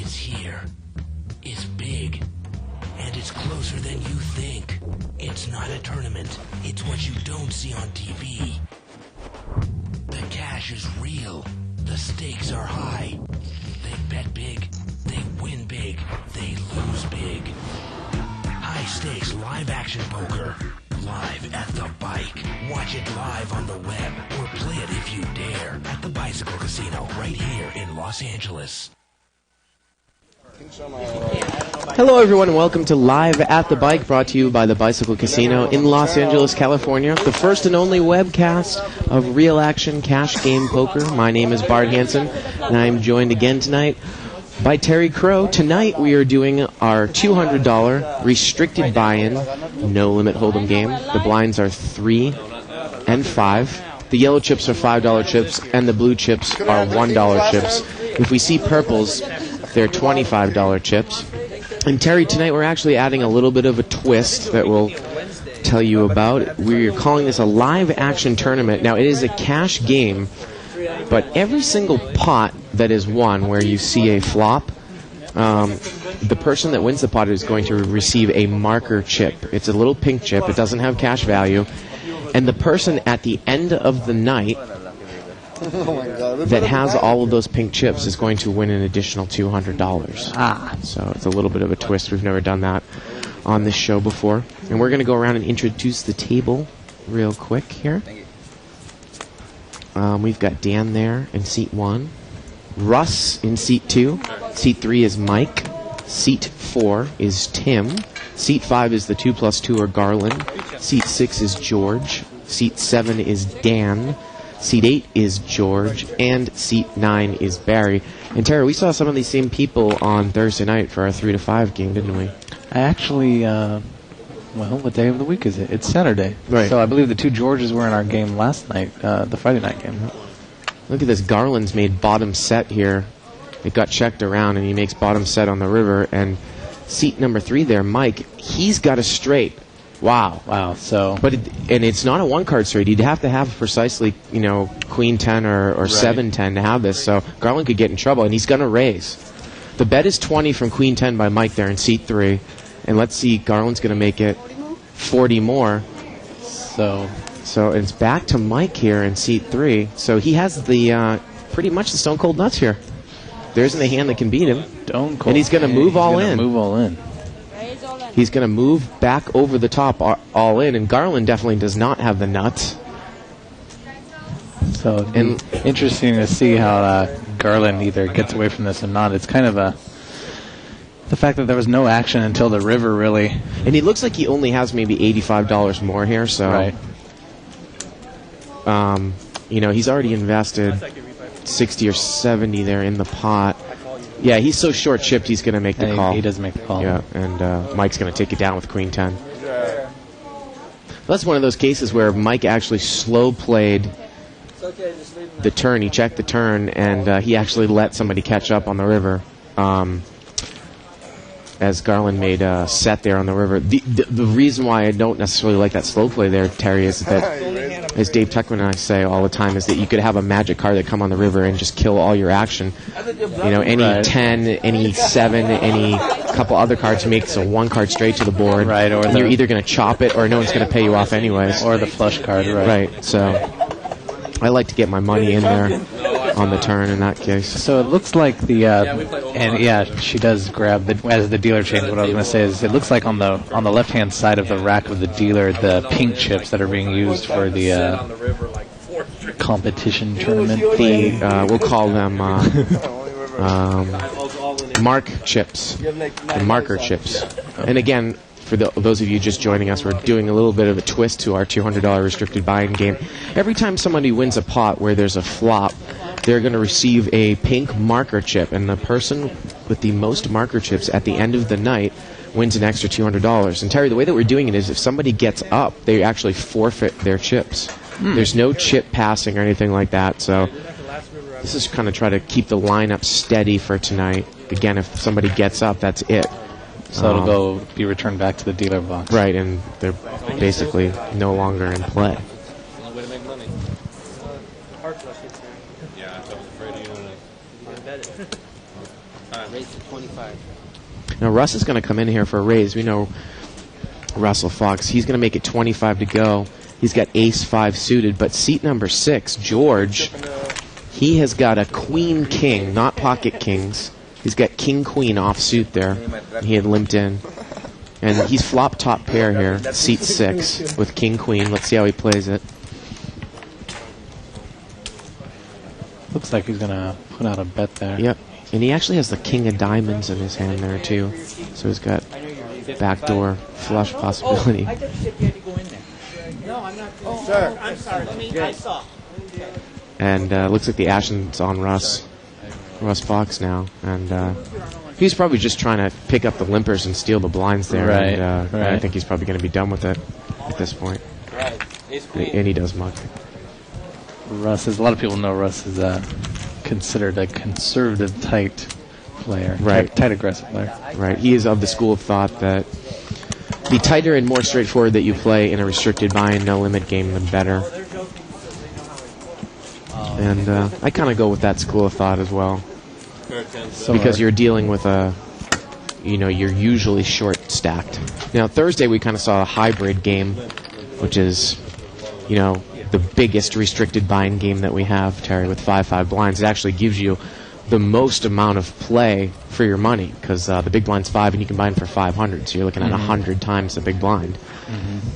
is here. It's big. And it's closer than you think. It's not a tournament. It's what you don't see on TV. The cash is real. The stakes are high. They bet big. They win big. They lose big. High stakes live action poker. Live at the bike. Watch it live on the web or play it if you dare at the Bicycle Casino right here in Los Angeles. Hello everyone, welcome to Live at the Bike, brought to you by the Bicycle Casino in Los Angeles, California. The first and only webcast of real action cash game poker. My name is Bart Hansen, and I am joined again tonight by Terry Crow. Tonight we are doing our $200 restricted buy-in, no limit hold'em game. The blinds are 3 and 5. The yellow chips are $5 chips, and the blue chips are $1 chips. If we see purples, they're $25 chips. And Terry, tonight we're actually adding a little bit of a twist that we'll tell you about. We're calling this a live action tournament. Now, it is a cash game, but every single pot that is won where you see a flop, the person that wins the pot is going to receive a marker chip. It's a little pink chip. It doesn't have cash value. And the person at the end of the night that has all of those pink chips is going to win an additional $200. So it's a little bit of a twist. We've never done that on this show before. And we're going to go around and introduce the table real quick here. We've got Dan there in seat 1. Russ in seat 2. Seat 3 is Mike. Seat 4 is Tim. Seat 5 is the 2+2 or Garland. Seat 6 is George. Seat 7 is Dan. Seat 8 is George, and Seat 9 is Barry. And Tara, we saw some of these same people on Thursday night for our 3 to 5 game, didn't we? I actually, what day of the week is it? It's Saturday. Right. So I believe the two Georges were in our game last night, the Friday night game. Look at this. Garland's made bottom set here. It got checked around, and he makes bottom set on the river. And seat number 3 there, Mike, he's got a straight. Wow. So, and it's not a one-card straight. You'd have to have precisely, Queen 10 or right. 7-10 to have this. So Garland could get in trouble, and he's going to raise. The bet is 20 from Queen 10 by Mike there in seat 3, and let's see, Garland's going to make it 40 more. So it's back to Mike here in seat 3. So he has the pretty much the stone cold nuts here. There isn't a hand that can beat him. Stone cold. And he's going to move all in. He's going to move back over the top all in, and Garland definitely does not have the nuts. So interesting to see how Garland either gets away from this or not. It's kind of the fact that there was no action until the river, really. And he looks like he only has maybe $85 more here, so... Right. He's already invested 60 or 70 there in the pot. Yeah, he's so short chipped, he's going to make the call. He does make the call. Yeah, and Mike's going to take it down with Queen 10. That's one of those cases where Mike actually slow played the turn. He checked the turn, and he actually let somebody catch up on the river. As Garland made a set there on the river. The reason why I don't necessarily like that slow play there, Terry, is that, as Dave Tuckman and I say all the time, is that you could have a magic card that come on the river and just kill all your action. Any right. 10, any 7, any couple other cards makes a one card straight to the board. Right, or you're either going to chop it or no one's going to pay you off anyways. Or the flush card, right. Right, so I like to get my money in there on the turn in that case. So it looks like she does grab as the dealer change. What I was going to say is it looks like on the left hand side of the rack of the dealer, the pink chips that are being used for the competition tournament. We'll call them mark chips, the marker chips. And again, for those of you just joining us, we're doing a little bit of a twist to our $200 restricted buy-in game. Every time somebody wins a pot where there's a flop, they're going to receive a pink marker chip, and the person with the most marker chips at the end of the night wins an extra $200. And Terry, the way that we're doing it is if somebody gets up, they actually forfeit their chips. There's no chip passing or anything like that, so this is kind of try to keep the lineup steady for tonight. Again, if somebody gets up, that's it. So it'll be returned back to the dealer box. Right, and they're basically no longer in play. Raise to 25. Now Russ is going to come in here for a raise. We know Russell Fox. He's going to make it 25 to go. He's got ace 5 suited, but seat number 6, George, he has got a queen king, not pocket kings. He's got king queen offsuit there. He had limped in. And he's flop top pair here, seat 6 with king queen. Let's see how he plays it. Looks like he's going to put out a bet there. Yep. And he actually has the king of diamonds in his hand there too. So he's got backdoor flush possibility. Sir, I'm sorry. I saw. And looks like the action's on Russ Fox now. And he's probably just trying to pick up the limpers and steal the blinds there. Right, And, right. I think he's probably going to be done with it at this point. Right. And he does muck. Russ is, a lot of people know Russ is considered a conservative, tight player. Right. Tight aggressive player. Right. He is of the school of thought that the tighter and more straightforward that you play in a restricted buy-in, no limit game, the better. And I kind of go with that school of thought as well. So Because you're dealing with you're usually short stacked. Now, Thursday we kind of saw a hybrid game, which is, the biggest restricted buy-in game that we have, Terry, with 5-5 blinds. It actually gives you the most amount of play for your money because the big blind's 5 and you can buy in for 500, so you're looking at 100 times the big blind.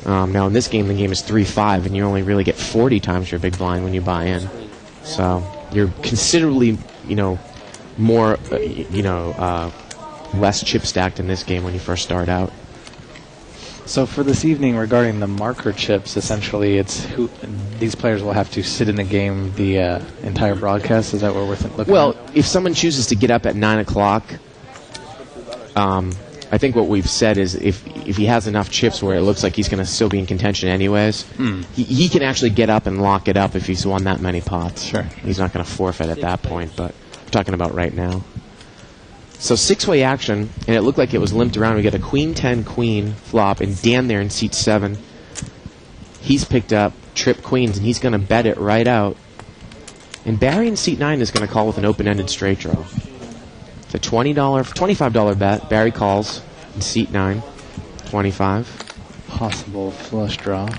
Now in this game, the game is 3-5 and you only really get 40 times your big blind when you buy in. So you're considerably, more, less chip stacked in this game when you first start out. So for this evening, regarding the marker chips, essentially, it's who these players will have to sit in the game the entire broadcast. Is that what we're looking Well, at? if someone chooses to get up at 9 o'clock, I think what we've said is if he has enough chips where it looks like he's going to still be in contention anyways, he can actually get up and lock it up if he's won that many pots. Sure. He's not going to forfeit at that point, but we're talking about right now. So 6-way action, and it looked like it was limped around. We got a queen 10 queen flop, and Dan there in seat 7. He's picked up trip queens, and he's going to bet it right out. And Barry in seat 9 is going to call with an open-ended straight draw. It's a $25 bet. Barry calls in seat 9, 25. Possible flush draw on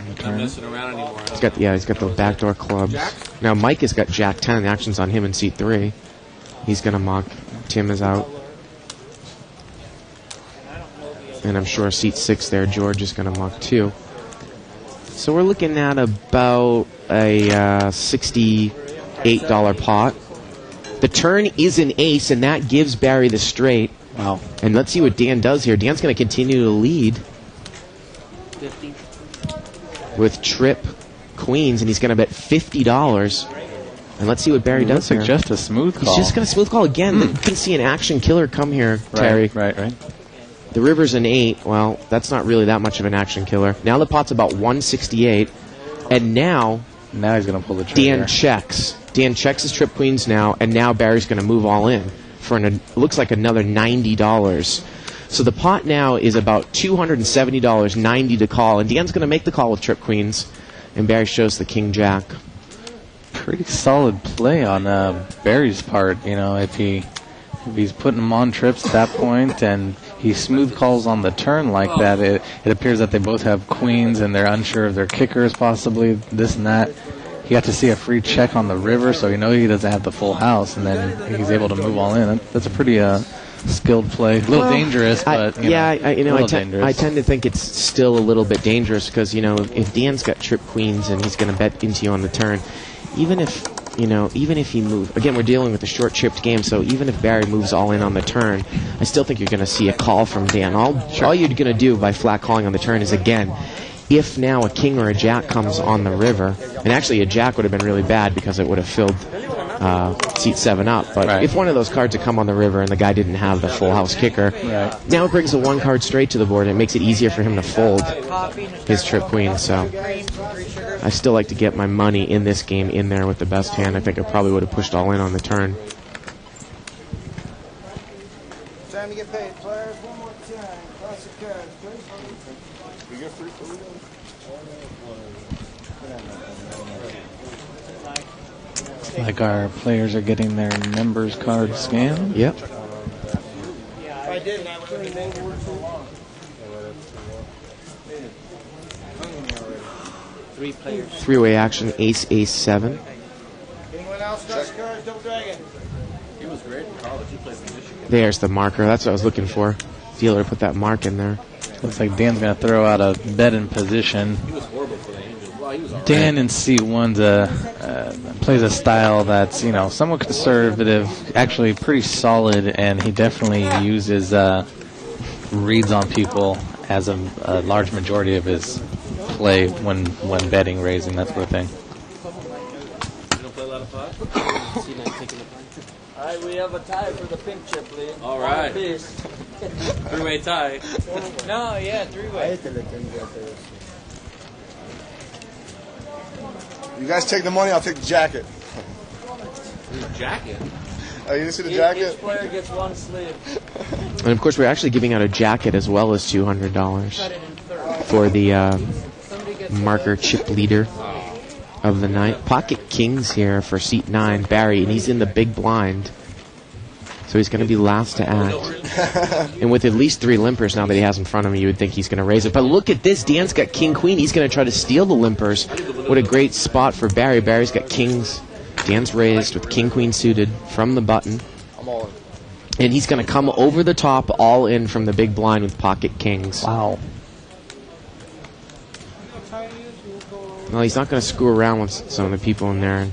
the turn. Messing around anymore. He's got the backdoor clubs. Now Mike has got Jack 10. The action's on him in seat 3. He's going to muck. Tim is out. And I'm sure seat 6 there, George is going to muck too. So we're looking at about a $68 pot. The turn is an ace, and that gives Barry the straight. Wow. And let's see what Dan does here. Dan's going to continue to lead 50. with trip queens, and he's going to bet $50. And let's see what Barry does here. Suggest a smooth call. He's just going to smooth call again. You can see an action killer come here, Terry. Right. The river's an 8. Well, that's not really that much of an action killer. Now the pot's about 168. And now Now he's going to pull the trigger. Dan checks. Dan checks his trip queens now, and now Barry's going to move all in for looks like another $90. So the pot now is about $270, 90 to call. And Dan's going to make the call with trip queens, and Barry shows the king jack. Pretty solid play on Barry's part. If he's putting them on trips at that point and he smooth calls on the turn like that, it appears that they both have queens and they're unsure of their kickers, possibly this and that. He got to see a free check on the river, so he doesn't have the full house, and then he's able to move all in. That's a pretty skilled play. A little dangerous, but I tend to think it's still a little bit dangerous because if Dan's got trip queens and he's going to bet into you on the turn, even if he moves, again, we're dealing with a short chipped game, so even if Barry moves all in on the turn, I still think you're going to see a call from Dan. All you're going to do by flat calling on the turn is, again, if now a king or a jack comes on the river, and actually a jack would have been really bad because it would have filled seat 7 up, but if one of those cards had come on the river and the guy didn't have the full house kicker, now it brings the one card straight to the board and it makes it easier for him to fold his trip queen. So I still like to get my money in this game in there with the best hand. I think I probably would have pushed all in on the turn. Time to get paid, players. One more time. Cross the cards, please. Like our players are getting their members card scanned. Yep. I did, and I would have been there for so long. Three players. Three-way action, ace, ace, 7. Anyone else got cards? Double dragon. He was great in college. He played in Michigan. There's the marker. That's what I was looking for. Dealer put that mark in there. Looks like Dan's going to throw out a bet in position. He was horrible for the Angels. Well, he was all right. Dan in seat 1 plays a style that's, somewhat conservative, actually pretty solid, and he definitely uses reads on people as a large majority of his play when betting, raising, that sort of thing. You don't play a lot of pot? All right, we have a tie for the pink chip, Lee. All right. Please. Three-way tie. No, yeah, three-way. You guys take the money, I'll take the jacket. Jacket. Oh, you didn't see the Each jacket? player gets one sleeve. And of course, we're actually giving out a jacket as well as $200 for the marker chip leader of the night. Pocket Kings here for seat 9, Barry, and he's in the big blind. So he's going to be last to act. And with at least 3 limpers now that he has in front of him, you would think he's going to raise it. But look at this. Dan's got King Queen. He's going to try to steal the limpers. What a great spot for Barry. Barry's got Kings. Dan's raised with King Queen suited from the button. I'm all in. And he's going to come over the top, all in from the big blind with Pocket Kings. Wow. Well, he's not going to screw around with some of the people in there.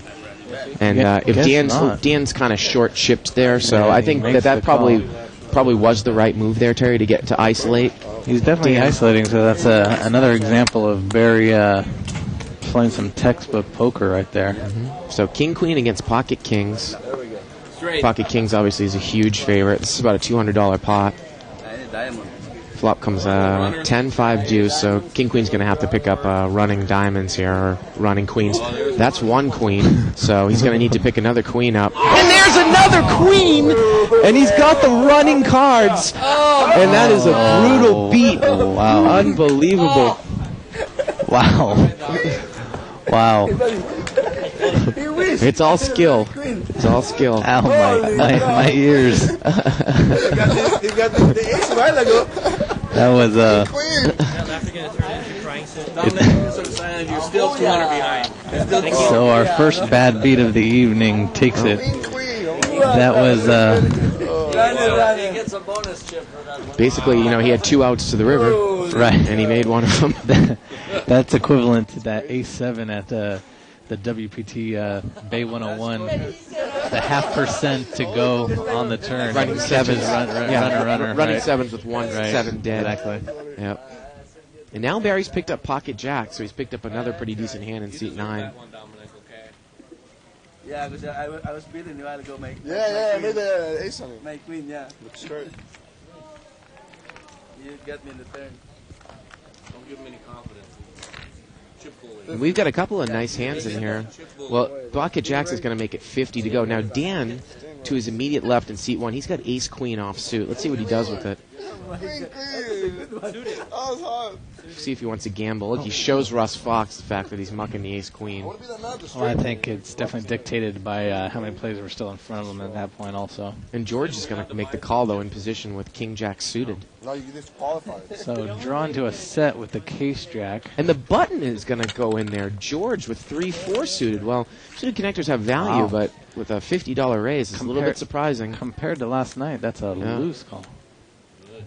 And if Guess not. Dan's kind of short chipped there, so Yeah, I he think makes that the probably was the right move there, Terry, to get to isolate. He's definitely Dan. isolating, so that's another example of Barry playing some textbook poker right there. So King Queen against Pocket Kings. Straight. Pocket Kings obviously is a huge favorite. This is about a $200 pot. Diamond. Flop comes 10-5 deuce, so King Queen's going to have to pick up running diamonds here, or running queens. That's one queen, so he's going to need to pick another queen up. And there's another queen! And he's got the running cards! And that is a brutal beat. Wow. Unbelievable. Wow. Wow. It's all skill. It's all skill. Ow, my ears. He got the ace a while ago. That was You're still 200 behind. so our first bad beat of the evening takes it. That was He gets a bonus chip for that one. Basically, he had 2 outs to the river, right. and he made one of them. That's equivalent to that A7 at the WPT Bay 101. The 0.5% to go on the turn. Running sevens. Runner. Running right. sevens with 1-7 dead. Exactly. Yep. And now Barry's picked up Pocket Jack, so he's picked up another pretty decent hand in seat 9. Yeah, because I was beating you a while ago, my Yeah, I made the ace on it. my queen, yeah. Looks straight. You get me in the turn. Don't give him any confidence. Chip fully. And we've got a couple of nice hands in here. Well, Pocket Jacks is going to make it 50 to go. Now Dan, to his immediate left in seat 1, he's got Ace Queen off suit. Let's see what he does with it. Queen. That was hard. See if he wants to gamble. Look, he shows Russ Fox the fact that he's mucking the Ace Queen. What would be that now? The Well, I straight? think it's definitely dictated by how many players were still in front of him at that point also. And George is going to make the call, though, in position with King Jack suited. No, you disqualified. So drawn to a set with the Case Jack. And the button is going to go in there. George with 3-4 suited. Well, suited connectors have value, Wow. but with a $50 raise, it's a little bit surprising. Compared to last night, that's a Yeah. loose call.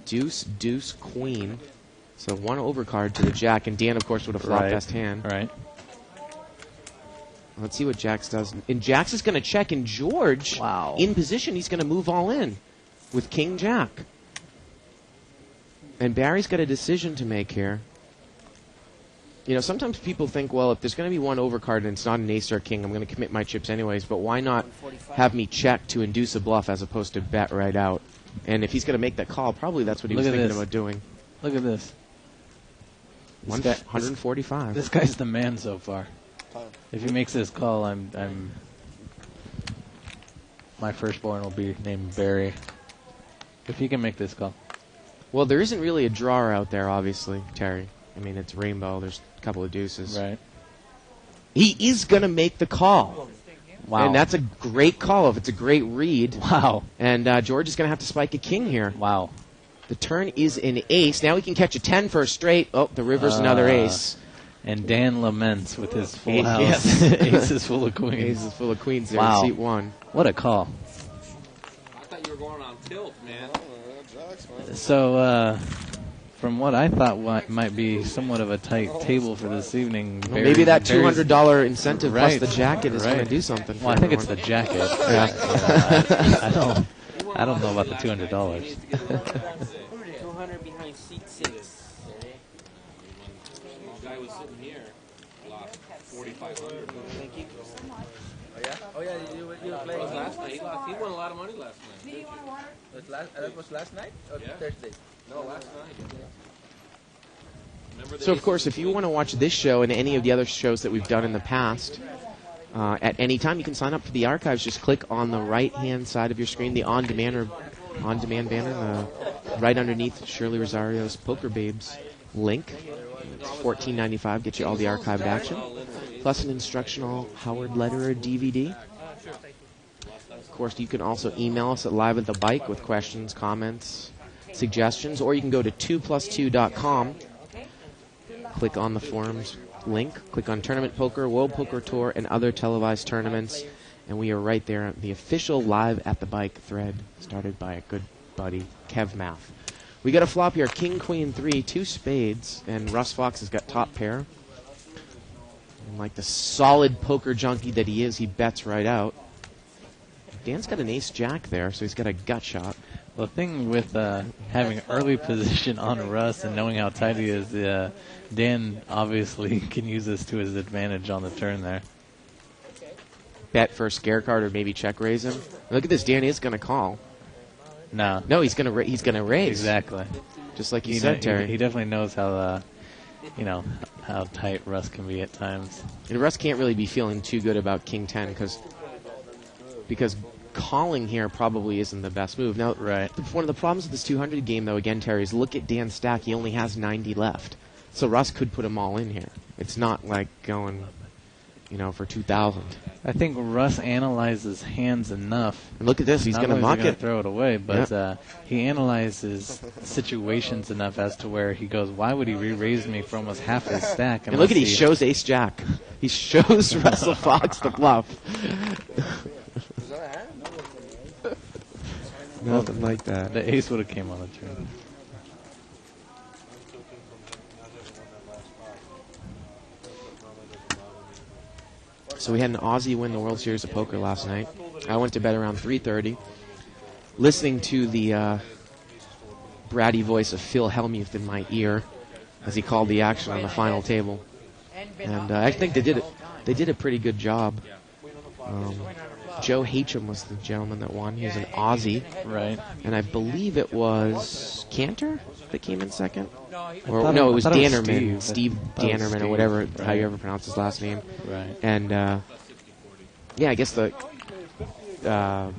Deuce, deuce, queen. So 1 overcard to the Jack, and Dan, of course, would have flopped Right. best hand. Right. Let's see what Jax does. And Jax is going to check, and George, Wow. in position, he's going to move all in with King Jack. And Barry's got a decision to make here. Sometimes people think, well, if there's going to be 1 overcard and it's not an ace or a king, I'm going to commit my chips anyways, but why not have me check to induce a bluff as opposed to bet right out? And if he's going to make that call, probably that's what he was Look at thinking this. about doing. Look at this. 145. This guy's the man so far. Time. If he makes this call, I'm my firstborn will be named Barry. If he can make this call. Well, there isn't really a drawer out there, obviously, Terry. I mean, it's rainbow. There's a couple of deuces. Right. He is going to make the call. Wow. And that's a great call if it's a great read. Wow. And George is going to have to spike a king here. Wow. The turn is an ace. Now he can catch a 10 for a straight. Oh, the river's another ace. And Dan laments with his full Ace, house. yes. Ace is full of queens. Ace is full of queens there. Wow. Seat 1. What a call. I thought you were going on tilt, man. So, from what I thought might be somewhat of a tight table for this evening, Well, maybe that Barry's- $200 incentive Right. plus the jacket is going Right. to do something for Well, I think it's the everyone. jacket. Yeah. I don't know about the $200. 200 behind seat 6. The guy was sitting here, lost 4,500. Thank you. Oh yeah, you were playing. Last night, he won a lot of money last night. That was last night or Yeah. Thursday? No, last night. Remember the So, of course, if you want to watch this show and any of the other shows that we've done in the past, at any time you can sign up for the archives. Just click on the right-hand side of your screen, the on-demand banner, right underneath Shirley Rosario's Poker Babes link. It's $14.95, get you all the archived action, plus an instructional Howard Lederer DVD. Of course, you can also email us at liveatthebike with questions, comments, suggestions, or you can go to 2plus2.com, click on the forums link, click on Tournament Poker, World Poker Tour, and other televised tournaments, and we are right there on the official Live at the Bike thread, started by a good buddy, Kev Math. We got a flop here, King, Queen, 3, 2 spades, and Russ Fox has got top pair. And like the solid poker junkie that he is, he bets right out. Dan's got an ace-jack there, so he's got a gut shot. The thing with having early position on Russ and knowing how tight he is, Dan obviously can use this to his advantage on the turn there. Bet for a scare card or maybe check raise him. Look at this, Dan is going to call. No. No, he's going to raise. Exactly. Just like you said, Terry. He definitely knows how, how tight Russ can be at times. And Russ can't really be feeling too good about King 10 because calling here probably isn't the best move. Now, Right. one of the problems with this 200 game, though, again, Terry, is look at Dan's stack. He only has 90 left. So Russ could put them all in here. It's not like going, for 2,000. I think Russ analyzes hands enough. And look at this. He's Not going to only is he muck gonna it. throw it away, but he analyzes situations enough as to where he goes, why would he re-raise me for almost half his stack? And look at, he unless shows ace-jack. He shows Russell Fox the bluff. Nothing like that. The ace would have came on the turn. So we had an Aussie win the World Series of Poker last night. I went to bed around 3:30, listening to the bratty voice of Phil Hellmuth in my ear as he called the action on the final table. And I think they did a pretty good job. Joe Hacham was the gentleman that won. He was an Aussie. Right. And I believe it was Cantor that came in second. Or thought no, it- it was I thought it was Dannerman. Steve. Steve I thought it was Dannerman or Steve. whatever, how Right. you ever pronounce his last name. Right. And I guess the guy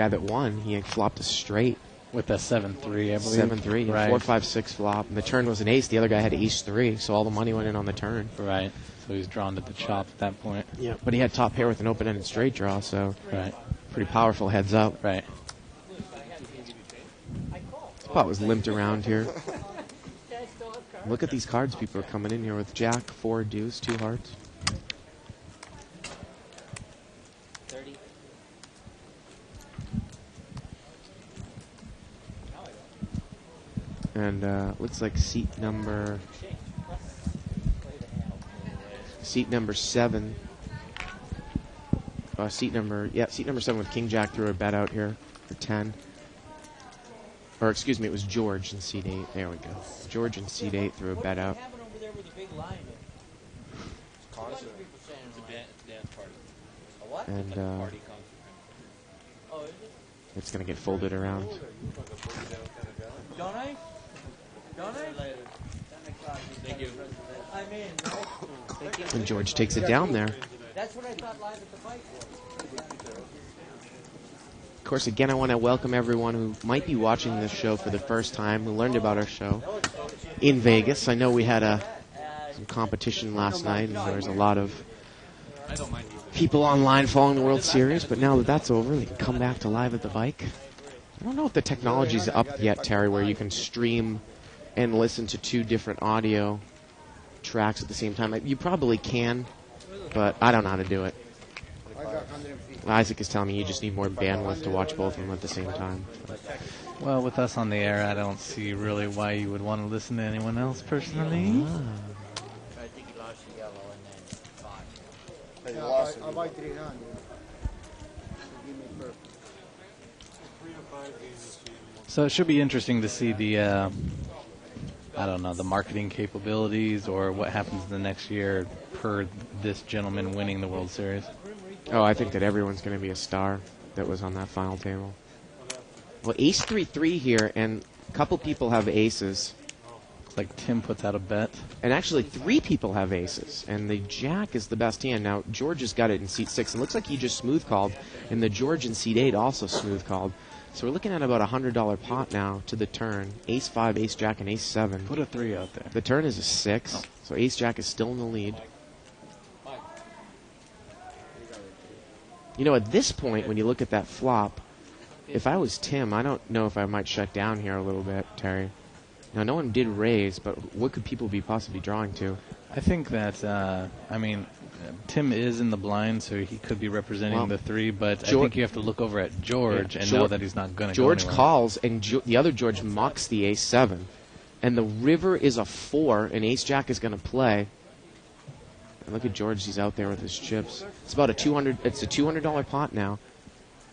that won, he had flopped a straight. With a 7-3, I believe. 7-3, Right. 4-5-6 flop, and the turn was an ace. The other guy had ace-3, so all the money went in on the turn. Right. So he's drawn to the chop at that point. Yeah, but he had top pair with an open-ended straight draw, so Right. pretty powerful heads up. Right. Pot was limped around here. Look at these cards people are coming in here with Jack, 4 deuce, 2 hearts. 30. And looks like seat number 7. Seat number 7 with King Jack threw a bet out here for 10. Or excuse me, it was George in seat 8. There we go. George in seat 8 threw a bet out. And it's going to get folded around. Don't I? Thank you. I'm in. And George takes it down there. That's what I thought Live at the Bike was. Of course, again, I want to welcome everyone who might be watching this show for the first time, who learned about our show in Vegas. I know we had some competition last night, and there was a lot of people online following the World Series, but now that that's over, they can come back to Live at the Bike. I don't know if the technology's up yet, Terry, where you can stream and listen to two different audio tracks at the same time. You probably can, but I don't know how to do it. Isaac is telling me you just need more bandwidth to watch both of them at the same time. Well, with us on the air, I don't see really why you would want to listen to anyone else personally. I think he lost the yellow and then 5. Hey, you lost I it. buy 300. So give me purple. So it should be interesting to see the, I don't know, the marketing capabilities or what happens the next year per this gentleman winning the World Series. Oh, I think that everyone's going to be a star that was on that final table. Well, ace 3-3 here, and a couple people have aces. It's like Tim puts out a bet. And actually, 3 people have aces, and the jack is the best hand. Now, George has got it in seat 6, and looks like he just smooth called, and the George in seat 8 also smooth called. So we're looking at about a $100 pot now to the turn. Ace 5, ace jack, and ace 7. Put a 3 out there. The turn is a 6, so ace jack is still in the lead. You know, at this point, when you look at that flop, if I was Tim, I don't know if I might shut down here a little bit, Terry. Now, no one did raise, but what could people be possibly drawing to? I think that, Tim is in the blind, so he could be representing the 3, but I think you have to look over at George and know that he's not going to go George anywhere. calls, and the other George mucks the ace 7. And the river is a 4, and ace jack is going to play. And look at George, he's out there with his chips. It's about a $200 pot now.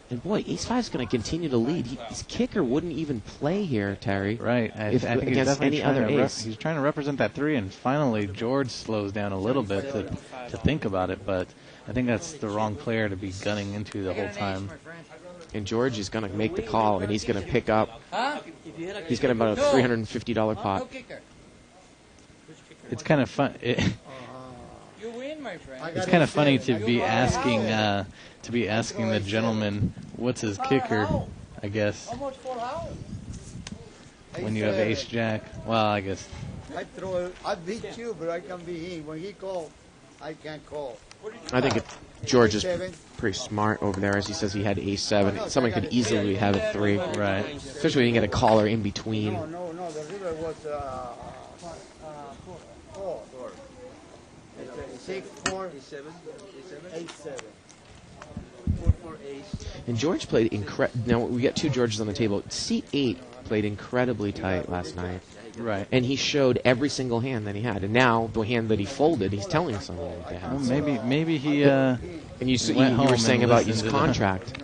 And boy, ace 5 is going to continue to lead. His kicker wouldn't even play here, Terry. Right. I think he's against definitely any other ace. he's trying to represent that 3, and finally George slows down a little bit to think about it, but I think that's the wrong player to be gunning into the whole time. And George is going to make the call, and he's going to pick up. He's got about a $350 pot. It's kind of fun. You win, my friend. It's kind of funny to be asking the gentleman what's his kicker, I guess, when you have ace jack. Well, I guess. I beat you, but I can beat him. When he calls, I can't call. I think George is pretty smart over there, as he says he had ace 7. Someone could easily have a 3. Right. Especially when you get a caller in between. No, the river was 4. 6, 4, 7, 8, 7. 4, ace. And George played Now, we got 2 Georges on the table. Seat 8 played incredibly tight last night. Right. And he showed every single hand that he had. And now, the hand that he folded, he's telling us something like that. Well, maybe he. And you were saying about his listened to contract.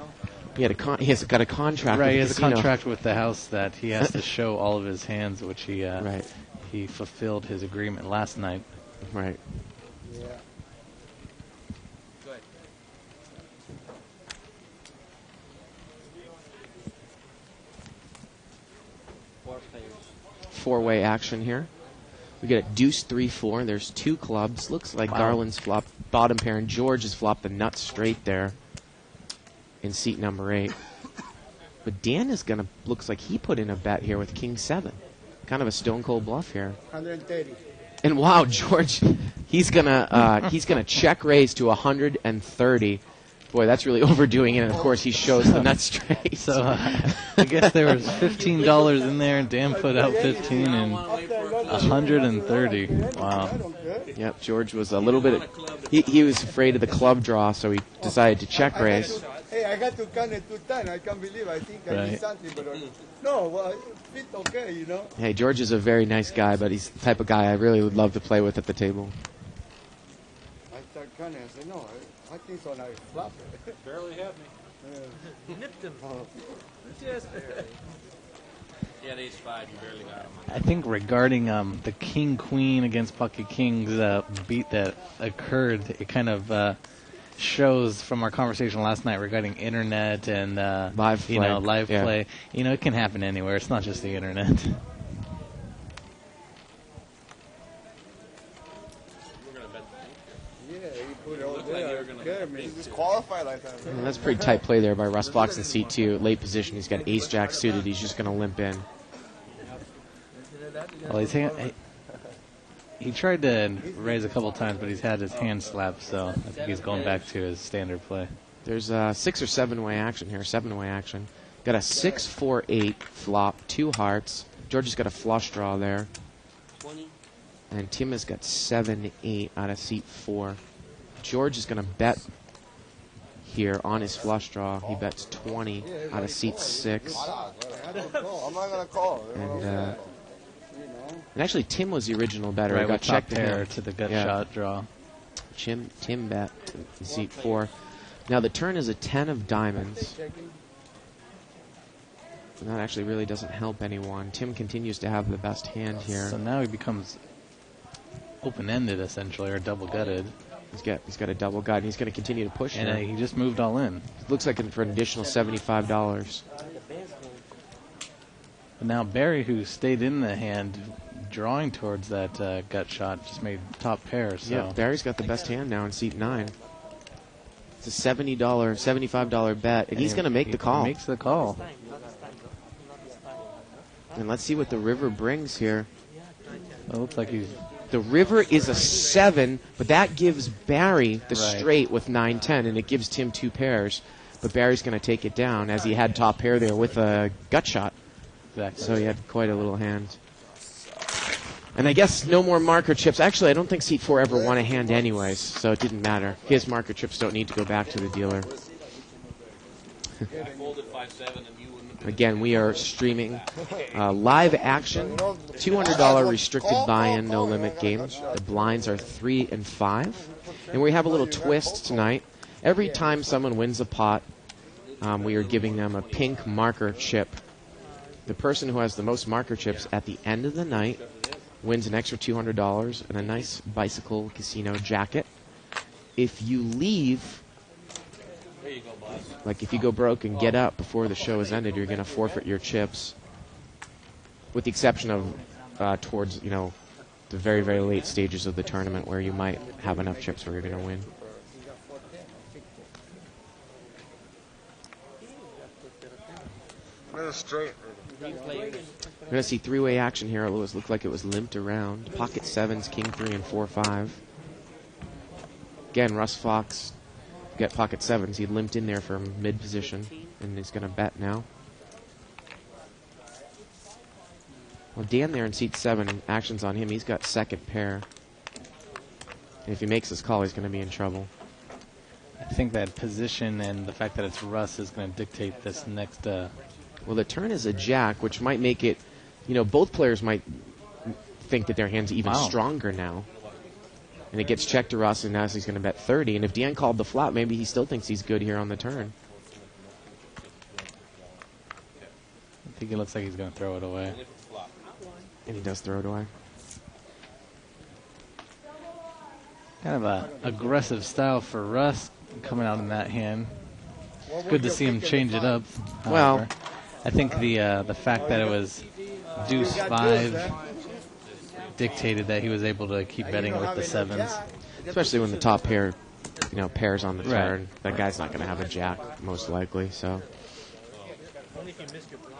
He has got a contract. Right, with he the has a casino. contract with the house that he has to show all of his hands, which he Right. he fulfilled his agreement last night. Right. Yeah. Good. Four players. 4-way action here. We get a deuce 3-4. There's 2 clubs. Looks like Garland's flopped bottom pair, and George has flopped the nuts straight there in seat number 8. But Dan is gonna looks like he put in a bet here with king 7. Kind of a stone cold bluff here. 130. And wow, George, he's gonna check raise to 130. Boy, that's really overdoing it. And of course, he shows the nuts straight. So I guess there was $15 in there, and Dan put out 15 and 130. Wow. Yep, George was a little bit. He was afraid of the club draw, so he decided to check raise. Hey, I got to count it 2 times. I can't believe. I think I did something, but no, well, it's okay, you know. Hey, George is a very nice guy, but he's the type of guy I really would love to play with at the table. I start counting. I said, no, I think so. Now it's flop. Barely had me. Nipped him. Just barely. He had ace 5, you barely got him. I think regarding the king-queen against pocket kings beat that occurred, it kind of shows from our conversation last night regarding internet and live play. You know, it can happen anywhere. It's not just the internet. We're gonna bet. Yeah, he put it all Looked like you there. were gonna Scared me. Just qualify like that. And that's a pretty tight play there by Russ Fox in seat 2. Late position. He's got ace jack suited. He's just going to limp in. Well, he tried to raise a couple times, but he's had his hand slapped, so I think he's going back to his standard play. There's 6 or 7 way action here. 7-way action. Got a 6-4-8 flop, 2 hearts. George has got a flush draw there. 20. And Tim has got 7-8 out of seat 4. George is going to bet here on his flush draw. He bets 20 out of seat 6. I'm not gonna call. And actually, Tim was the original better. Right, He got with top checked to pair him. to the gut Yeah. shot draw. Tim bet to seat 4. Now the turn is a 10 of diamonds. And that actually really doesn't help anyone. Tim continues to have the best hand here. So now he becomes open-ended, essentially, or double-gutted. He's got a double gut, and he's going to continue to push And here. he just moved all in. Looks like for an additional $75. But now Barry, who stayed in the hand, drawing towards that gut shot, just made top pair. So Yeah, Barry's got the best hand now in seat 9. It's a $75 bet, and he's going to make the call. He makes the call. And let's see what the river brings here. It looks like he's The river is a 7, but that gives Barry the Right. straight with 9-10, and it gives Tim 2 pairs. But Barry's going to take it down as he had top pair there with a gut shot. exactly. So he had quite a little hand. And I guess no more marker chips. Actually, I don't think seat 4 ever won a hand anyways, so it didn't matter. His marker chips don't need to go back to the dealer. I folded 5-7 and you wouldn't have been. Again, we are streaming live action, $200 restricted buy-in, no limit games. The blinds are 3 and 5. And we have a little twist tonight. Every time someone wins a pot, we are giving them a pink marker chip. The person who has the most marker chips at the end of the night wins an extra $200 and a nice Bicycle Casino jacket. If you leave, There you go, boss. like if you go broke and get up before the show is ended, you're going to forfeit your chips. With the exception of towards, the very, very late stages of the tournament where you might have enough chips where you're going to win. Straight. We're going to see three-way action here. It looked like it was limped around. Pocket 7s, King 3, and 4-5. Again, Russ Fox got pocket 7s. He limped in there from mid-position, and he's going to bet now. Well, Dan there in seat 7, action's on him. He's got second pair. And if he makes this call, he's going to be in trouble. I think that position and the fact that it's Russ is going to dictate this next. Well, the turn is a jack, which might make it, both players might think that their hand's even Wow. stronger now. And it gets checked to Russ, and now he's going to bet 30. And if Dan called the flop, maybe he still thinks he's good here on the turn. I think it looks like he's going to throw it away. And he does throw it away. Kind of a aggressive style for Russ coming out in that hand. Good to see him change it up. Well- however. I think the fact that it was deuce 5 dictated that he was able to keep betting with the 7s. Especially when the top pair, pairs on the Right. turn. That guy's not going to have a jack, most likely. So Only if you missed your blind.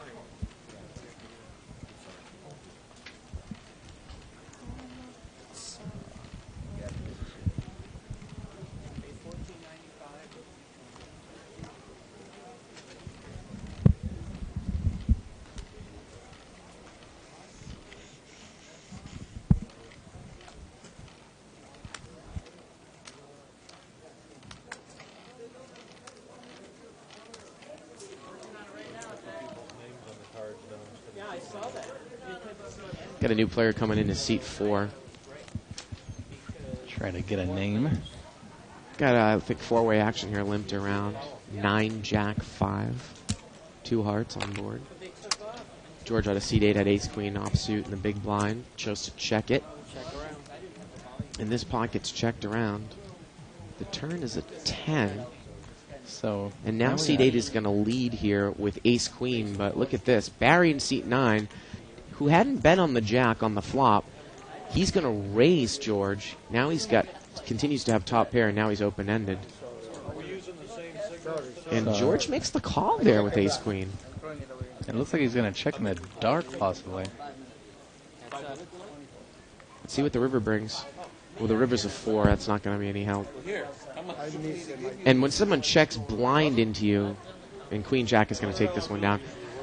got a new player coming into seat 4. Try to get a name. Got, I think, four-way action here, limped around. 9, Jack, 5. 2 hearts on board. George out of seat 8 had ace queen offsuit in the big blind. Chose to check it. And this pocket's checked around. The turn is a 10. So And now we seat got- 8 is going to lead here with ace queen. But look at this. Barry in seat 9, who hadn't bet on the jack on the flop, he's going to raise George. Now he's continues to have top pair, and now he's open-ended. And George makes the call there with ace queen. It looks like he's going to check in the dark, possibly. Let's see what the river brings. Well, the river's a 4. That's not going to be any help. And when someone checks blind into you, And Queen Jack is going to take this one down.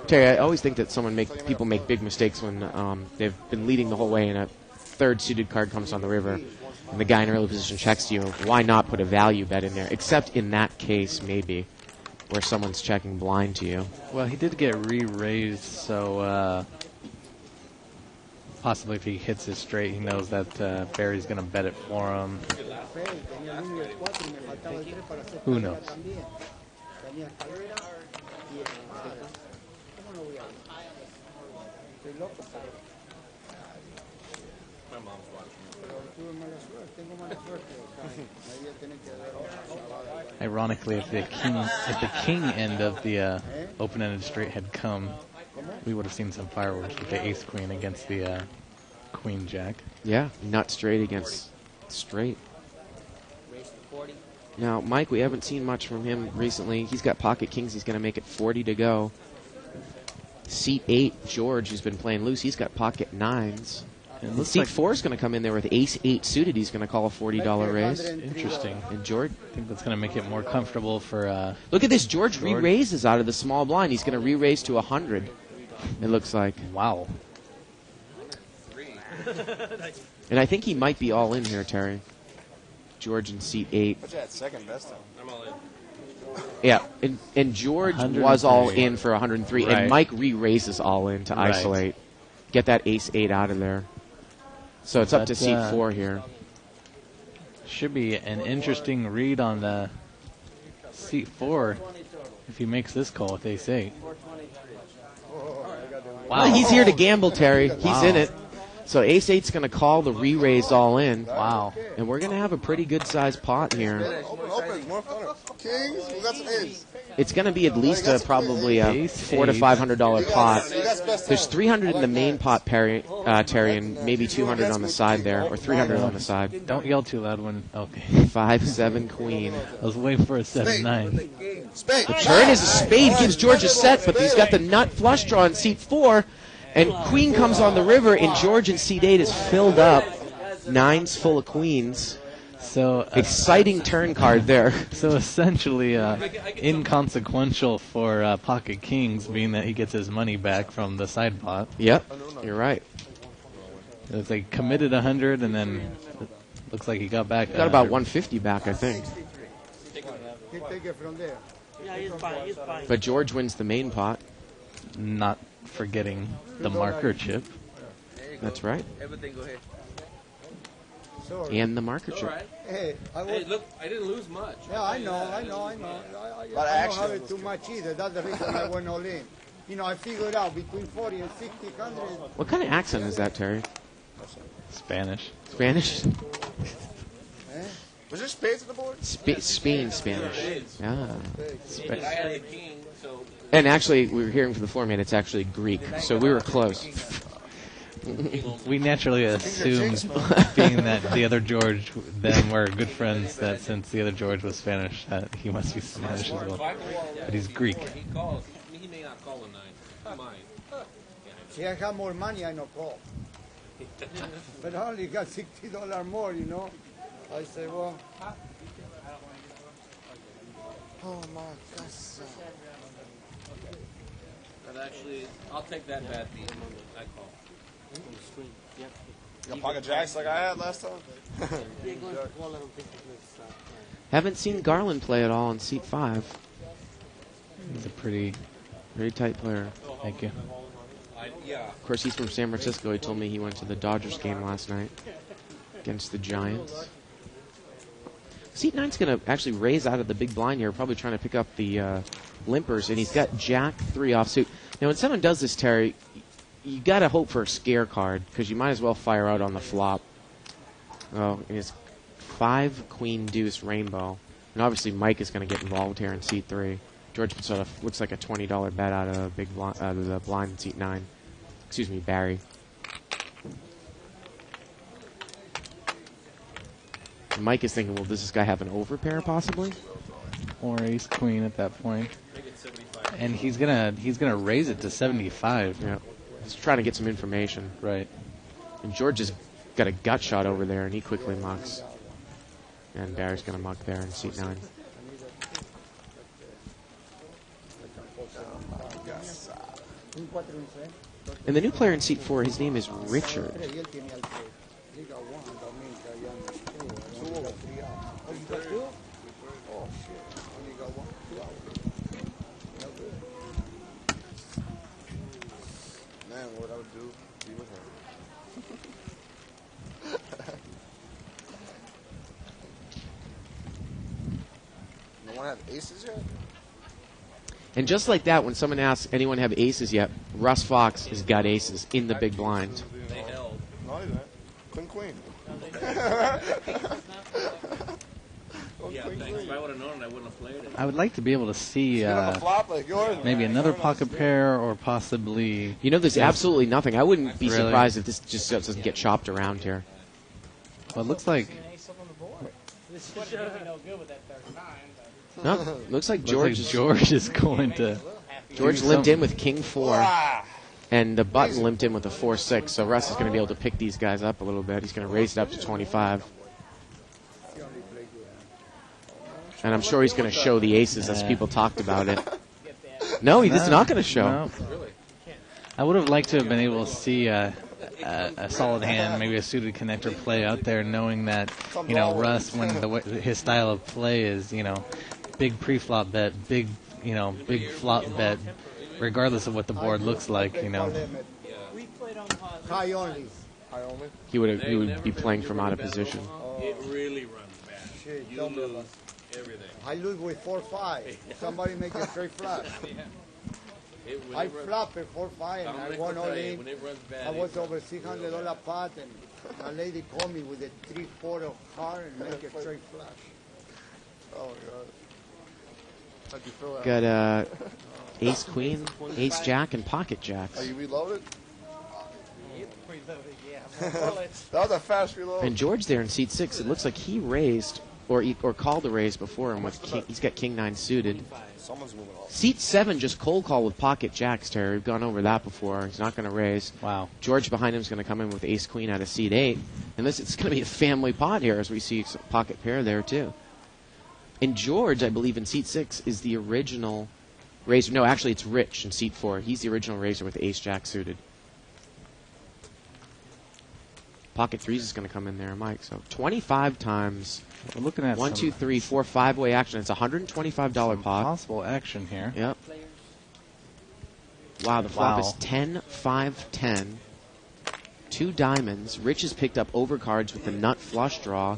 Terry, I always think that people make big mistakes when they've been leading the whole way and a third suited card comes on the river and the guy in early position checks to you. Why not put a value bet in there? Except in that case, maybe, where someone's checking blind to you. Well, he did get re-raised, so possibly if he hits his straight, he knows that Barry's going to bet it for him. Who knows? Ironically, if the king end of the open-ended straight had come, we would have seen some fireworks with the ace queen against the queen jack. Yeah, nut straight against straight. Now, Mike, we haven't seen much from him recently. He's got pocket kings. He's going to make it 40 to go. Seat 8, George, who's been playing loose, he's got pocket nines. And seat 4 is going to come in there with ace 8 suited. He's going to call a $40 raise. Interesting. And George, I think that's going to make it more comfortable for... look at this. George re-raises out of the small blind. He's going to re-raise to 100, it looks like. Wow. And I think he might be all in here, Terry. George in seat 8. But you had second best time. I'm all in. Yeah, and George was all in for 103, right. and Mike re-raises all in to Right. isolate. Get that ace 8 out of there. So it's up to seat 4 here. Should be an interesting read on the seat 4 if he makes this call with ace 8. Well, he's here to gamble, Terry. He's in it. So ace 8's going to call the re-raise all in. Wow. And we're going to have a pretty good-sized pot here. Open, more fun. Kings, who got some ace? It's going to be at least probably a $400 to $500 pot. There's 300 in the main pot, Terry, and maybe 200 on the side there, or 300 on the side. Don't yell too loud when... Okay. 5-7 queen. I was waiting for a 7-9. The turn is a spade, gives George a set, but he's got the nut flush draw in seat 4, and queen comes on the river, and George in seat 8 is filled up. Nines full of queens. So exciting turn card there. So essentially inconsequential for pocket kings, being that he gets his money back from the side pot. Yep, you're right. It's like committed 100, and then it looks like he got back. Got about 150 back, I think. Take it from there. Yeah, he's fine. He's fine. But George wins the main pot. Not forgetting the marker chip. That's right. Everything go ahead. Sorry. And the marker chip. Right. Hey, Hey, look, I didn't lose much. Yeah, I know. I don't have it too much either. That's the reason I went all in. You know, I figured out between 40 and 60, 100. What kind of accent is that, Terry? Spanish. Spanish? Was there spades on the board? Spain Spanish. Yeah. I had the king, so And actually, we were hearing from the floor man, it's actually Greek, so we were close. We naturally assumed, being that the other George, then we're good friends, that since the other George was Spanish, that he must be Spanish as well. But he's Greek. he calls. He may not call a 9. He might. See, I have more money, I no call. But I only got $60 more, you know. I say, well. Oh my God. But actually, I'll take that bad beat. I call. You got pocket jacks like I had last time? Haven't seen Garland play at all in seat 5. He's a pretty tight player. Thank you. Yeah. Of course, he's from San Francisco. He told me he went to the Dodgers game last night against the Giants. Seat 9's going to actually raise out of the big blind here, probably trying to pick up the limpers, and he's got Jack 3 offsuit. Now, when someone does this, Terry, you got to hope for a scare card, because you might as well fire out on the flop. Oh, and it's 5 queen deuce rainbow, and obviously Mike is going to get involved here in seat 3. George sort of looks like a $20 bet out of the blind in seat 9. Excuse me, Barry. And Mike is thinking, well, does this guy have an overpair possibly? Or ace queen at that point. And he's gonna raise it to 75. Yeah. He's trying to get some information. Right. And George has got a gut shot over there, and he quickly mucks. And Barry's going to muck there in seat 9. And the new player in seat 4, his name is Richard. Y él tiene al 3. Liga 1, Dominica, allá en el 2, Liga 3 out. Oh, you got 2? Oh, shit. Only got 1, 2 out. Man, what I would do to be with her. No one have aces yet? And just like that, when someone asks anyone have aces yet, Russ Fox has got aces in the big blind. They held. No, he didn't. Queen. Yeah, thanks. If I would have known it, I wouldn't have played it. I would like to be able to see Flop like yours. maybe another pocket pair or possibly. You know, there's absolutely nothing. I wouldn't be Really? surprised if this just doesn't get chopped around here. Well, it looks like This should be no good with that 39. No, looks like George George is going to. George do limped something. in with king 4, and the button limped in with a 4-6. So Russ is going to be able to pick these guys up a little bit. He's going to raise it up to 25. And I'm sure he's going to show the aces as people talked about it. No, he's not going to show. No. I would have liked to have been able to see a solid hand, maybe a suited connector play out there, knowing that, you know, Russ, when his style of play is, you know, big pre-flop bet, big flop bet, regardless of what the board looks like, you know. We played on High only. He would be playing from out of position. It really runs bad. Shit, You tell me lose about everything. I lose with 4-5. Somebody make a straight flop. When I it runs- flop at 4-5 and I won all in. When it runs bad, I was over $600 pot, and a lady called me with a 3/4 of card and make a straight flush. Oh, my God. How'd you feel that? Got ace queen, ace jack, and pocket jacks. Are you reloaded? reloaded, yeah. Bullets. That was a fast reload. And George there in seat 6, it looks like he raised or called the raise before him with king. He's got king 9 suited. Someone's moving off. Seat 7 just cold call with pocket jacks, Terry. We've gone over that before. He's not going to raise. Wow. George behind him is going to come in with ace queen out of seat 8. And it's going to be a family pot here as we see a pocket pair there too. And George, I believe, in seat 6 is the original raiser. No, actually it's Rich in seat 4. He's the original raiser with ace jack suited. Pocket 3s is going to come in there, Mike. So 25 times. We're looking at 1, 2, 3, 4, 5-way action. It's a $125 pot. possible action here. Yep. Wow, the flop Wow. is 10, 5, 10. 2 diamonds. Rich has picked up overcards with the nut flush draw.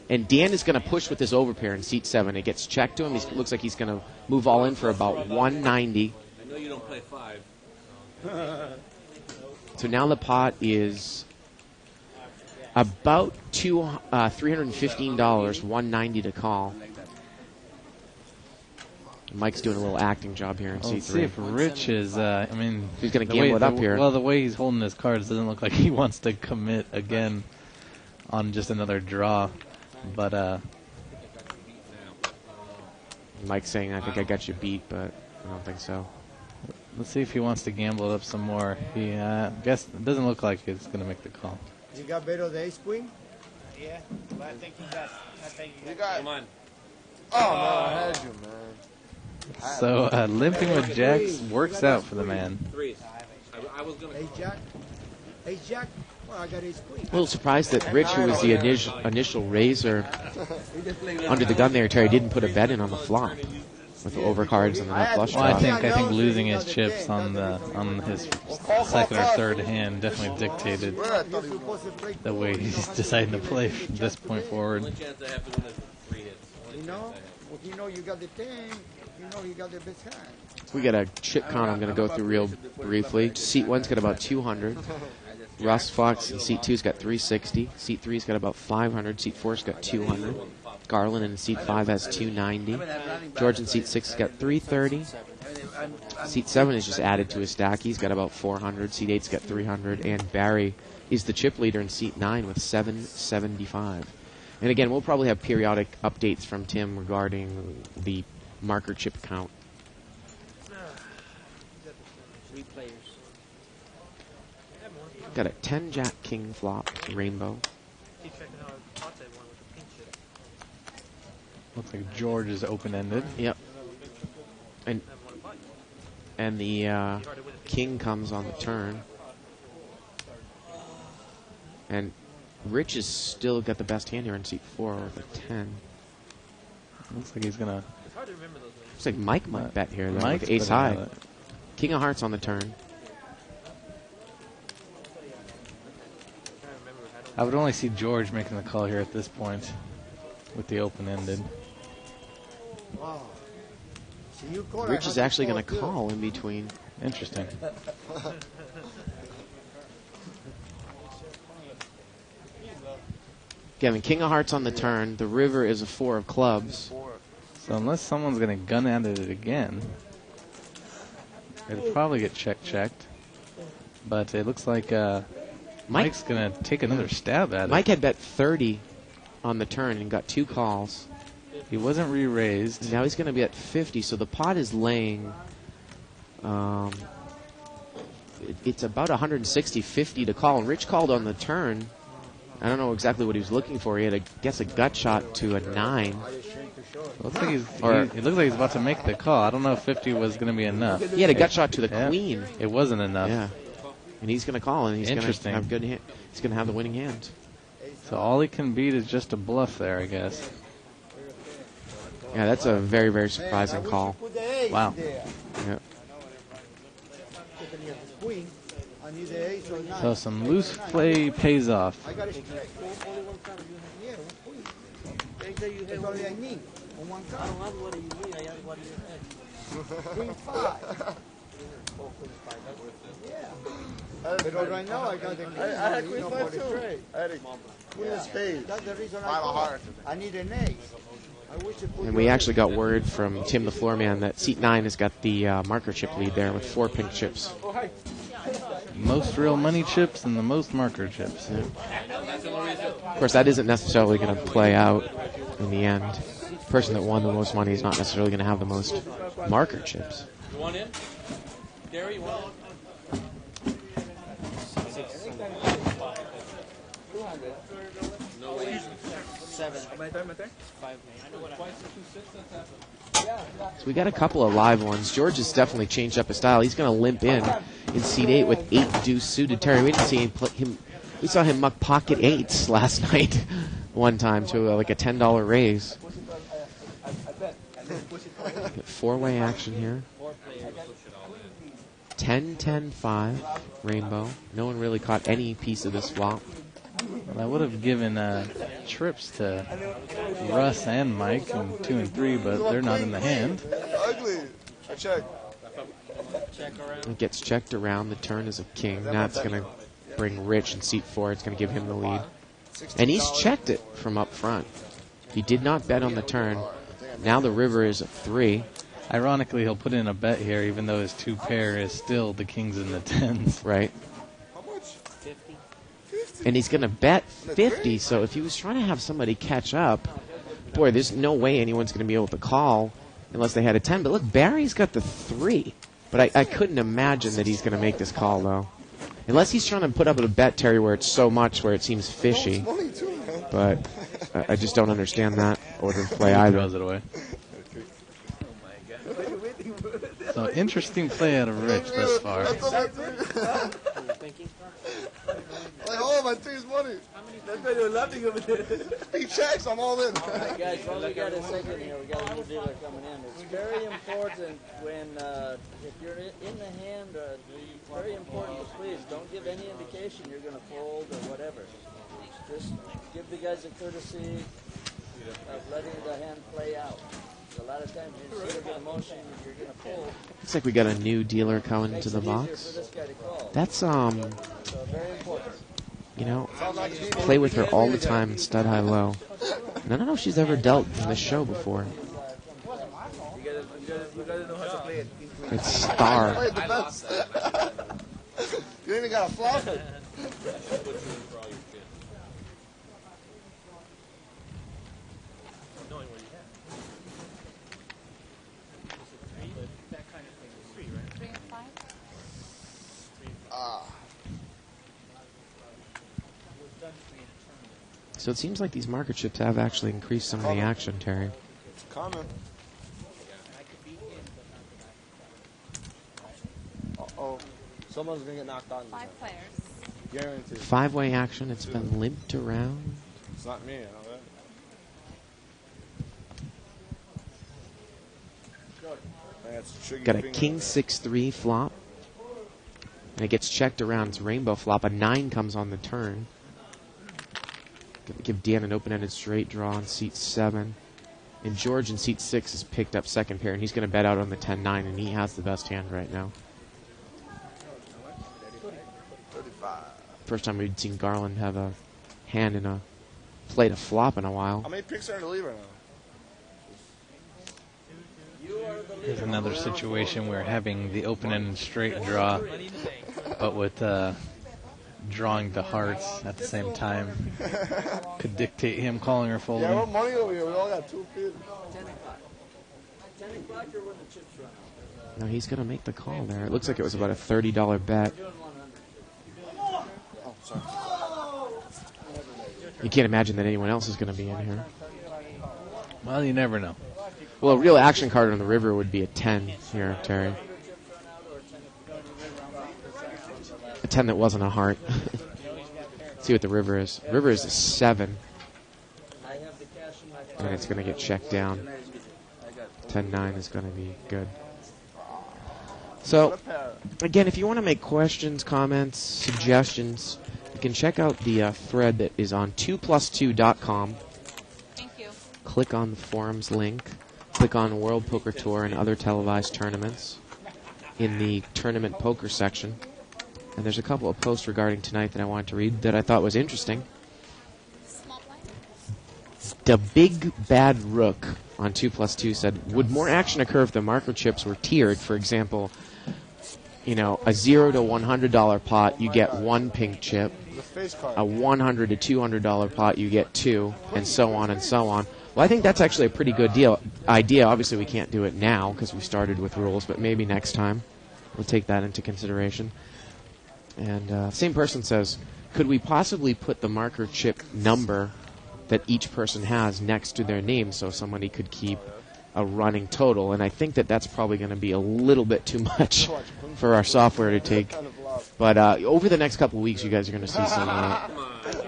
And Dan is going to push with this overpair in seat 7. It gets checked to him. He looks like he's going to move all in for about 190. I know you don't play 5. So now the pot is about $315, 190 to call. Mike's doing a little acting job here in Let's seat see 3. if Rich is, I mean... He's going to the way- gamble it up the- here. Well, the way he's holding his cards doesn't look like he wants to commit again on just another draw. But, Mike's saying, I think I got you beat, but I don't think so. let's see if he wants to gamble it up some more. He, guess it doesn't look like he's going to make the call. You got better the ace queen? Yeah, but I think you got. I think you You got. got. Come on. Oh, man, I had you, man. So, limping with jacks works out for the man. 3s. I was going to. Ace jack? Ace jack? Well, I got ace queen. A little surprised that Rich, who was the initial raiser under the gun there, Terry, didn't put a bet in on the flop with the overcards and the nut flush Well, I draw. think losing his chips on his second or third hand definitely dictated Where I thought he You're was supposed to break the way he's deciding to play from this point forward. Only chance I have to win is 3 hits. Only You chance know? I have. Well, you know you got the thing. You know you got the best hand. We got a chip count I'm going to go through real briefly. Seat 1's got about 200. Russ Fox in seat 2's got 360. Seat 3's got about 500. Seat 4's got 200. Garland in seat 5 has 290. George in seat 6 has got 330. Seat 7 is just added to his stack. He's got about 400. Seat 8's got 300. And Barry is the chip leader in seat 9 with 775. And again, we'll probably have periodic updates from Tim regarding the marker chip count. 3 players. Got a 10 Jack King flop, rainbow. Keep checking out pot that one with the pink chip. Looks like George is open-ended. Yep. And Have one to buy. And the king comes on the turn. And Rich has still got the best hand here in seat 4 with a 10. Looks like he's gonna. It's hard to remember those names. Looks like Mike might bet here, though, Mike's with ace betting high. on it. King of hearts on the turn. I'm trying to remember. I would only see George making the call here at this point, with the open-ended. Wow. See, you call, I Rich have is actually call going to too. call in between. Interesting. Again, king of hearts on the turn. The river is a 4 of clubs. So unless someone's going to gun at it again, it'll probably get checked. But it looks like Mike's going to take another stab at it. Mike had bet 30 on the turn and got 2 calls. He wasn't re-raised. Now he's going to be at 50, so the pot is laying. It's about 160, 50 to call. And Rich called on the turn. I don't know exactly what he was looking for. He had, a gut shot to a 9. It looks like it looks like he's about to make the call. I don't know if 50 was going to be enough. He had a gut shot to the Yeah. queen. It wasn't enough. Yeah. And he's going to call, and he's going to Interesting. have good. He's going to have the winning hand. So all he can beat is just a bluff there, I guess. Yeah, that's a very, very surprising call. Put the ace Wow. there. Yeah. Queen. I need the ace or nine. So some loose play pays off. I got it straight. Only one card you have. Yeah, one queen. That's all I need. On one card. What do you need? I have what do you have? Queen 5. Yeah. But right now I got the queen. I had queen for 5 the too. trade. I had a queen of spades. That's the reason I 5 of called. hearts. I need an ace. I wish you put And we your actually ace. got word from Tim the floor man that seat 9 has got the marker chip lead there with 4 pink chips. Most real money chips and the most marker chips. Of course, that isn't necessarily going to play out in the end. The person that won the most money is not necessarily going to have the most marker chips. You want in? Gary, you want in? No way. 7. My turn. 5. So we got a couple of live ones. George has definitely changed up his style. He's going to limp in seat 8 with 8 deuce suited. Terry, we didn't see him. We saw him muck pocket 8s last night one time to like a $10 raise. 4-way action here. 10-10-5 rainbow. No one really caught any piece of this flop. Well, I would have given trips to Russ and Mike in 2 and 3, but they're not in the hand. Ugly. I check. It gets checked around. The turn is a king. Now it's going to bring Rich in seat 4. It's going to give him the lead. And he's checked it from up front. He did not bet on the turn. Now the river is a 3. Ironically, he'll put in a bet here, even though his 2 pair is still the kings and the 10s. Right. How much? 50. And he's going to bet 50. So if he was trying to have somebody catch up, boy, there's no way anyone's going to be able to call unless they had a 10. But look, Barry's got the 3. But I couldn't imagine that he's going to make this call, though. Unless he's trying to put up a bet, Terry, where it's so much where it seems fishy. Money too, man. But I just don't understand that order of play He either. throws it away. So interesting play out of Rich thus far. That's all I think. Thinking? Like, oh, my team's money. That's why you're laughing over there. He checks, I'm all in. Hey guys, while we got a second here, we got a new dealer coming in. It's very important when, if you're in the hand, it's very important to please don't give any indication you're going to fold or whatever. Just give the guys a courtesy of letting the hand play out. A lot of times you see the emotion, you're going to fold. Looks like we got a new dealer coming Makes to the it easier for box. this guy to call. That's, So very important. you know, play with her all the time in stud high low. And I don't know if she's ever dealt in this show before. You gotta know how to play it. It's star. Played the best. You ain't even got a flop. Knowing what you have. That kind of thing is 3, right? 3 and 5? Ah. So it seems like these market chips have actually increased some of the action, Terry. It's coming. Someone's gonna get knocked out. 5 players. Guaranteed. 5-way action. It's been limped around. It's not me, I know that. Got a king 6-3 flop. And it gets checked around. It's rainbow flop. A 9 comes on the turn. Gonna give Dan an open-ended straight draw on seat 7. And George in seat 6 has picked up second pair, and he's going to bet out on the 10-9, and he has the best hand right now. 35. First time we'd seen Garland have a hand in a play to flop in a while. How many picks are in the lead right now? Here's another situation where having the open-ended straight draw, but with drawing the hearts at the same time, could dictate him calling or folding. Yeah, what money over here? We all got 2 feet. 10 o'clock or when the chips run out? No, he's going to make the call there. It looks like it was about a $30 bet. Oh, sorry. You can't imagine that anyone else is going to be in here. Well, you never know. Well, a real action card on the river would be a 10 here, Terry. A 10 that wasn't a heart. See what the river is. River is a 7. And it's going to get checked down. 10-9 is going to be good. So, again, if you want to make questions, comments, suggestions, you can check out the thread that is on 2plus2.com. Thank you. Click on the forums link. Click on World Poker Tour and other televised tournaments in the tournament poker section. And there's a couple of posts regarding tonight that I wanted to read that I thought was interesting. The Big Bad Rook on 2plus2 said, would more action occur if the marker chips were tiered? For example, you know, a $0 to $100 pot, you get 1 pink chip. A $100 to $200 pot, you get 2, and so on and so on. Well, I think that's actually a pretty good idea. Obviously, we can't do it now because we started with rules, but maybe next time we'll take that into consideration. And same person says, could we possibly put the marker chip number that each person has next to their name so somebody could keep a running total? And I think that that's probably going to be a little bit too much for our software to take. But over the next couple of weeks, you guys are going to see some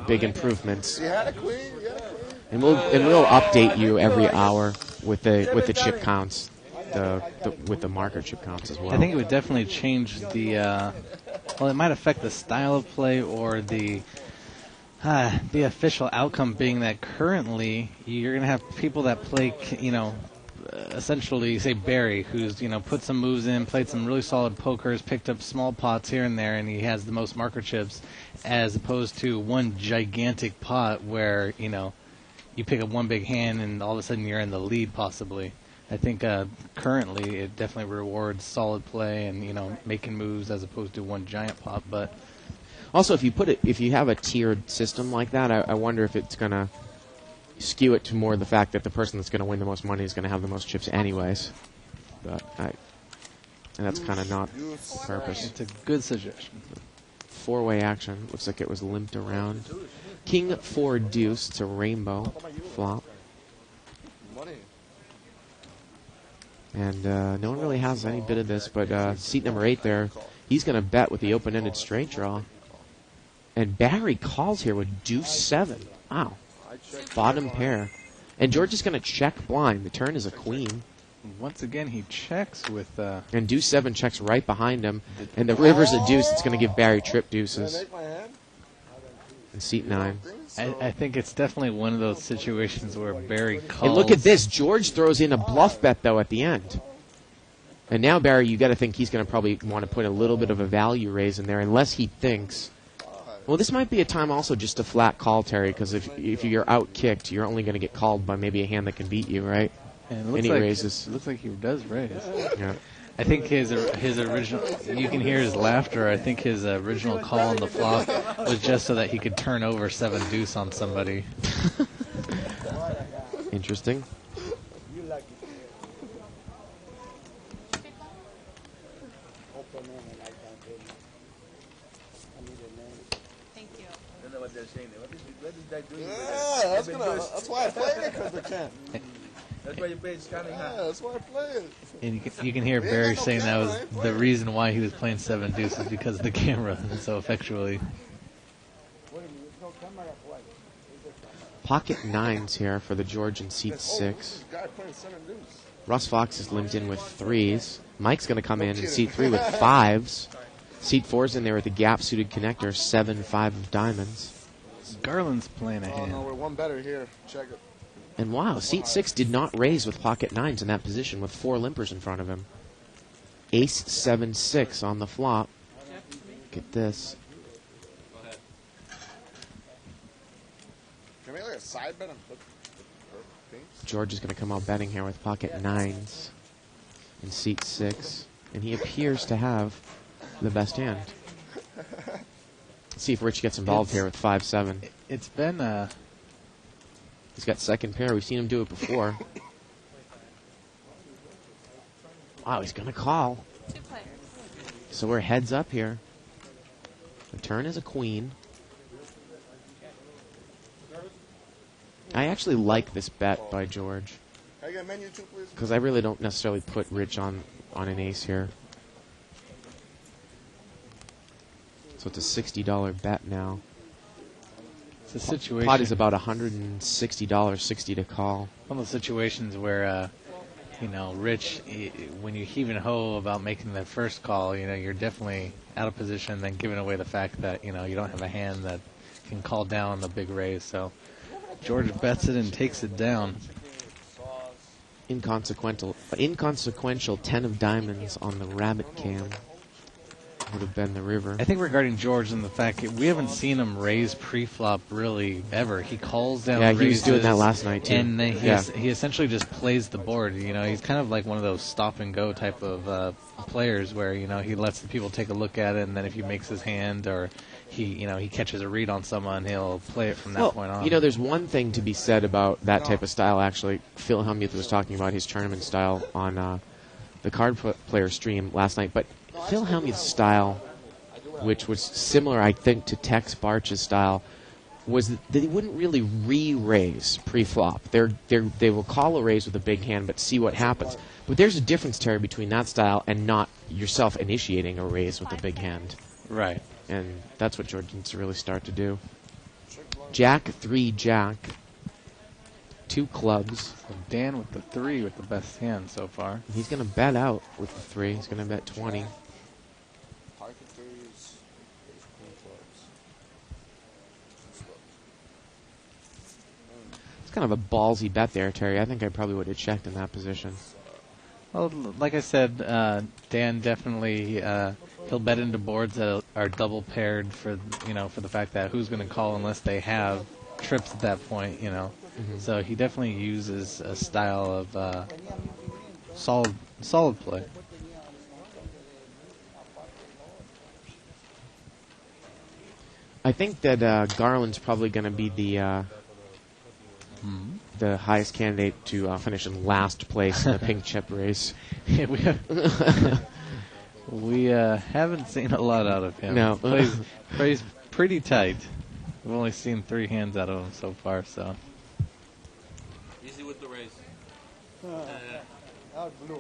big improvements. And we'll update you every hour with the chip counts, with the marker chip counts as well. I think it would definitely change the. Well, it might affect the style of play or the official outcome being that currently you're going to have people that play, essentially, say Barry, who's, put some moves in, played some really solid pokers, picked up small pots here and there, and he has the most marker chips, as opposed to one gigantic pot where, you pick up one big hand and all of a sudden you're in the lead possibly. I think currently it definitely rewards solid play and, making moves as opposed to one giant pot, but... Also, if you have a tiered system like that, I wonder if it's going to skew it to more the fact that the person that's going to win the most money is going to have the most chips anyways. And that's kind of not the purpose. It's a good suggestion. 4-way action. Looks like it was limped around. King 4 deuce. It's a rainbow flop. And no one really has any bit of this, but seat number 8 there, he's going to bet with the open-ended straight draw. And Barry calls here with deuce 7. Wow. Bottom pair. And George is going to check blind. The turn is a queen. Once again, he checks with... And deuce 7 checks right behind him. And the river's a deuce. It's going to give Barry trip deuces. And seat 9. I think it's definitely one of those situations where Barry calls... And look at this. George throws in a bluff bet, though, at the end. And now, Barry, you got to think he's going to probably want to put a little bit of a value raise in there, unless he thinks... Well, this might be a time also just to flat call, Terry, because if you're out-kicked, you're only going to get called by maybe a hand that can beat you, right? And he raises. It looks like he does raise. Yeah. I think his original... You can hear his laughter. I think his original call on the flop was just so that he could turn over 7 deuce on somebody. Interesting. Yeah, that's why I played it, because they can't. That's why you played Scanning Yeah, High. that's why I play it. And you can hear Barry saying that was the reason why he was playing 7 deuce is because of the camera, and so effectually. Pocket nines here for the George in seat 6. This guy playing 7 deuce. Russ Fox is linked in with 3s. Mike's going to come in seat 3 with 5s. Seat 4's in there with the gap-suited connector, 7-5 of diamonds. Garland's playing a Oh, hand. no, we're one better here. Check it. And wow, seat 6 did not raise with pocket nines in that position with 4 limpers in front of him. Ace 7-6 on the flop. Get this. Go ahead. Can we make like a side bet and put her pinks? George is going to come out betting here with pocket nines in seat 6. And he appears to have the best hand. Let's see if Rich gets involved here with 5-7. It's been He's got second pair. We've seen him do it before. Wow, he's going to call. 2 players. So we're heads up here. The turn is a queen. I actually like this bet by George Can I get a menu too, please? because I really don't necessarily put Rich on an ace here. So it's a $60 bet now. it's a situation. Pot is about $160, 60 to call. One of those situations where, Rich, when you heave and ho about making the first call, you're definitely out of position, then giving away the fact that, you don't have a hand that can call down the big raise. So George bets it and takes it down. Inconsequential 10 of diamonds on the rabbit cam. Would have been the river. I think regarding George and the fact that we haven't seen him raise pre-flop really ever. He calls down Yeah, he was raises, doing that last night, too. And then Yeah. he essentially just plays the board. He's kind of like one of those stop-and-go type of players where, he lets the people take a look at it, and then if he makes his hand or he catches a read on someone, he'll play it from that point on. There's one thing to be said about that type of style, actually. Phil Hellmuth was talking about his tournament style on the card player stream last night, but Phil Hellmuth's style, which was similar, I think, to Tex Barch's style, was that they wouldn't really re-raise pre-flop. They will call a raise with a big hand, but see what happens. But there's a difference, Terry, between that style and not yourself initiating a raise with a big hand. Right. And that's what George needs to really start to do. Jack, 3, Jack. 2 clubs. So Dan with the 3 with the best hand so far. He's going to bet out with the 3. He's going to bet 20. Pocket threes, ace queen clubs. It's kind of a ballsy bet there, Terry. I think I probably would have checked in that position. Well, like I said, Dan definitely he'll bet into boards that are double paired for the fact that who's going to call unless they have trips at that point. So he definitely uses a style of solid play. I think that Garland's probably going to be the highest candidate to finish in last place in the pink chip race. Yeah, we haven't seen a lot out of him. No. Plays pretty tight. We've only seen 3 hands out of him so far, so. Easy with the raise. Out blue.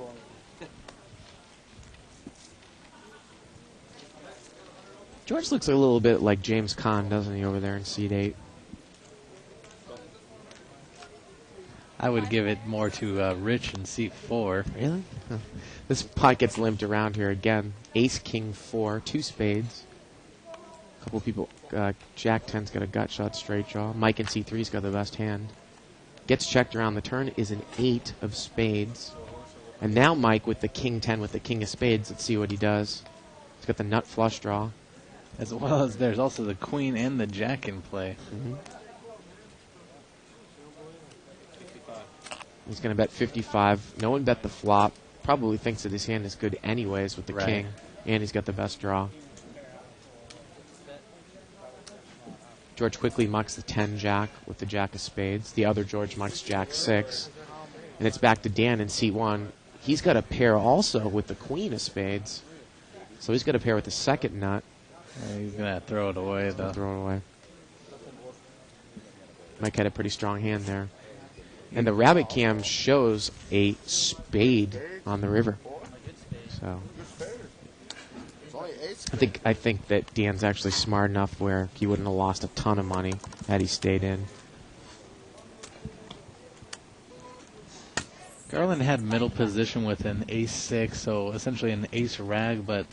George looks a little bit like James Caan, doesn't he, over there in seat 8? I would give it more to Rich in seat 4. Really? Huh. This pot gets limped around here again. Ace, King, 4, 2 spades. A couple people. Jack 10's got a gut shot, straight draw. Mike in seat 3's got the best hand. Gets checked around. The turn is an 8 of spades. And now Mike with the King 10 with the King of spades. Let's see what he does. He's got the nut flush draw. As well as there's also the Queen and the Jack in play. Mm-hmm. He's going to bet 55. No one bet the flop. Probably thinks that his hand is good anyways with the Right. king. And he's got the best draw. George quickly mucks the 10 Jack with the Jack of spades. The other George mucks Jack 6. And it's back to Dan in seat 1. He's got a pair also with the Queen of spades. So he's got a pair with the second nut. He's going to throw it away, though. Throw it away. Mike had a pretty strong hand there. And the rabbit cam shows a spade on the river. So It's only ace. I think that Dan's actually smart enough where he wouldn't have lost a ton of money had he stayed in. Garland had middle position with an ace-6, so essentially an ace rag, but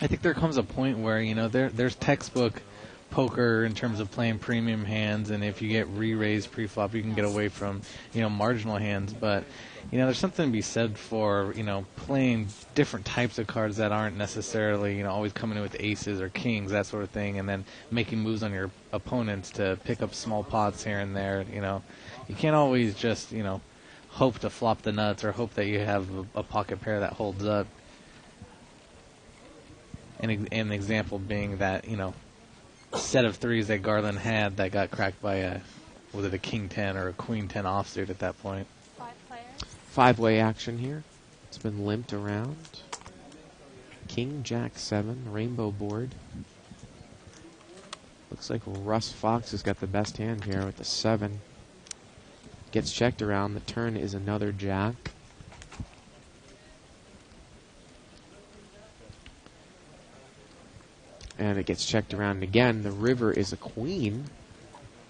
I think there comes a point where, you know, there's textbook poker in terms of playing premium hands, and if you get re-raised pre-flop, you can get away from, you know, marginal hands, but, you know, there's something to be said for, you know, playing different types of cards that aren't necessarily, you know, always coming in with aces or kings, that sort of thing, and then making moves on your opponents to pick up small pots here and there, you know. You can't always just, you know, hope to flop the nuts or hope that you have a pocket pair that holds up. An example being that, you know, set of threes that Garland had that got cracked by was it a king 10 or a queen 10 offsuit at that point. 5 players. 5-way action here. It's been limped around. King, Jack 7, rainbow board. Looks like Russ Fox has got the best hand here with the 7. Gets checked around. The turn is another Jack. And it gets checked around again. The river is a queen.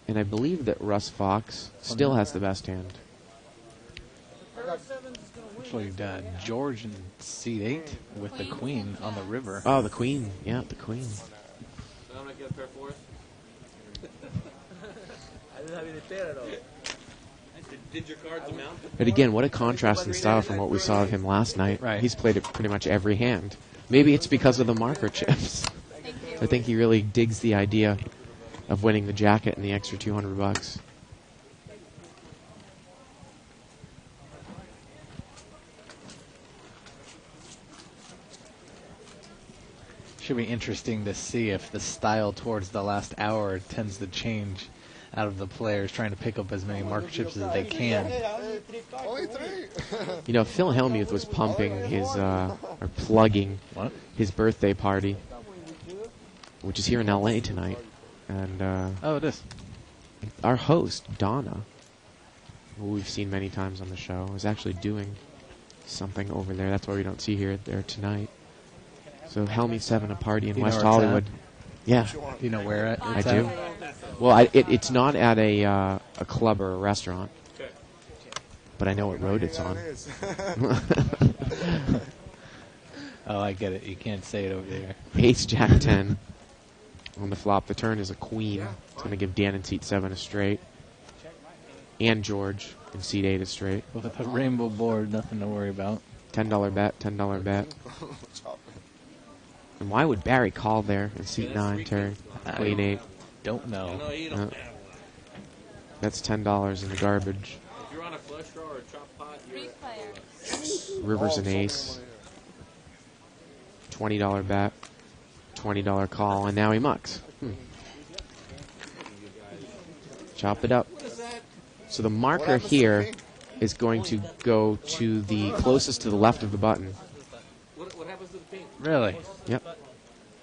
And I believe that Russ Fox still has the best hand. Actually, George in seat 8 with the queen on the river. Oh, the queen. Yeah, the queen. So I'm going to get a pair for us? I didn't have any pair at all. Did your cards amount? But again, what a contrast in style from what we saw of him last night. Right. He's played it pretty much every hand. Maybe it's because of the marker chips. I think he really digs the idea of winning the jacket and the extra $200. Should be interesting to see if the style towards the last hour tends to change out of the players trying to pick up as many marker chips as they can. Only 3. You know, Phil Hellmuth was pumping his, or plugging his birthday party, which is here in LA tonight. And Oh, it is. our host, Donna, who we've seen many times on the show, is actually doing something over there. That's why we don't see her there tonight. So Hellmuth's having a party in Do you know West where it's Hollywood. Yeah, Do you know where it's I at? do. Well, it's not at a club or a restaurant, Okay. but I know what road it's on. Oh, I get it. You can't say it over there. Ace, Jack 10 on the flop. The turn is a queen. It's going to give Dan in seat 7 a straight. And George in seat 8 a straight. With a rainbow board, nothing to worry about. $10 bet, $10 bet. And why would Barry call there in seat 9, Terry? Queen 8. Don't know. No, you don't have one. That's $10 in the garbage. If you're on a flush draw or a chop pot, 3 you're players. River's an ace. $20 bet. $20 call, and now he mucks. Chop it up. So the marker here is going to go to the closest to the left of the button. What happens to the pink? Really? Yep.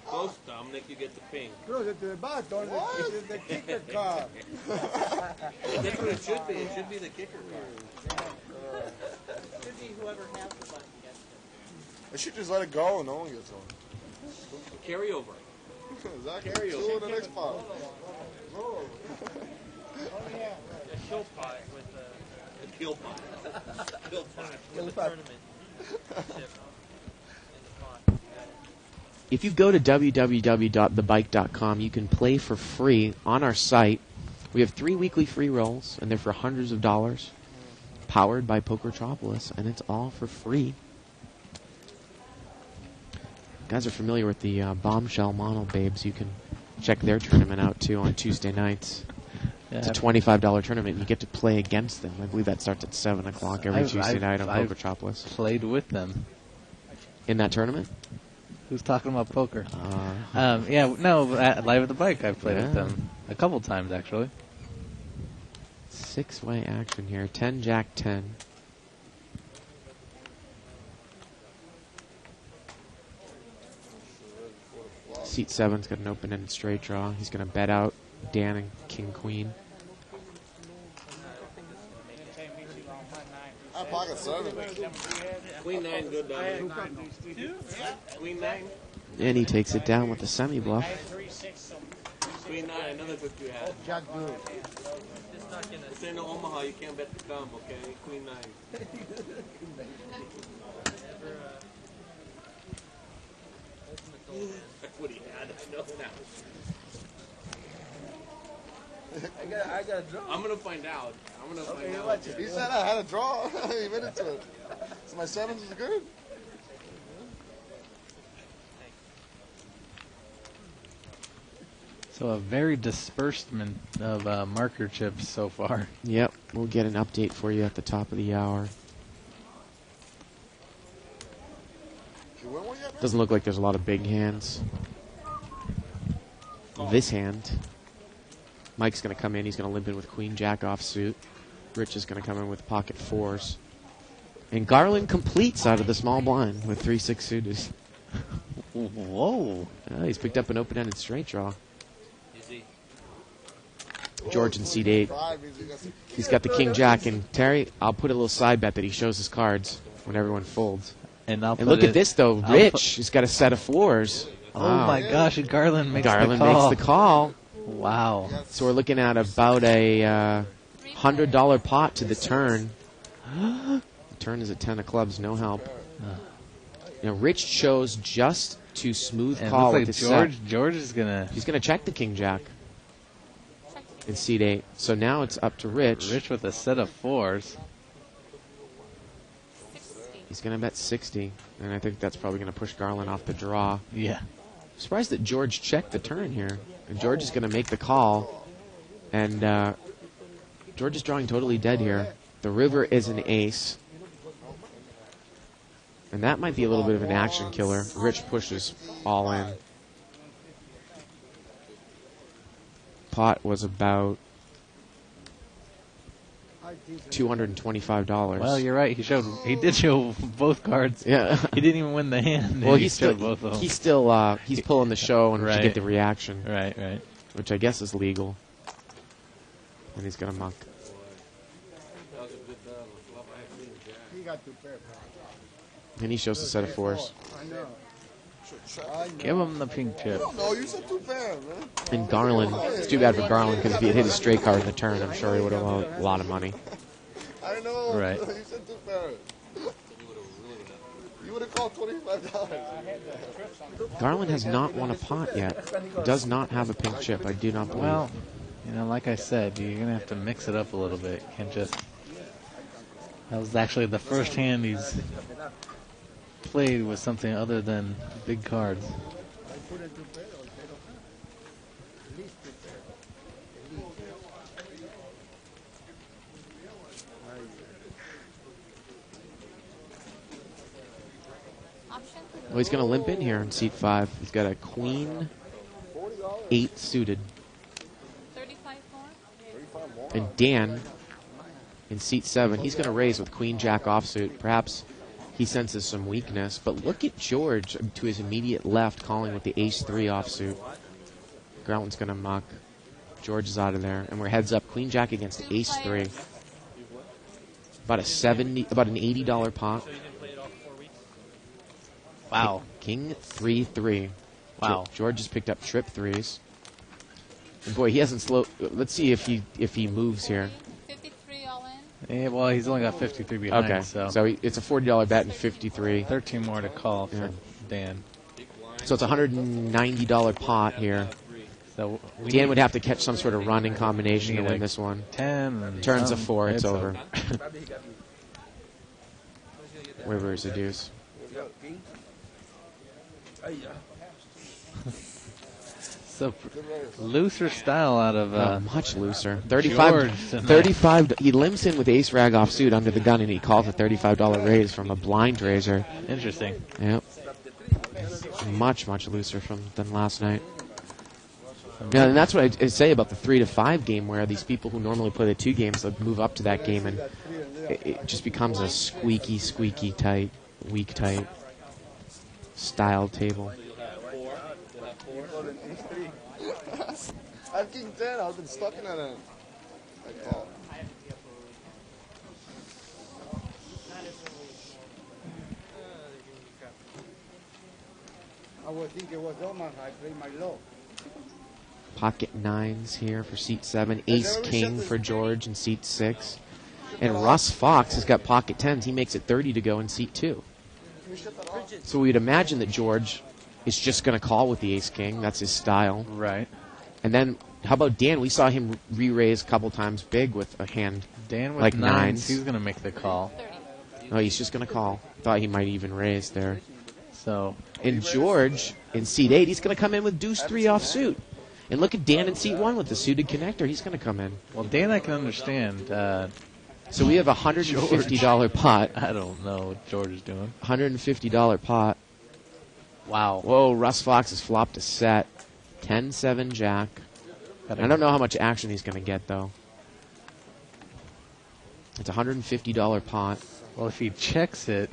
Close, Dominic, you get the pink. Close it to the bottom. This is the kicker card. That's what it should be. It should be the kicker card. Should be whoever has the button gets it. I should just let it go and no one gets one. Carry over. Exactly. 2 in the next pot. A show pot with A kill pot. Kill pot. with the tournament chip in the pot. If you go to www.thebike.com, you can play for free on our site. We have 3 weekly free rolls, and they're for hundreds of dollars, powered by Pokertropolis, and it's all for free. You guys are familiar with the Bombshell Mono Babes. You can check their tournament out, too, on Tuesday nights. It's a $25 tournament, and you get to play against them. I believe that starts at 7 o'clock every Tuesday night on Pokertropolis. Played with them. In that tournament? Who's talking about poker? Yeah, no, Live at the Bike, I've played with them a couple times, actually. 6-way action here. 10, Jack 10. Seat 7's got an open-ended straight draw. He's going to bet out Dan and King Queen. 7. Queen 9, good down. Queen 9. And he takes it down with the semi-bluff. Queen 9, another good you had. Jack good. If they're in Omaha, you can't bet to come, okay? Queen 9. That's what he had. I know now. I got a draw. I'm gonna find out. Okay, watch it. He said I had a draw. He made it to it. So my 7s is good. So a very disbursement of marker chips so far. Yep, we'll get an update for you at the top of the hour. You win one yet, man? Doesn't look like there's a lot of big hands. This hand, Mike's going to come in. He's going to limp in with Queen Jack offsuit. Rich is going to come in with pocket 4s. And Garland completes out of the small blind with 3-6 suited. Whoa. He's picked up an open-ended straight draw. Easy. George in seat 8. 5 means he got some- He's got the King Jack. And Terry, I'll put a little side bet that he shows his cards when everyone folds. And I'll And put look it- at this, though. I'll Rich has got a set of 4s. Oh Wow. my gosh, and Garland makes Garland the call. makes the call. Wow. So we're looking at about a $100 pot to the turn. The turn is at 10 of clubs, no help. Now Rich chose just to smooth And call looks with like his set. George is gonna. He's going to check the King Jack in seat 8. So now it's up to Rich. Rich with a set of 4s. 60. He's going to bet 60, and I think that's probably going to push Garland off the draw. Yeah. Surprised that George checked the turn here. And George is going to make the call. And George is drawing totally dead here. The river is an ace. And that might be a little bit of an action killer. Rich pushes all in. Pot was about $225. Well, you're right. He did show both cards. Yeah. He didn't even win the hand. Well, and he he's showed still both of them. he's pulling the show and we should Right. get the reaction, Right, right. which I guess is legal. And he's gonna muck. That was a good flop. I had Queen Jack. He got 2 pairs. And he shows a set of 4s. I know. Give him the pink chip. No, you said 2 pairs, man. And Garland, it's too bad for Garland because if he had hit a straight card in the turn, I'm sure he would have won a lot of money. I know. Right. You said 2 pairs. You would have called $25. Garland has not won a pot yet. He does not have a pink chip. I do not believe. Well, like I said, you're going to have to mix it up a little bit. You can't just... That was actually the first hand he's played with something other than big cards. Option? Well, he's going to limp in here in seat 5. He's got a Queen 8 suited. 35 more? And Dan in seat 7, he's going to raise with Queen Jack offsuit. Perhaps he senses some weakness, but look at George to his immediate left calling with the Ace 3 offsuit. Garland's going to muck. George is out of there, and we're heads up. Queen Jack against Ace 3. About an $80 pot. Wow. King 3-3. Wow. George has picked up trip 3s. And boy, he hasn't slowed. Let's see if he moves here. 53 all in? Yeah, well, he's only got 53 behind, Okay, so it's a $40 bet and 53. 13 more to call for Yeah. Dan. So it's a $190 pot here. So Dan would have to catch some sort of running combination to need win a this one. 10. And Turns a some. 4, it's over. River is a deuce. So looser style out of Much looser. George 35. tonight. 35. He limps in with ace rag offsuit under the gun, and he calls a $35 raise from a blind raiser. Interesting. Yep. Much looser than last night. Yeah, and that's what I say about the 3 to 5 game, where these people who normally play the 2 games, they'll move up to that game, and it just becomes a squeaky tight, weak tight style table. I have King 10. I've been stuck in that end. Like, oh. I would think it was Omaha. I played my low. Pocket nines here for seat 7. Ace king for George in seat 6. And Russ Fox has got pocket 10s. He makes it 30 to go in seat 2. So we'd imagine that George is just going to call with the ace king. That's his style. Right. And then, how about Dan? We saw him re-raise a couple times big with a hand Dan with like nines. nines. He's going to make the call. No, he's just going to call. Thought he might even raise there. So, And George, in seat 8, he's going to come in with deuce 3 off suit. And look at Dan in seat 1 with the suited connector. He's going to come in. well, Dan, I can understand. So we have a $150 pot. I don't know what George is doing. $150 pot. Wow. Whoa, Russ Fox has flopped a set. 10-7 jack. I don't know how much action he's going to get, though. It's a $150 pot. Well, if he checks it,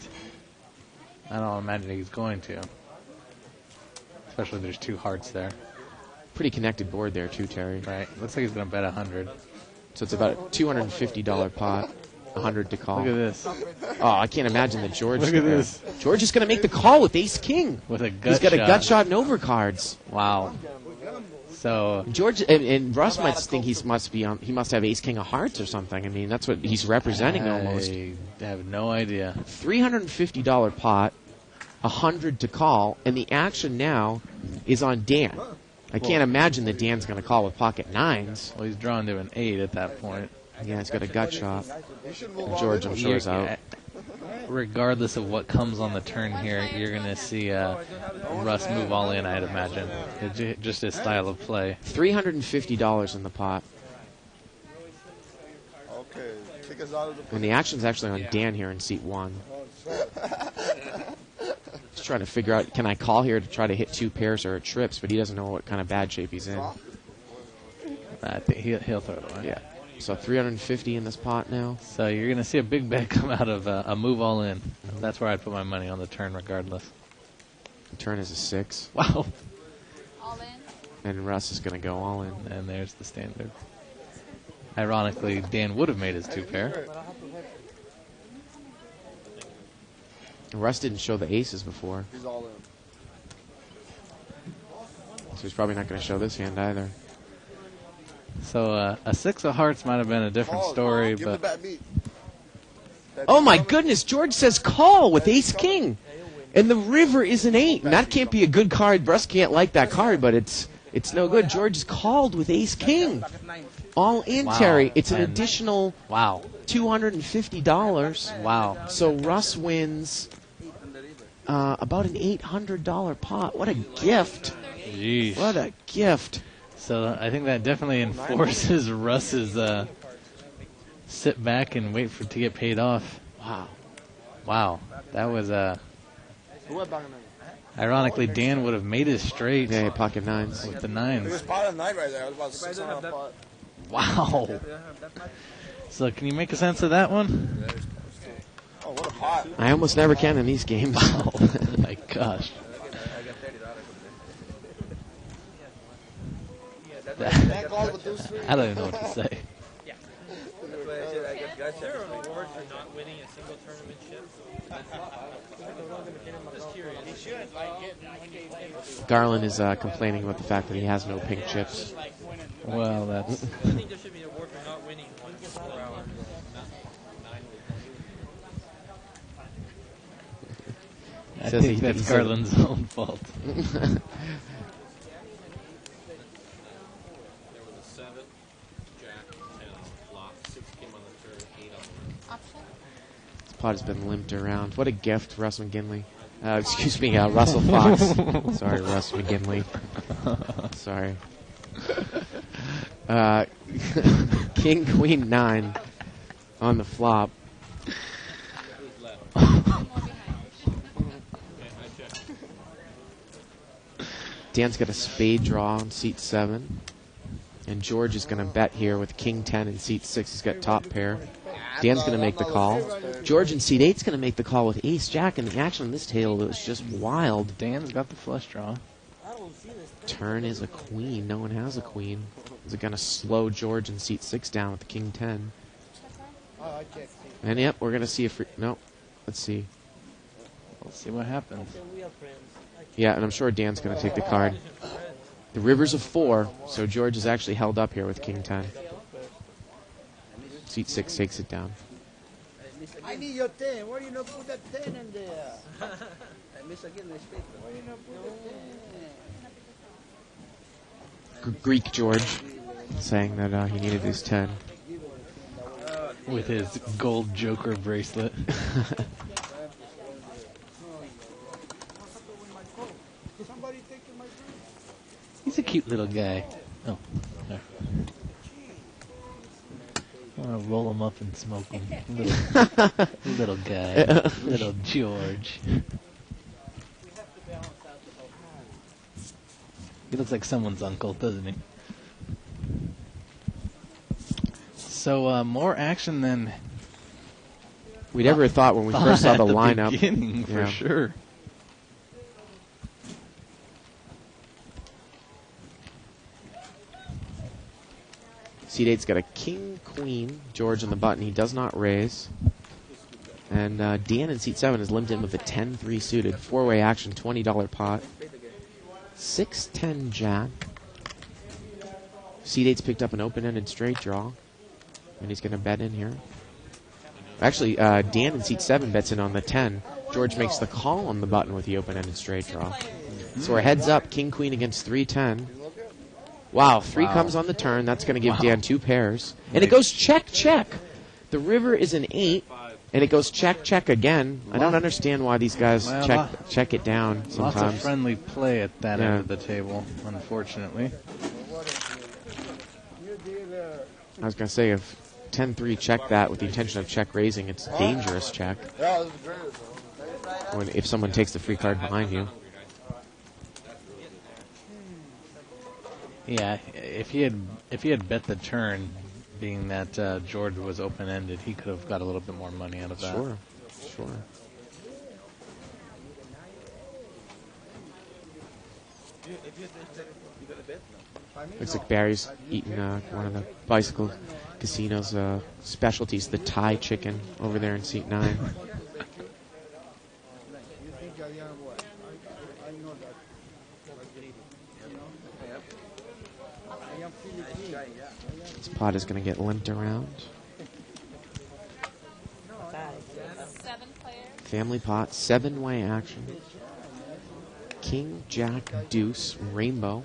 I don't imagine he's going to. Especially if there's 2 hearts there. Pretty connected board there, too, Terry. Right. Looks like he's going to bet 100. So it's about a $250 pot. 100 to call. Look at this. Oh, I can't imagine that George. Look at this. George is going to make the call with ace king. With a gut He's got shot. a gut shot and overcards. Wow. So George and Russ might think he must be on. He must have ace king of hearts or something. I mean, that's what he's representing almost. I have no idea. $350 pot, 100 to call, and the action now is on Dan. I can't imagine that Dan's going to call with pocket nines. Well, he's drawn to an 8 at that point. Yeah, he's got a gut shot. And George, I'm sure, is out. Regardless of what comes on the turn here, you're going to see Russ move all in, I'd imagine. It's just his style of play. $350 in the pot. Okay, kick us out of the. And the action's actually on Dan here in seat 1. He's trying to figure out, can I call here to try to hit 2 pairs or trips, but he doesn't know what kind of bad shape he's in. I think he'll throw it away. Yeah. So 350 in this pot now. So you're going to see a big bet come out of a move all in. That's where I'd put my money on the turn regardless. The turn is a 6. Wow. All in. And Russ is going to go all in. And there's the standard. Ironically, Dan would have made his 2 pair. Russ didn't show the aces before, He's all in. so he's probably not going to show this hand either. So a 6 of hearts might have been a different story, Give the but back beat. Oh my goodness, George says call with ace king. And the river is an 8. And that can't be a good card. Russ can't like that card, but it's no good. George is called with ace king. All in, Wow. Terry. It's an And- additional wow. $250. Wow. So Russ wins about an $800 pot. What a gift. Jeez. What a gift. So I think that definitely enforces Russ's sit back and wait to get paid off. Wow. Wow. That was ironically, Dan would have made his straight Yeah, pocket nines. with the It was 9s. pot of night right there. It was about $600 pot. Wow. So can you make a sense of that one? Oh, what a pot. I almost never can in these games. Oh my gosh. That call with those 3. I don't even know what to say. There are awards for not winning a single tournament chip. Just curious. Garland is complaining about the fact that he has no pink chips. Well, that's I think there should be an award for not winning one 4 hour. I Says think he- that's he said- Garland's own fault. There was a 7, Jack, 10, flop, 6 came on the turn, 8 on the Option. This pot has been limped around. What a gift, Russ McGinley. Excuse me, Russell Fox. Sorry, Russ McGinley. Sorry. King, Queen, 9 on the flop. Dan's got a spade draw on seat 7. And George is going to bet here with King 10 in seat 6. He's got top pair. Dan's going to make the call. George in seat 8 is going to make the call with ace jack. And the action on this table is just wild. Dan's got the flush draw. Turn is a queen. No one has a queen. Is it going to slow George in seat 6 down with the King 10? And yep, we're going to see if... No. Let's see. We'll see what happens. Yeah, and I'm sure Dan's going to take the card. The river's a 4, so George is actually held up here with king 10. Seat 6 takes it down. I need your 10. Why you not put that 10 in there? I miss again, respeto. Why you not put that 10? Greek George saying that he needed his 10. With his gold Joker bracelet. He's a cute little guy. Oh, there. I want to roll him up and smoke him. Little guy. Little George. He looks like someone's uncle, doesn't he? So, more action than we never thought when we first saw the lineup. Beginning, for sure. Seat 8's got a king, queen, George on the button. He does not raise. And Dan in seat 7 is limped in with a 10-3 suited. 4-way action, $20 pot. 6-10 jack. Seat 8's picked up an open-ended straight draw. And he's going to bet in here. Actually, Dan in seat 7 bets in on the 10. George makes the call on the button with the open-ended straight draw. So we're heads up, king, queen against 3-10. Wow, 3 comes on the turn. That's going to give Dan 2 pairs. And it goes check, check. The river is an 8, and it goes check, check again. I don't understand why these guys check it down sometimes. Lots of friendly play at that end of the table, unfortunately. I was going to say, if 10-3 check that with the intention of check raising, it's dangerous check. If someone takes the free card behind you. Yeah, if he had bet the turn, being that George was open-ended, he could have got a little bit more money out of that. Sure. Looks like Barry's eating one of the Bicycle Casino's specialties, the Thai chicken, over there in seat 9. This pot is going to get limped around. 7 players. Family pot, 7-way action. King, Jack, Deuce, Rainbow.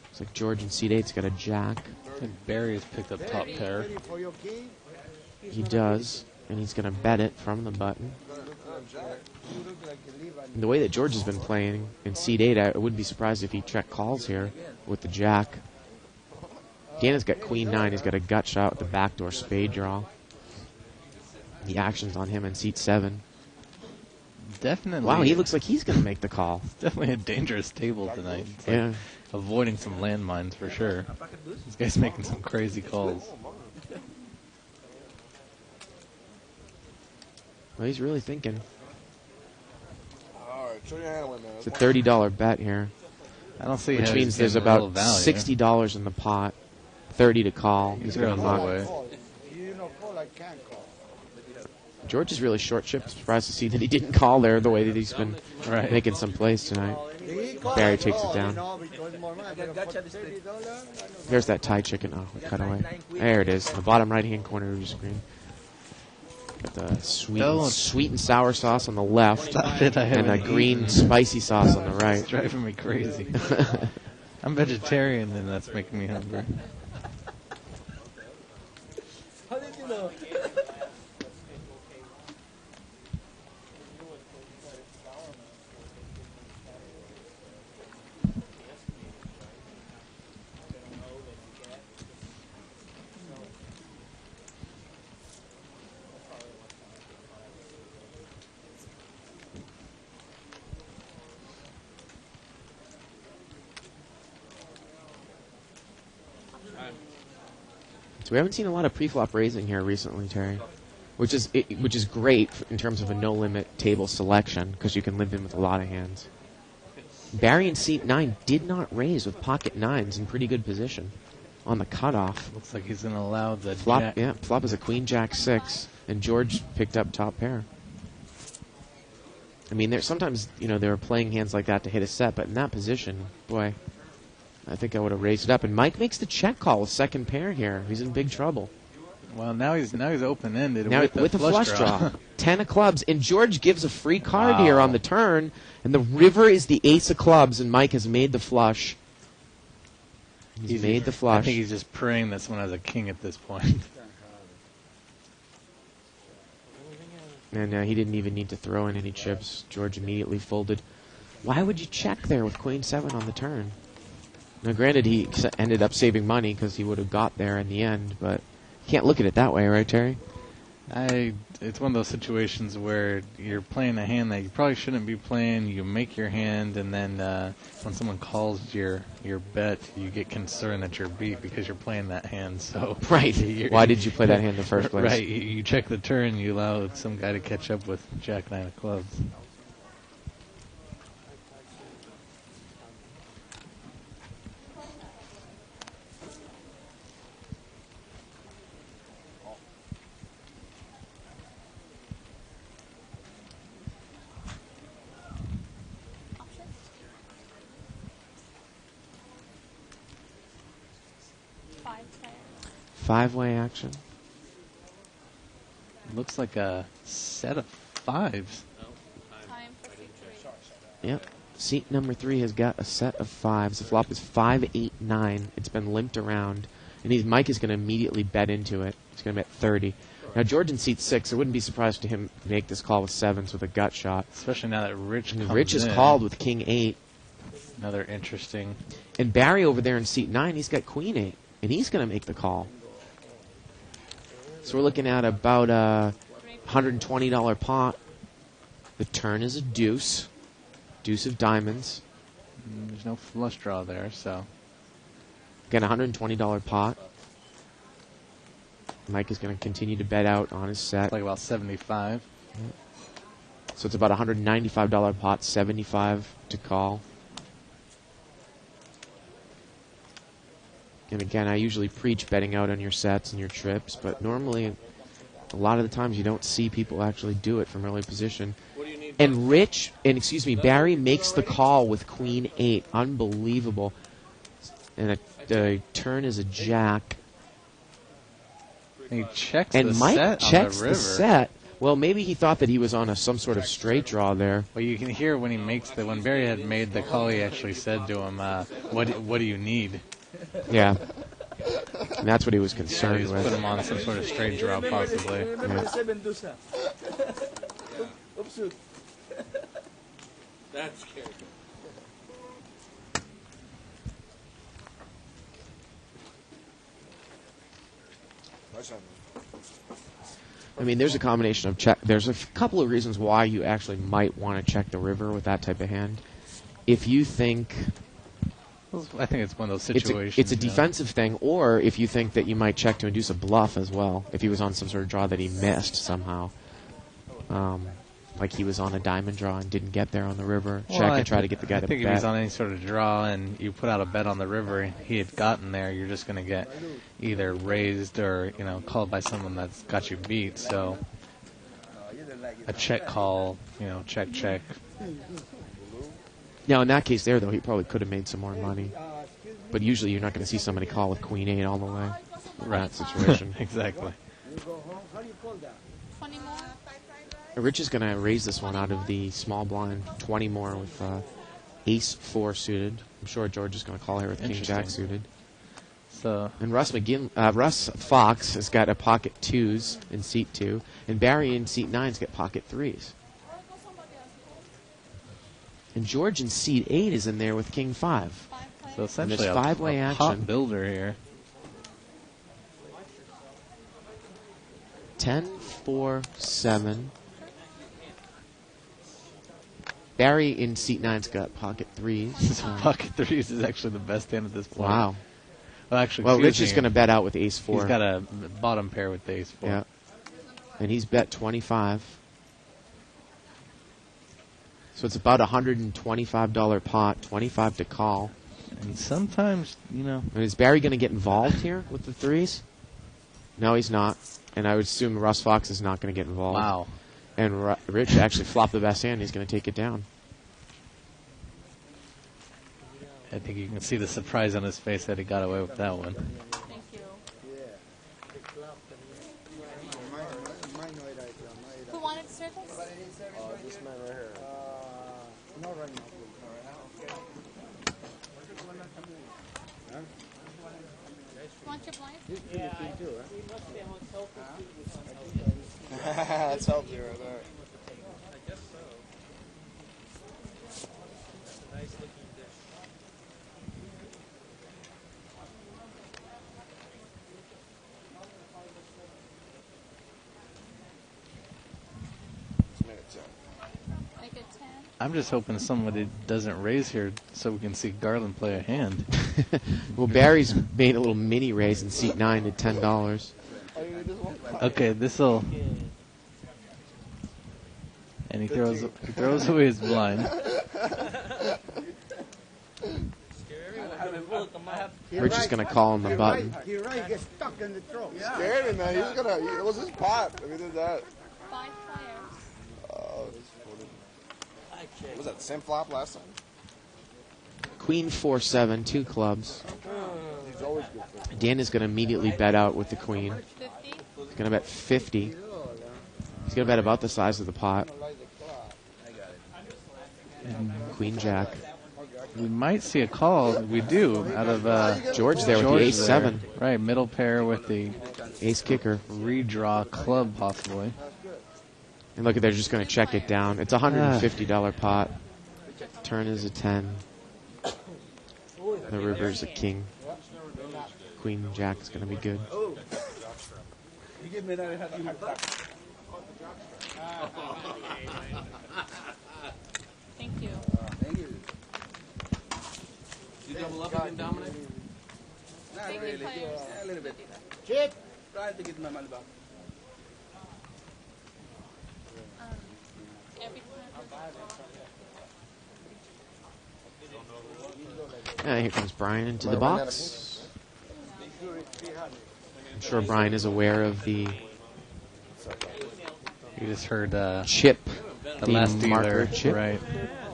Looks like George in seat 8's got a Jack. I think Barry has picked up top pair. He does, and he's going to bet it from the button. And the way that George has been playing in seat 8, I wouldn't be surprised if he check calls here with the Jack. Dan has got queen 9. He's got a gut shot with the backdoor spade draw. The action's on him in seat 7. Definitely. Wow, he looks like he's going to make the call. Definitely a dangerous table tonight. It's like avoiding some landmines for sure. This guy's making some crazy calls. Well, he's really thinking. All right, show your hand, man. It's a $30 bet here. I don't see which how means there's about $60 in the pot. 30 to call. He's going to knock away. George is really short chip. Surprised to see that he didn't call there the way that he's been making some plays tonight. Barry takes it down. There's that Thai chicken. Oh, cut away. There it is, in the bottom right-hand corner of your screen. Got the sweet and sour sauce on the left, and the green spicy sauce on the right. It's driving me crazy. I'm vegetarian, and that's making me hungry. How did you know? So we haven't seen a lot of pre-flop raising here recently, Terry, which is great in terms of a no-limit table selection because you can live in with a lot of hands. Barry in seat 9 did not raise with pocket 9s in pretty good position on the cutoff. Looks like he's going to allow the flop. jack. Yeah, flop is a queen jack 6, and George picked up top pair. I mean, sometimes, they were playing hands like that to hit a set, but in that position, boy, I think I would have raised it up. And Mike makes the check call with second pair here. He's in big trouble. Well, now he's open-ended with the flush draw. 10 of clubs. And George gives a free card Wow. here on the turn. And the river is the ace of clubs, and Mike has made the flush. He's made the flush. I think he's just praying that someone has a king at this point. And he didn't even need to throw in any chips. George immediately folded. Why would you check there with Queen 7 on the turn? Now, granted, he ended up saving money because he would have got there in the end, but you can't look at it that way, right, Terry? It's one of those situations where you're playing a hand that you probably shouldn't be playing. You make your hand, and then when someone calls your bet, you get concerned that you're beat because you're playing that hand. So right. Why did you play that hand in the first place? Right. You check the turn, you allow some guy to catch up with Jack 9 of clubs. Five-way action. Looks like a set of fives. Yep. Seat number 3 has got a set of fives. The flop is 5, 8, 9. It's been limped around. And Mike is going to immediately bet into it. He's going to bet 30. Now, George in seat 6, I wouldn't be surprised to him make this call with sevens with a gut shot. Especially now that Rich comes Rich is in. called with King 8. Another interesting. And Barry over there in seat 9, he's got Queen 8. And he's going to make the call. So we're looking at about a $120 pot. The turn is a deuce. Deuce of diamonds. There's no flush draw there, so. Again, a $120 pot. Mike is going to continue to bet out on his set. Like about 75. So it's about a $195 pot, 75 to call. And again, I usually preach betting out on your sets and your trips, but normally, a lot of the times you don't see people actually do it from early position. And Barry makes the call with Queen 8. Unbelievable. And the turn is a jack. He checks and the Mike set checks on the river. the set. Well, maybe he thought that he was on some sort of straight draw there. Well, you can hear when he makes when Barry had made the call, he actually said to him, what do you need? Yeah. And that's what he was concerned He was with. put him on some sort of straight draw, possibly. That's scary. I mean, there's a combination of check. There's a couple of reasons why you actually might want to check the river with that type of hand. If you think I think it's one of those situations. it's a defensive thing, or if you think that you might check to induce a bluff as well, if he was on some sort of draw that he missed somehow. Like he was on a diamond draw and didn't get there on the river. Check and try to get the guy to bet. I think if he's on any sort of draw and you put out a bet on the river and he had gotten there, you're just going to get either raised or, called by someone that's got you beat. So a check call, check. Now, in that case there, though, he probably could have made some more money. But usually you're not going to see somebody call with Queen 8 all the way. Right situation. Exactly. 20 more. Rich is going to raise this one out of the small blind, 20 more with Ace 4 suited. I'm sure George is going to call here with King Jack suited. So and Russ Fox has got a pocket 2s in seat 2, and Barry in seat 9's got pocket 3s. And George in seat 8 is in there with King 5. So essentially a five-way pot action. builder here. 10, 4, 7. Barry in seat 9's got pocket 3s. Pocket 3s is actually the best hand at this point. Wow. Well, actually, Well, Rich is going to bet out with Ace 4. He's got a bottom pair with the Ace 4. Yeah. And he's bet 25. So it's about a $125 pot, 25 to call. And sometimes, And is Barry going to get involved here with the 3s? No, he's not. And I would assume Russ Fox is not going to get involved. Wow. And Rich actually flopped the best hand. He's going to take it down. I think you can see the surprise on his face that he got away with that one. Thank you. Who wanted service? This man right here. Not right now. Want your blind? That's healthy right there. I guess so. It's a nice looking dish. Let's make it 10. Make it 10. I'm just hoping somebody doesn't raise here so we can see Garland play a hand. Well, Barry's made a little mini raise in seat 9 at $10. Oh, you need this one? Okay, this'll. And he throws away his blind. Rich is going to call on the button. He right gets stuck in the throat. Scared him, man. It was his pot. I mean, did that. 5 players. Oh, was that the same flop last time? Queen 4-7, 2 clubs. He's always good for it. Dan is going to immediately bet out with the queen. 50. He's going to bet 50. He's going to bet about the size of the pot. Queen Jack. We might see a call. We do out of George there with the ace 7. Right, middle pair with the Ace kicker. redraw club possibly. And look, they're just going to check it down. It's a $150 pot. Turn is a 10. The river is a king. Queen Jack is going to be good. You give me that, I have you back. Thank you. Thank you. You double up again, Dominic? Not 50 really. players. Yeah, a little bit. Chip. Try to get my money back. Every time. And here comes Brian into the box. I'm sure Brian is aware of the You just heard chip, the last the marker dealer, chip. right?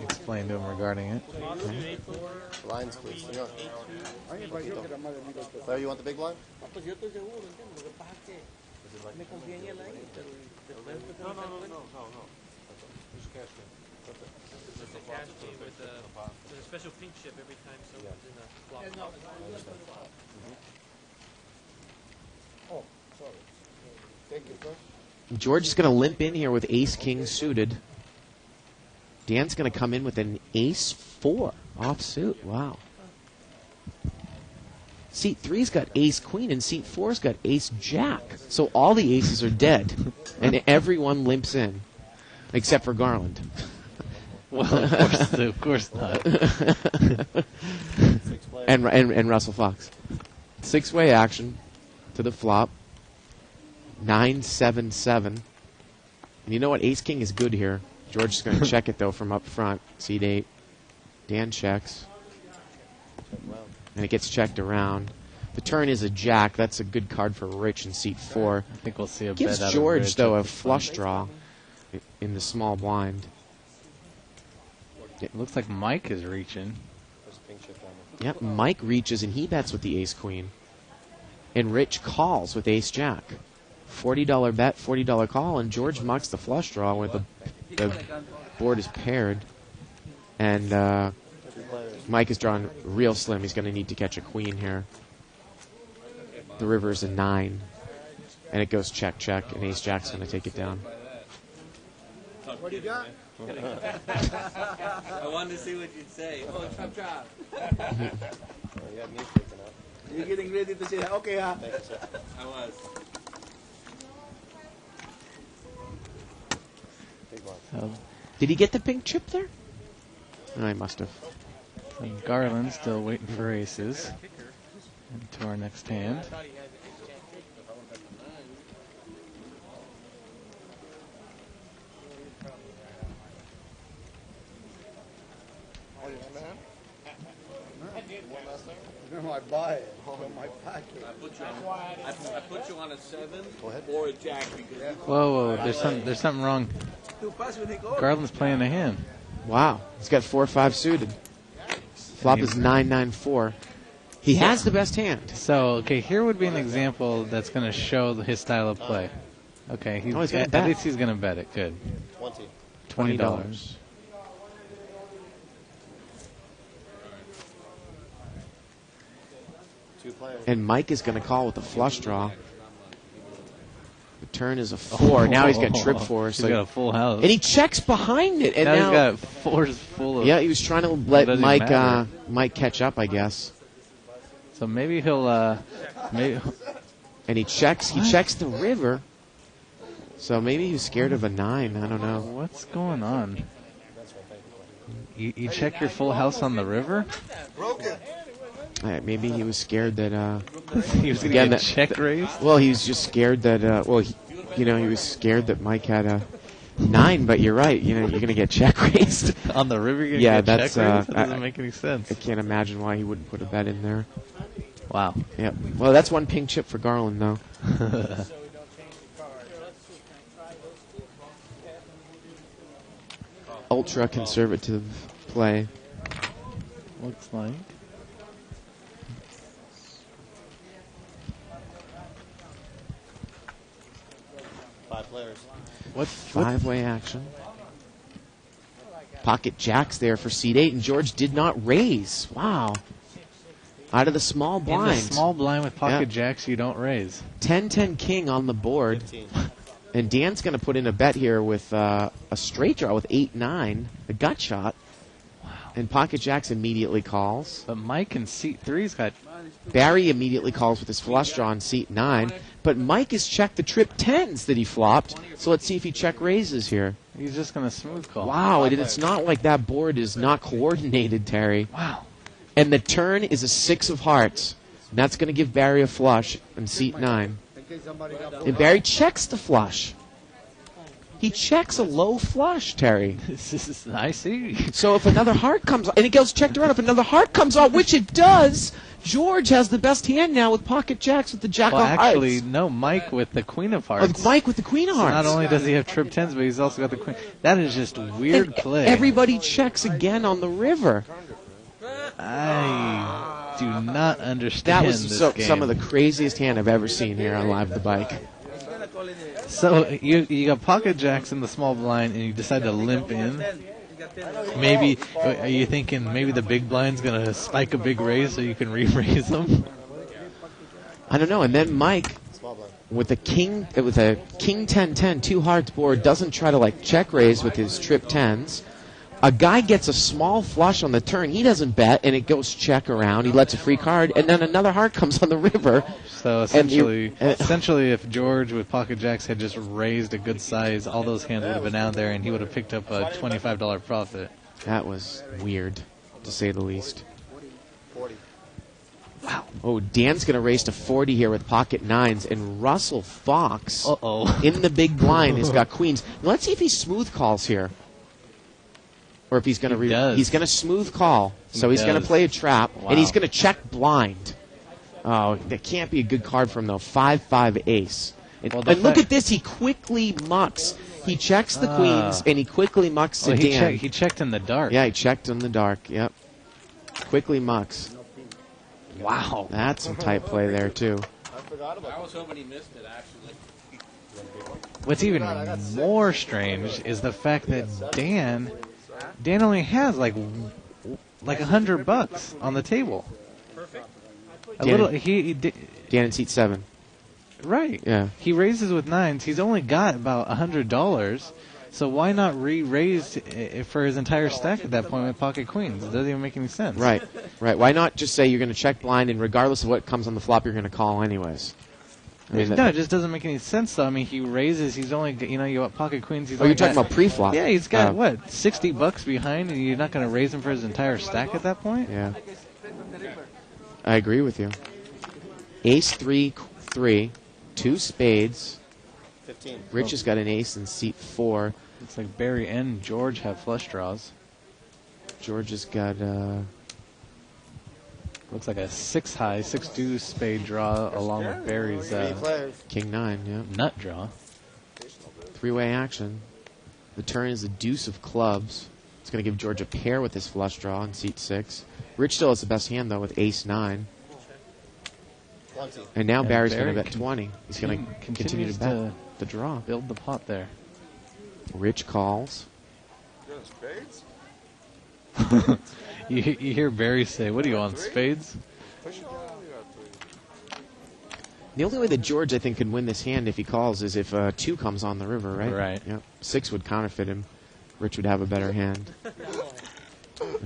Explain to him regarding it. Blinds, please. Claire, you want the big blind? Pues yo estoy seguro, ¿entiendes? Lo que pasa es que me confié en él ahí, pero después me No. There's a cash game. It's a cash game with a special pink chip every time someone's in a flop. Oh, sorry. Thank you, sir. George is going to limp in here with ace king suited. Dan's going to come in with an ace 4 offsuit. Wow. Seat 3's got ace queen and seat 4's got ace jack. So all the aces are dead. And everyone limps in. Except for Garland. Well, of course not. and Russell Fox. 6-way action to the flop. 9-7-7. And you know what? Ace king is good here. George is going to check it, though, from up front. Seat 8. Dan checks. And it gets checked around. The turn is a jack. That's a good card for Rich in seat 4. I think we'll see a Gives bet out George, of Rich though, at a the flush draw in the small blind. It looks like Mike is reaching. There's a pink chip down there. Yep, Mike reaches and he bets with the ace queen. And Rich calls with ace jack. $40 bet, $40 call, and George mucks the flush draw where the board is paired. And Mike is drawn real slim. He's going to need to catch a queen here. The river is a 9. And it goes check, check, and ace jack's going to take it down. What do you got? I wanted to see what you'd say. Oh, chop. Oh, you got me freaking out. You're getting ready to say, okay, huh? Thank you, sir. I was. Big blind. So, Did he get the pink chip there? Oh, I must have. Garland still waiting for aces. And to our next hand. Oh, you want the hand? No, I buy it from my pocket. I put you on a 7 or a jack because Whoa, there's something wrong. Garland's playing a hand. Wow. He's got 4-5 suited. Flop is 9-9-4. He has the best hand. So, okay, here would be an example that's going to show his style of play. Okay, he's gonna at bet. least he's going to bet it. Good. $20. And Mike is going to call with a flush draw. The turn is a 4. Now he's got trip 4. He's got a full house. And he checks behind it. And now now he's got 4s full of. Yeah, he was trying to let doesn't Mike Mike catch up, I guess. So maybe he'll maybe. And he checks the river. So maybe he was scared of a 9. I don't know. What's going on? You check your full house on the river? Maybe he was scared that he was going to get check raised? Well, he was just scared that he was scared that Mike had a 9, but you're right. You're going to get check raised. On the river you're yeah, going to get that's check raised? That doesn't make any sense. I can't imagine why he wouldn't put a bet in there. Wow. Yeah. Well, that's one pink chip for Garland, though. Ultra conservative play. Looks like. What 5-way action? Pocket jacks there for seat 8, and George did not raise. Wow. Out of the small blind. In the small blind with pocket jacks, you don't raise. 10-10 king on the board. 15. And Dan's going to put in a bet here with a straight draw with 8-9, a gut shot. Wow. And pocket jacks immediately calls. But Mike in seat 3's got... Barry immediately calls with his flush draw on seat 9. But Mike has checked the trip 10s that he flopped. So let's see if he check raises here. He's just going to smooth call. Wow, it's not like that board is not coordinated, Terry. Wow. And the turn is a 6 of hearts. And that's going to give Barry a flush on seat 9. And Barry checks the flush. He checks a low flush, Terry. I see. So if another heart comes on, and it goes checked around, if another heart comes on, which it does, George has the best hand now with pocket jacks with the jack of hearts. Actually, no, Mike with the queen of hearts. Mike with the queen of hearts. So not only does he have trip 10s, but he's also got the queen. That is just weird play. Everybody checks again on the river. I do not understand this game. Some of the craziest hand I've ever seen here on Live the Bike. So you got pocket jacks in the small blind, and you decide to limp in. Maybe are you thinking maybe the big blind's gonna spike a big raise so you can re-raise them? I don't know. And then Mike with a king 10-10 2 hearts board doesn't try to check raise with his trip 10s. A guy gets a small flush on the turn. He doesn't bet, and it goes check around. He lets a free card, and then another heart comes on the river. So essentially, if George with pocket jacks had just raised a good size, all those hands would have been out there, and he would have picked up a $25 profit. That was weird, to say the least. 40. Wow. Oh, Dan's going to raise to 40 here with pocket 9s, and Russell Fox in the big blind has got queens. Now, let's see if he smooth calls here. Or if he's going to he's going to smooth call. So he's going to play a trap, and he's going to check blind. Oh, that can't be a good card for him, though. 5-5 ace. And look at this. He quickly mucks. He checks the queens, and he quickly mucks to Dan. He checked in the dark. Yeah, he checked in the dark. Yep. Quickly mucks. Wow. That's some tight play there, too. I was hoping he missed it, actually. What's even more strange is the fact that Dan only has like $100 on the table. Perfect. Dan in seat 7. Right. Yeah. He raises with 9s. He's only got about $100. So why not re-raise for his entire stack at that point with pocket queens? It doesn't even make any sense. Right. Why not just say you're going to check blind, and regardless of what comes on the flop, you're going to call anyways? No, it just doesn't make any sense, though. I mean, he raises. He's only, you got pocket queens. You're talking about pre-flop. Yeah, he's got, $60 behind, and you're not going to raise him for his entire stack at that point? Yeah. I agree with you. Ace 3, 2 spades. 15. Rich has got an ace in seat 4. Looks like Barry and George have flush draws. George has got Looks like a 6 high, 6 deuce spade draw along with Barry's King 9, yeah. nut draw. Three-way action. The turn is the deuce of clubs. It's going to give George a pair with his flush draw in seat 6. Rich still has the best hand, though, with ace 9. And now Barry's going to bet 20. He's going to continue to bet the draw. Build the pot there. Rich calls. You hear Barry say, "What do you want, spades?" The only way that George, I think, could win this hand if he calls is if 2 comes on the river, right? Right. Yep. 6 would counterfeit him. Rich would have a better hand.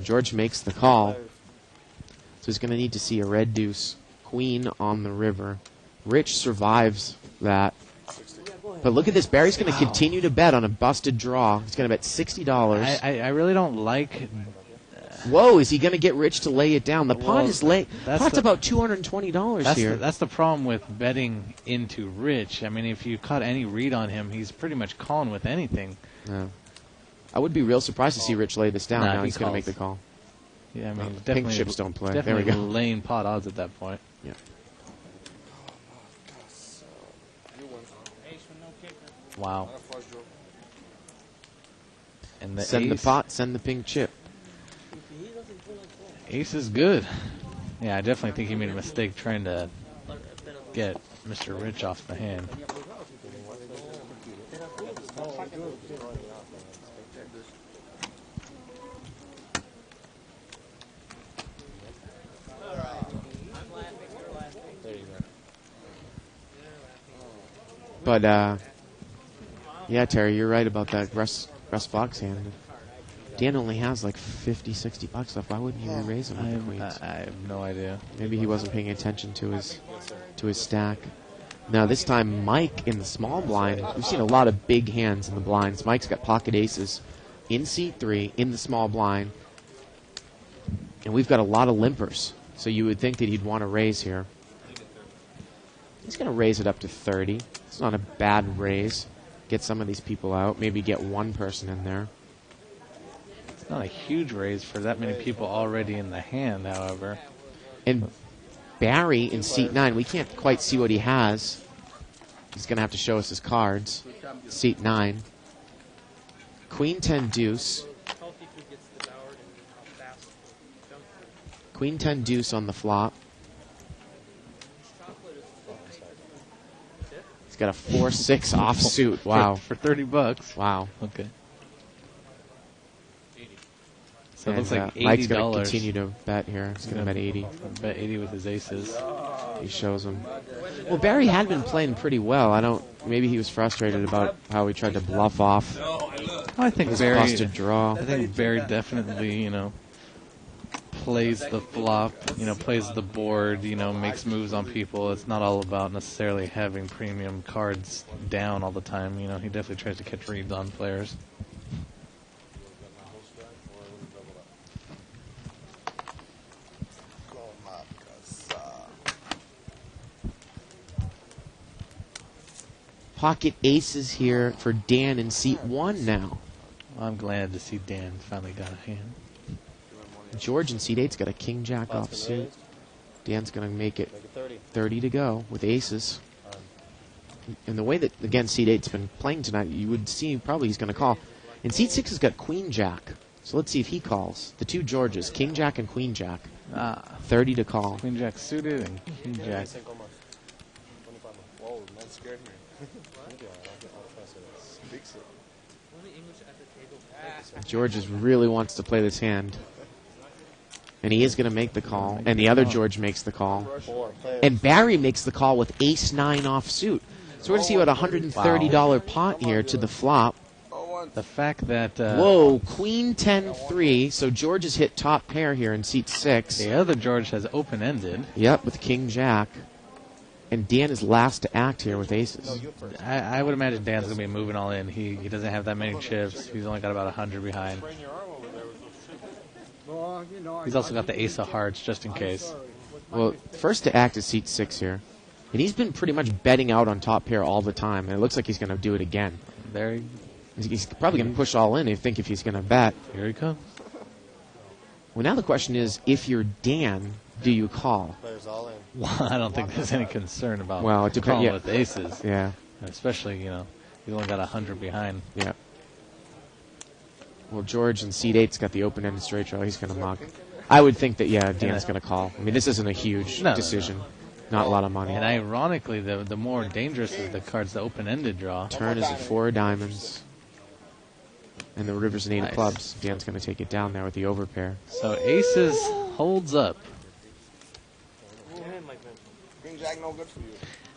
George makes the call. So he's going to need to see a red deuce, queen on the river. Rich survives that. But look at this. Barry's going to continue to bet on a busted draw. He's going to bet $60. I really don't like. Whoa, is he going to get Rich to lay it down? The pot is late. That's Pot's about $220 here. That's the problem with betting into Rich. I mean, if you caught any read on him, he's pretty much calling with anything. Yeah. I would be real surprised to see Rich lay this down. Nah, Now he he's going to make calls. the call. Yeah, I mean, Pink definitely chips don't play. There we Definitely go. laying pot odds at that point. Yeah. Wow. And the Send ace, the pot, send the pink chip. Ace is good. Yeah, I definitely think he made a mistake trying to get Mr. Rich off the hand. But, yeah, Terry, you're right about that Russ Fox hand. Dan only has like $50, $60 left. Why wouldn't you raise him with the queens? I have no idea. Maybe he wasn't paying attention to his stack. Now this time, Mike in the small blind. We've seen a lot of big hands in the blinds. Mike's got pocket aces in seat 3 in the small blind, and we've got a lot of limpers. So you would think that he'd want to raise here. He's going to raise it up to 30. It's not a bad raise. Get some of these people out. Maybe get one person in there. It's not a huge raise for that many people already in the hand, however. And Barry in seat 9, we can't quite see what he has. He's going to have to show us his cards. Seat 9. Queen 10 deuce. Queen 10 deuce on the flop. He's got a 4-6 offsuit. Wow. For $30. Wow. Okay. So it And, looks like $80. Mike's going to continue to bet here. He's going to bet 80. Bet 80 with his aces. He shows him. Well, Barry had been playing pretty well. Maybe he was frustrated about how he tried to bluff off I think his Barry. busted draw. I think Barry definitely, plays the flop, plays the board, makes moves on people. It's not all about necessarily having premium cards down all the time. He definitely tries to catch reads on players. Pocket aces here for Dan in seat 1 now. I'm glad to see Dan finally got a hand. George in seat 8's got a king jack offsuit. Dan's going to make it 30 to go with aces. And the way that, again, seat 8's been playing tonight, you would see probably he's going to call. And seat 6 has got queen jack. So let's see if he calls. The two Georges, king jack and queen jack. 30 to call. Queen jack suited and king jack. Whoa, man scared me. George really wants to play this hand. And he is going to make the call. And the other George makes the call. And Barry makes the call with ace-9 offsuit. So we're going to see about $130 pot here to the flop. The fact that... Whoa, queen 10-3. So George has hit top pair here in seat 6. The other George has open-ended. Yep, with king jack. And Dan is last to act here with aces. I would imagine Dan's going to be moving all in. He doesn't have that many chips. He's only got about 100 behind. He's also got the ace of hearts, just in case. Well, first to act is seat 6 here. And he's been pretty much betting out on top pair all the time. And it looks like he's going to do it again. There He's probably going to push all in, if he's going to bet. Here he comes. Well, now the question is, if you're Dan, do you call? Players all in. Well, I don't think there's any concern about Well, it calling depends. with aces. Yeah. Especially, you only got 100 behind. Yeah. Well, George in seat 8's got the open-ended straight draw. He's going to muck. I would think that, Dan's going to call. I mean, this isn't a huge decision. Not a lot of money. And ironically, the more dangerous of the cards, the open-ended draw. Turn is a 4 of diamonds. And the river's an 8 of clubs. Dan's going to take it down there with the overpair. So aces holds up. Green Jack, no good for you.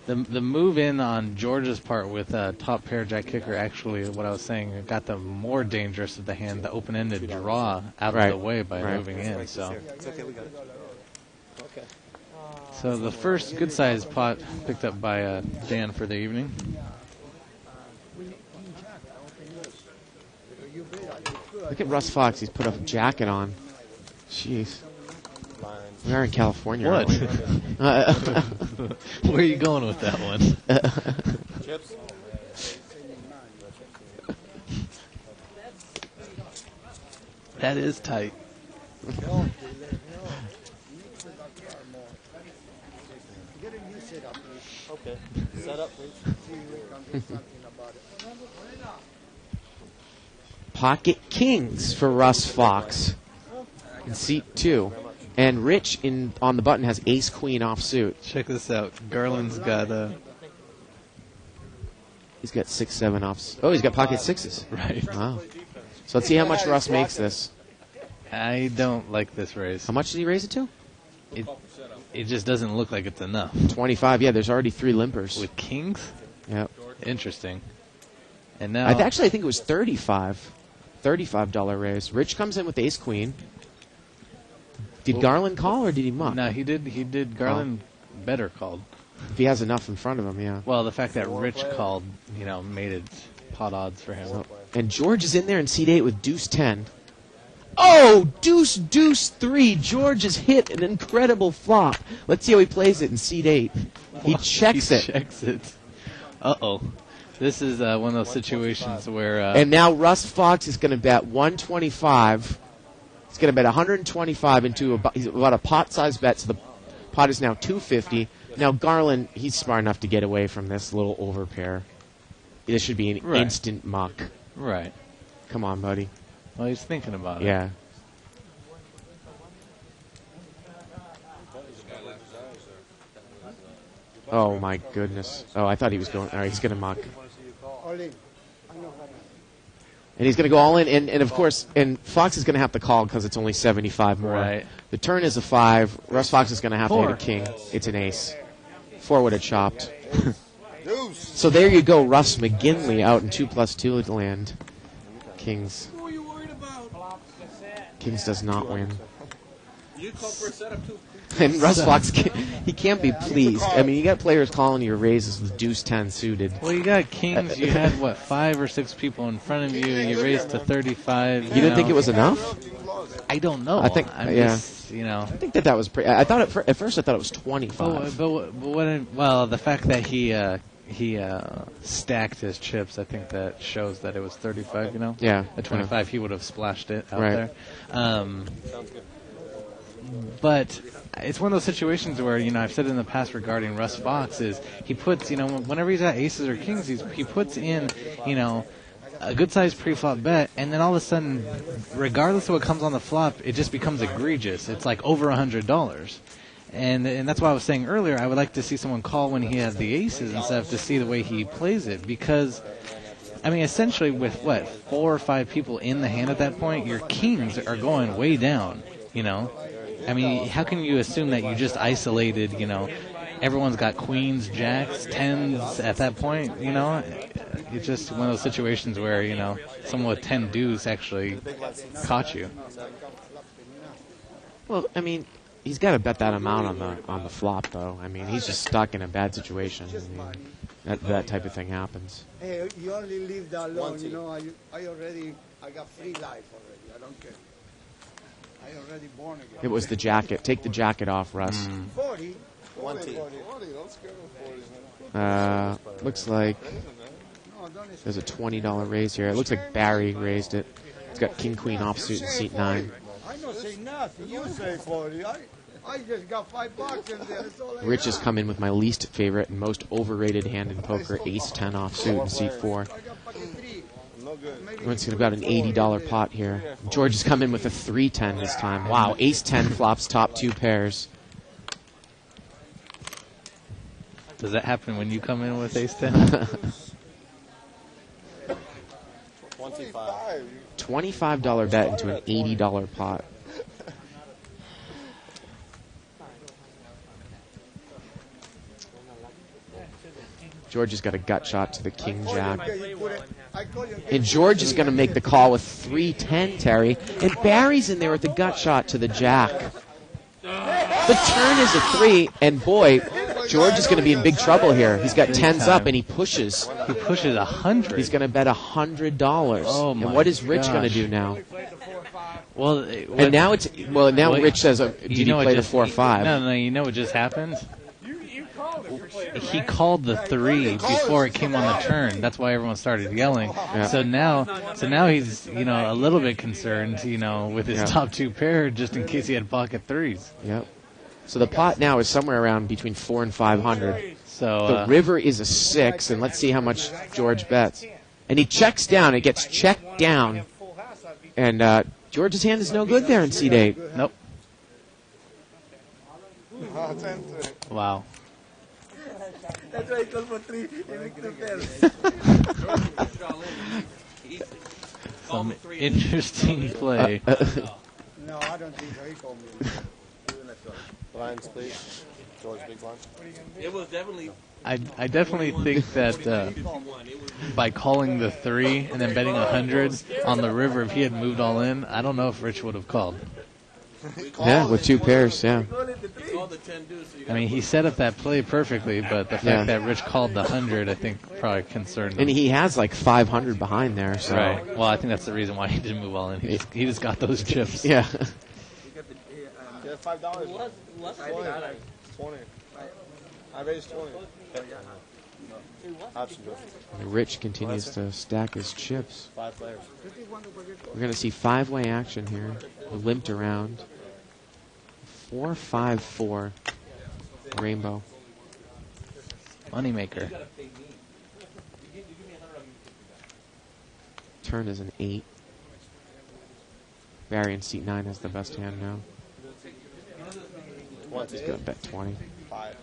The move in on George's part with top pair Jack kicker, actually, what I was saying, got the more dangerous of the hand, the open-ended draw out of the way by moving in. So. It's okay, we got it. Okay. So the first good-sized pot picked up by Dan for the evening. Look at Russ Fox. He's put a jacket on. Jeez. We are in California. What? Where are you going with that one? Chips. That is tight. Okay. Set up, please. Pocket kings for Russ Fox in seat 2. And Rich on the button has ace queen offsuit. Check this out. Garland's got He's got 6-7 offs. Oh, he's got pocket sixes. Right. Wow. So let's see how much Russ makes this. I don't like this raise. How much did he raise it to? It just doesn't look like it's enough. 25. Yeah, there's already 3 limpers. With kings? Yep. Interesting. And now Actually, I think it was $35 raise. Rich comes in with ace queen. Did Garland call or did he muck? No, he did. Garland better called. If he has enough in front of him, yeah. Well, the fact that Rich called, made it pot odds for him. And George is in there in seat 8 with deuce 10. Oh, deuce 3. George has hit an incredible flop. Let's see how he plays it in seat 8. He checks it. Checks it. Uh-oh. This is one of those situations where... and now Russ Fox is going to bet 125. He's going to bet 125 into about a pot-sized bet, so the pot is now 250. Now Garland, he's smart enough to get away from this little overpair. This should be an instant muck. Right. Come on, buddy. Well, he's thinking about it. Yeah. Oh, my goodness. Oh, I thought he was going... All right, he's going to muck. And he's going to go all in, and of course, and Fox is going to have to call because it's only 75 more. Right. The turn is a 5. Russ Fox is going to have to hit a king. It's an ace. 4 would have chopped. So there you go, Russ McGinley out in 2+2 land. Kings. Who are you worried about? Kings does not win. You call for a setup too. And Russ Fox, he can't be pleased. I mean, you got players calling your raises with deuce 10 suited. Well, you got kings. You had, 5 or 6 people in front of you. You raised to 35. You didn't think it was enough? I don't know. I think, I'm just, I think that was pretty. I thought at first I thought it was 25. Well, the fact that he stacked his chips, I think that shows that it was 35. Yeah. At 25, he would have splashed it out Right. there. But it's one of those situations where, I've said in the past regarding Russ Fox is he puts, whenever he's at aces or kings, he puts in, a good-sized pre-flop bet, and then all of a sudden, regardless of what comes on the flop, it just becomes egregious. It's like over $100. And that's why I was saying earlier, I would like to see someone call when he has the aces and stuff to see the way he plays it, because... I mean, essentially with, 4 or 5 people in the hand at that point, your kings are going way down, I mean, how can you assume that you just isolated, everyone's got queens, jacks, tens at that point, It's just one of those situations where, someone with 10 deuce actually caught you. Well, I mean, he's got to bet that amount on the flop, though. I mean, he's just stuck in a bad situation. I mean, that type of thing happens. Hey, you only leave that alone, I got free life already. I don't care. I already born again. It was the jacket. Take the jacket off, Russ. 40. 20. Looks like there's a $20 raise here. It looks like Barry raised it. It's got king queen offsuit in seat 9. don't say nothing. You say 40. I just got $5 in there. That's all I Rich got. has come in with my least favorite and most overrated hand in poker, ace 10 offsuit in seat 4. I got fucking 3. No good. It's about an $80 pot here. George has come in with a 3-10 this time. Wow, ace 10 flops top 2 pairs. Does that happen when you come in with ace 10? 25. $25 bet into an $80 pot. George has got a gut shot to the king jack. And George is going to make the call with 3-10, Terry. And Barry's in there with the gut shot to the jack. The turn is a 3, and boy, George is going to be in big trouble here. He's got 10s up, and he pushes. He pushes 100. He's going to bet $100. Oh my and what is Rich going to gosh. do now? Well, And now it's now Rich says, "Did you play the 4-5?" No, you know what just happened? He called the 3 before it came on the turn. That's why everyone started yelling. Yeah. So now he's a little bit concerned, with his top 2 pair, just in case he had pocket 3s. Yep. So the pot now is somewhere around between 400 and 500. So The river is a 6, and let's see how much George bets. And he checks down. It gets checked down, and George's hand is no good there in seat 8. Nope. 10-3. Wow. That's why he called for 3. He makes 2 pairs. Some interesting play. No, I don't think so. He called me. Blinds, please. George, big blind. It was definitely. I definitely think that by calling the 3 and then betting 100 on the river, if he had moved all in, I don't know if Rich would have called. Yeah, with 2 pairs, yeah. He called the 10 deuce. So you I mean, he set up that play perfectly, but the fact Yeah. that Rich called the 100, I think, probably concerned him. And he has like 500 behind there, so. Right. Well, I think that's the reason why he didn't move all in. He just got those chips. Yeah. Yeah, $5. What's 20. I raised 20. Option goes. Rich continues to stack his chips. 5 players. We're going to see 5-way action here. Limped around. 4-5-4. Rainbow. Moneymaker. Turn is an 8. Barry in seat 9 has the best hand now. He's going to bet 20. 5.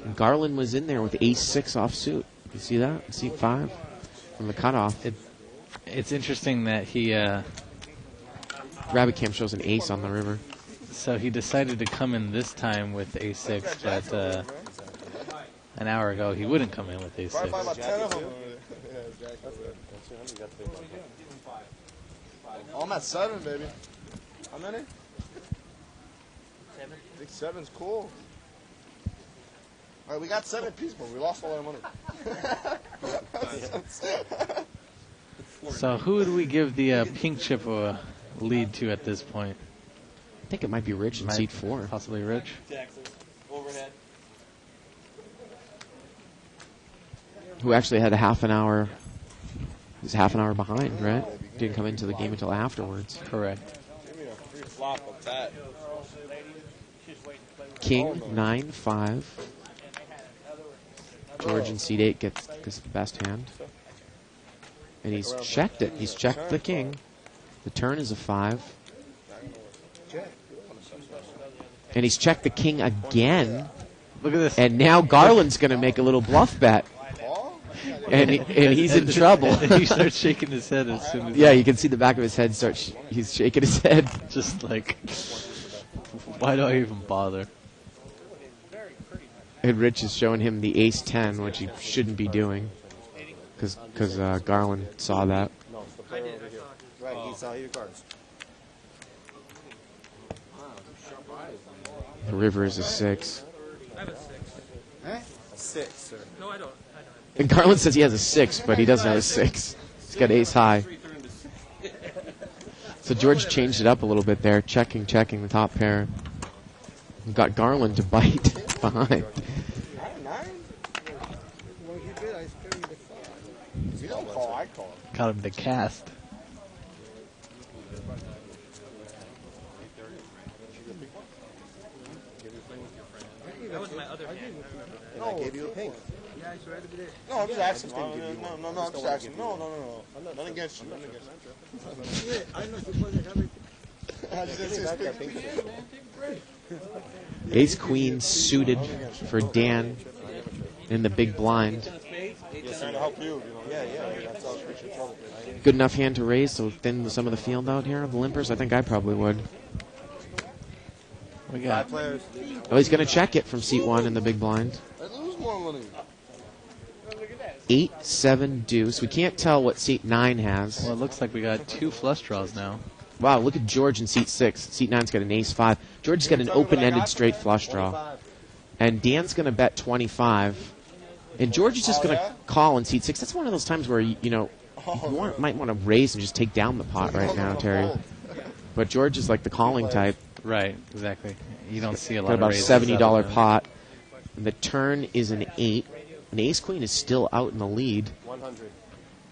And Garland was in there with ace 6 offsuit. You see that? Seat 5 from the cutoff. It's interesting that he... Rabbit Cam shows an ace on the river. So he decided to come in this time with ace 6, but an hour ago he wouldn't come in with ace 6. About 10 of them. Oh, I'm at 7, baby. How many? 7. I think 7's cool. All right, we got 7 pieces, but we lost all our money. So who do we give the pink chip lead to at this point? I think it might be Rich in seat 4. Possibly Rich. Texas. Overhead. Who actually had a half an hour. He was half an hour behind, right? Didn't come into the game until afterwards. Correct. Give me a free flop of that. King 9-5. George in seat 8 gets the best hand. And he's checked it. He's checked the king. The turn is a 5. And he's checked the king again. Look at this. And now Garland's going to make a little bluff bet. And he's in trouble. He starts shaking his head as soon as... Yeah, you can see the back of his head he's shaking his head. Just like, why do I even bother? And Rich is showing him the ace 10, which he shouldn't be doing. Because Garland saw that. No, it's the player over here. Right, he saw your cards. The river is a 6. I have a 6. A 6, sir. No, I don't. And Garland says he has a 6, but he doesn't have a 6. He's got ace high. So George changed it up a little bit there, checking the top pair. Got Garland to bite behind. 9? When he bid, I I call him. Caught him the cast. That was my other hand. I remember that. And I gave you a pink. Yeah, it's right over there. No, I'm just asking. No, I'm just asking. No. Nothing against you. Nothing against you. Yeah, I know supposed to have it. I just didn't see that pink. Ace queen suited for Dan in the big blind. He's trying to help you. Yeah. That's all. Appreciate trouble. Good enough hand to raise to thin some of the field out here. The limpers, I think I probably would. We got 5 players. Oh, he's going to check it from seat 1 in the big blind. I lose more money. 8-7 deuce. We can't tell what seat 9 has. Well, it looks like we got 2 flush draws now. Wow, look at George in seat 6. Seat 9's got an ace-5. George's got an open-ended straight flush draw. And Dan's going to bet 25. And George is just going to call in seat 6. That's one of those times where, you might want to raise and just take down the pot right now, Terry. But George is like the calling type. Right, exactly. You don't see a lot Got of about a raises $70 out of them. pot. And the turn is an 8. And ace-queen is still out in the lead. 100.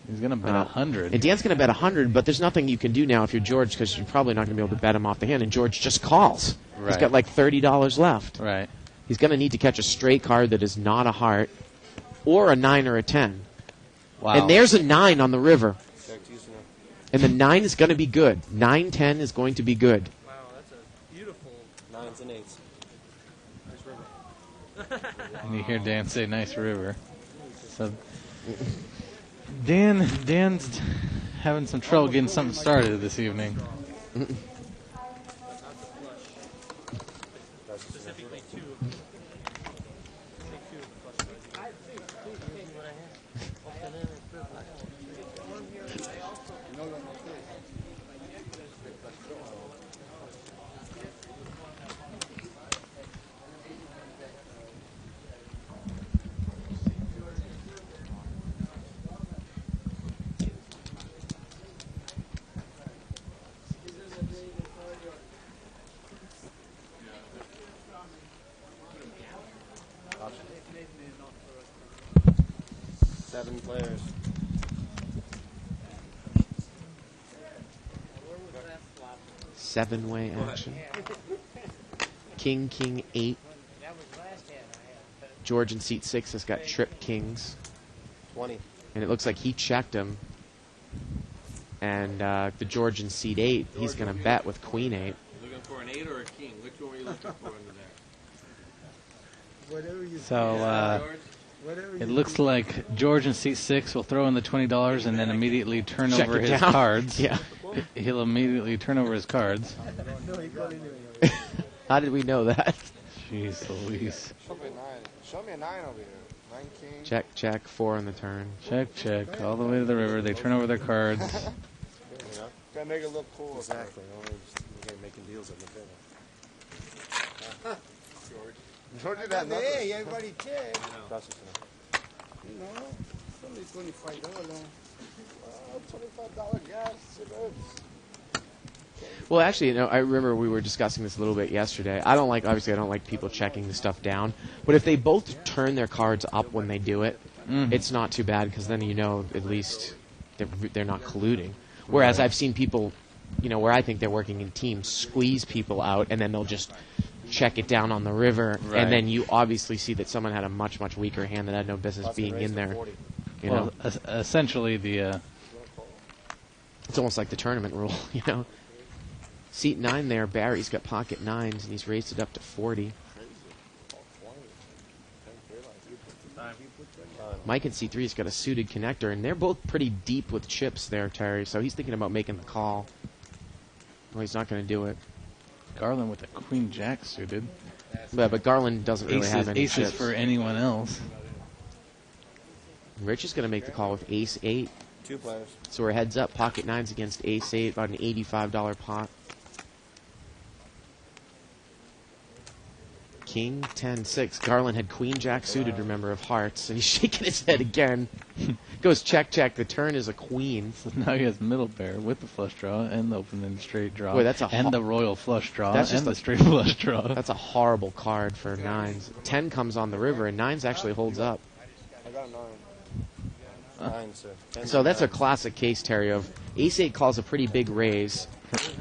He's going to bet 100. And Dan's going to bet 100, but there's nothing you can do now if you're George because you're probably not going to be able to bet him off the hand. And George just calls. He's Right. got like $30 left. Right. He's going to need to catch a straight card that is not a heart or a 9 or a 10. Wow. And there's a 9 on the river. And the 9 is going to be good. 9-10 is going to be good. Wow, that's a beautiful 9s and 8s. nice river. And you hear Dan say, nice river. So Dan's having some trouble getting something started this evening. Specifically 2. Take 2 flush Seven players. Seven-way action. King, 8. George in seat 6 has got trip kings. 20. And it looks like he checked him. And the George in seat 8, he's going to bet with queen 8. Looking for an 8 or a king? Which one are you looking for under there? Whatever you So George? whatever it you looks like George in seat 6 will throw in the $20 and then immediately turn Check over it his down. cards. Yeah. He'll immediately turn over his cards. No, he called anyway. How did we know that? Jeez Louise. Show me a 9. Show me a 9 over here. 9 king. Check, 4 on the turn. Check, all the way to the river. They turn over their cards. You know? Gotta make it look cool. Exactly. Making deals at the table. George did that nothing. Hey, everybody check. That's just enough. You know, it's only $25. $25 gas, cigarettes. Well, actually, I remember we were discussing this a little bit yesterday. I don't like people checking the stuff down. But if they both turn their cards up when they do it, it's not too bad because then at least they're not colluding. Whereas I've seen people, where I think they're working in teams, squeeze people out and then they'll just check it down on the river. Right. And then you obviously see that someone had a much, much weaker hand that had no business being in there. Well, essentially It's almost like the tournament rule, Seat 9 there, Barry's got pocket 9s, and he's raised it up to 40. Mike in C3 has got a suited connector, and they're both pretty deep with chips there, Terry, so he's thinking about making the call. Well, he's not going to do it. Garland with a queen jack suited. But Garland doesn't really have any aces chips. for anyone else. Rich is going to make the call with ace 8. 2 players. So we're heads up, pocket 9s against ace 8, about an $85 pot. King 10-6. Garland had queen jack suited, remember, of hearts, and he's shaking his head again. Goes check. The turn is a queen. So now he has middle pair with the flush draw and the open and straight draw. Boy, that's and the royal flush draw That's just and the straight flush draw. That's a horrible card for 9s. 10 comes on the river, and 9s actually holds up. I got a 9. Nine, sir. So that's a classic case, Terry, of ace-8 calls a pretty big raise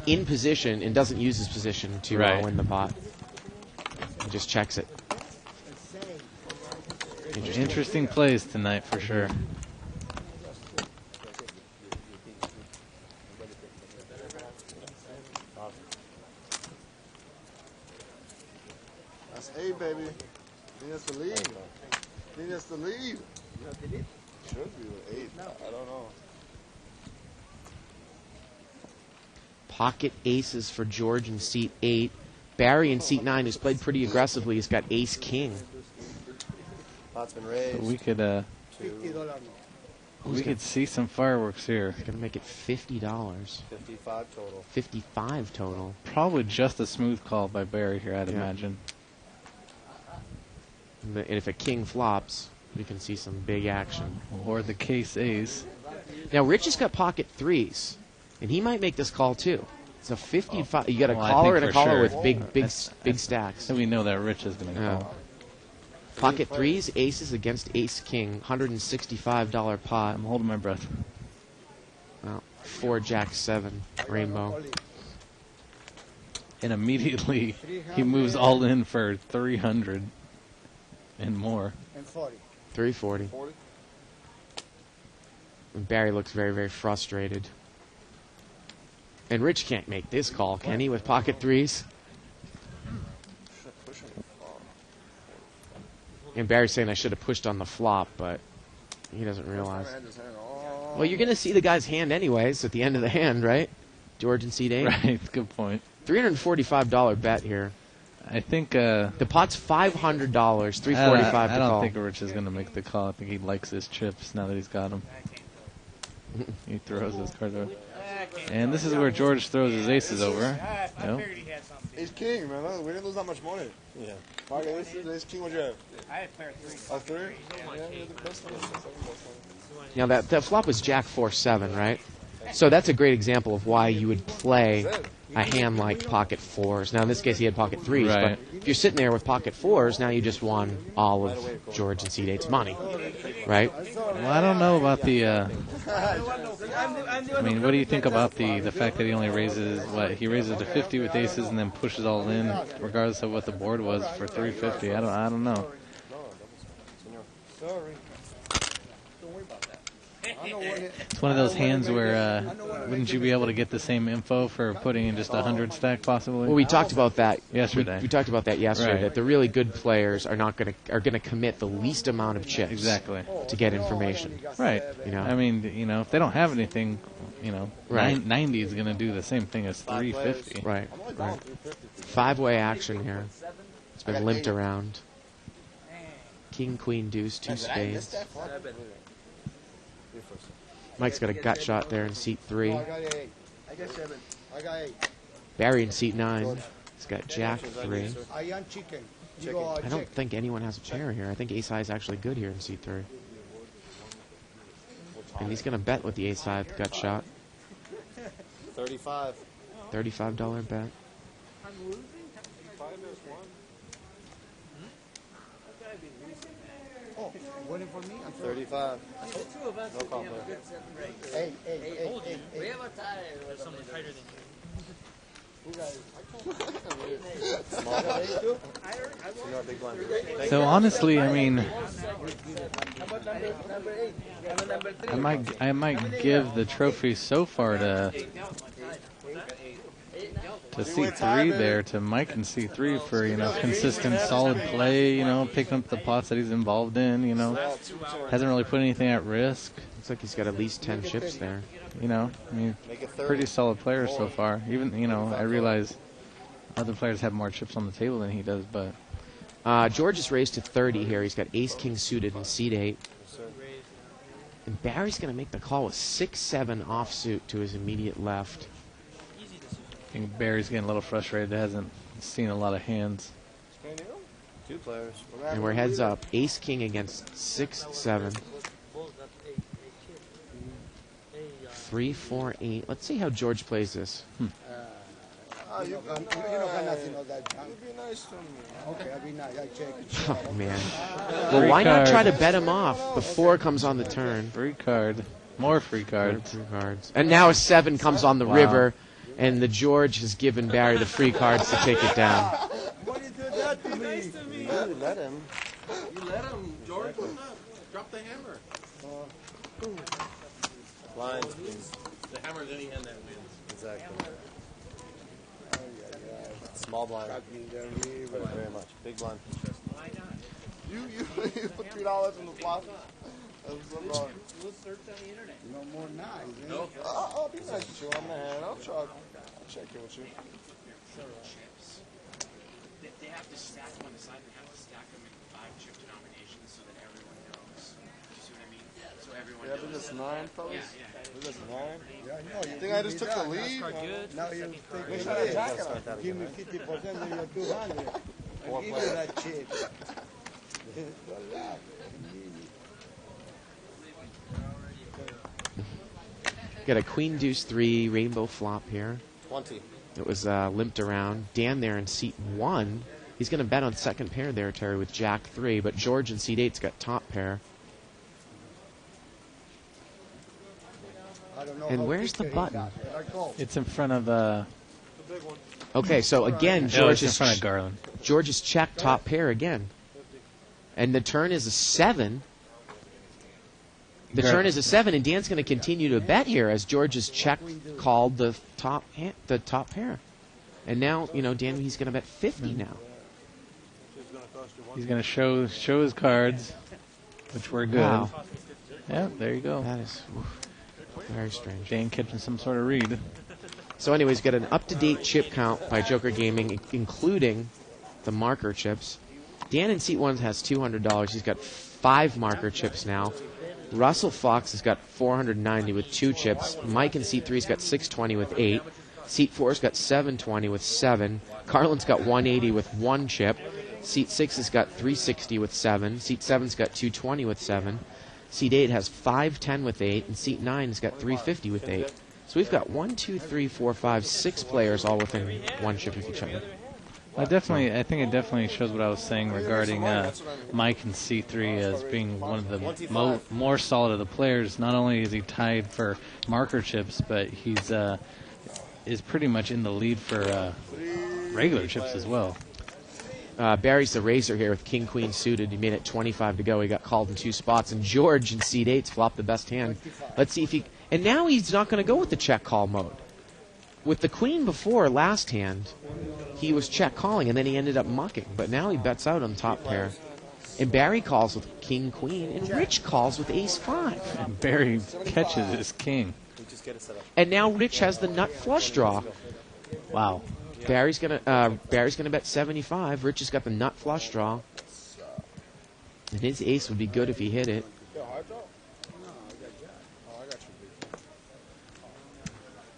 in position and doesn't use his position to Right. win the pot. He just checks it. Interesting plays tonight for sure. That's 8, baby. I think that's the lead. I think that's the lead. Should be with 8. I don't know. Pocket aces for George in seat 8. Barry in seat 9, who's played pretty aggressively, has got ace-king. Pot's been raised. We could we could see some fireworks here. Going to make it $50. 55 total. 55 total. Probably just a smooth call by Barry here, I'd imagine. And if a king flops, we can see some big action. Or the case ace. Now, Rich has got pocket 3s, and he might make this call too. It's a 55. You got a Well, I caller think and a for caller sure. with big stacks. So we know that Rich is going to Yeah. call. Pocket 3s, aces against ace-king, $165 pot. I'm holding my breath. Well, 4 jack 7 rainbow. And immediately he moves all in for 300 and more. And 40. 340. 40? And Barry looks very, very frustrated. And Rich can't make this call, can he, with pocket 3s? And Barry's saying I should have pushed on the flop, but he doesn't realize. Well, you're going to see the guy's hand anyways at the end of the hand, right? George and seat 8. Right, good point. $345 bet here. I think The pot's $500, $345 to I don't call. think Rich is going to make the call. I think he likes his chips now that he's got them. He throws his cards over. And this is where George throws his aces over. Nope. Ace king, man. Look, we didn't lose that much money. Yeah. Pocket ace king, what'd you have? I had pair 3. A 3? Yeah, you're the best one. Now, that flop was jack 4-7, right? So that's a great example of why you would play a hand like pocket 4s. Now, in this case, he had pocket 3s, Right. but if you're sitting there with pocket 4s, now you just won all of George and seat 8's money, right? Well, I don't know about the. I mean, what do you think about the fact that he only raises he raises to 50 with aces and then pushes all in, regardless of what the board was for 350? I don't know. Sorry. It's one of those hands where wouldn't you be able to get the same info for putting in just a 100 stack possibly? Well, we talked about that Yesterday. We talked about that yesterday. Right. That the really good players are gonna commit the least amount of chips Exactly. to get information. Right. You know? I mean, if they don't have anything, Right. 90 is going to do the same thing as 350. Right. Right. 5-way action here. It's been limped around. King, queen, deuce, 2 spades. Mike's got a gut shot there in seat 3. I got 8. I got 7. I got 8. Barry in seat 9. He's got jack 3. I am chicken. I don't think anyone has a pair here. I think ace high is actually good here in seat 3. And he's going to bet with the ace high at the gut shot. 35. $35 bet. Oh, waiting for me? I'm 35. Two of us. No comment. Hey, hey, hey, hey, We hey. have a tie. There's someone tighter than you. You're not a big blind. So honestly, I mean, Number 8. Number 3. I might give the trophy so far to C3 there, to Mike and C3 for consistent, solid play. Picking up the pots that he's involved in. Hasn't really put anything at risk. Looks like he's got at least 10 chips there. I mean, pretty solid player so far. Even I realize other players have more chips on the table than he does, but George is raised to 30 here. He's got ace-king suited in seat 8. And Barry's going to make the call with 6-7 offsuit to his immediate left. I think Barry's getting a little frustrated. Hasn't seen a lot of hands. 2 players. And we're heads up. Ace-king against 6-7. 3, 4, 8. Let's see how George plays this. Ah, you don't got nothing on that. You be nice to me. Okay, I'll be nice. I check it. Oh, man. Well, why not try to bet him off before it comes on the turn? Free card. More free cards. Free cards. And now a 7 comes on the Wow. river, and the George has given Barry the free cards to take it down. Why you do that to me? You let him. You let him, George. What's up? Drop the hammer. Blind, please. The hammer's any hand that wins. Exactly. Small blind. Thank you very much. Big blind. You put $3 in the flop. That's so wrong. We'll search on the internet. No more nice. Eh? No. I'll be nice with you on the hand. I'll check in with you. They have to stack them on the side. They have to stack them in 5-chip denominations so that everyone knows. You see what I mean? So everyone Yeah, knows. but just 9, fellas? Yeah. We're just 9? Yeah, no, You think I just took the lead? Now you take Make the sure I lead. jack it. Give me 50% of your 200. I'll give you that chip. Good luck. Got a queen deuce 3 rainbow flop here. 20. It was limped around. Dan there in seat 1. He's going to bet on second pair there, Terry, with jack 3. But George in seat 8's got top pair. I don't know And how where's the thick he button? got. Let go. It's in front of Okay, so again, no, it's George in is front of Garland. George is checked top pair again. And the turn is a 7. The turn is a 7, and Dan's going to continue to bet here as George has called the top pair. And now, Dan, he's going to bet 50 now. He's going to show his cards, which were good. Wow. Yeah, there you go. That is very strange. Dan catching some sort of read. So anyways, got an up-to-date chip count by Joker Gaming, including the marker chips. Dan in seat 1 has $200. He's got 5 marker chips now. Russell Fox has got 490 with 2 chips. Mike in seat 3's got 620 with 8. Seat 4's got 720 with 7. Carlin's got 180 with 1 chip. Seat 6 has got 360 with 7. Seat 7's got 220 with 7. Seat 8 has 510 with 8. And seat 9 has got 350 with 8. So we've got 1, 2, 3, 4, 5, 6 players all within 1 chip of each other. I think it definitely shows what I was saying regarding Mike in C3 as being one of the more solid of the players. Not only is he tied for marker chips, but he's is pretty much in the lead for regular chips as well. Barry's the racer here with King Queen suited. He made it 25 to go. He got called in 2 spots, and George in seat 8's flopped the best hand. Let's see if he. And now he's not going to go with the check call mode. With the queen before last hand, he was check calling, and then he ended up mucking. But now he bets out on top pair. And Barry calls with king, queen, and Rich calls with ace 5. And Barry catches his king. And now Rich has the nut flush draw. Wow. Barry's gonna bet 75. Rich has got the nut flush draw. And his ace would be good if he hit it.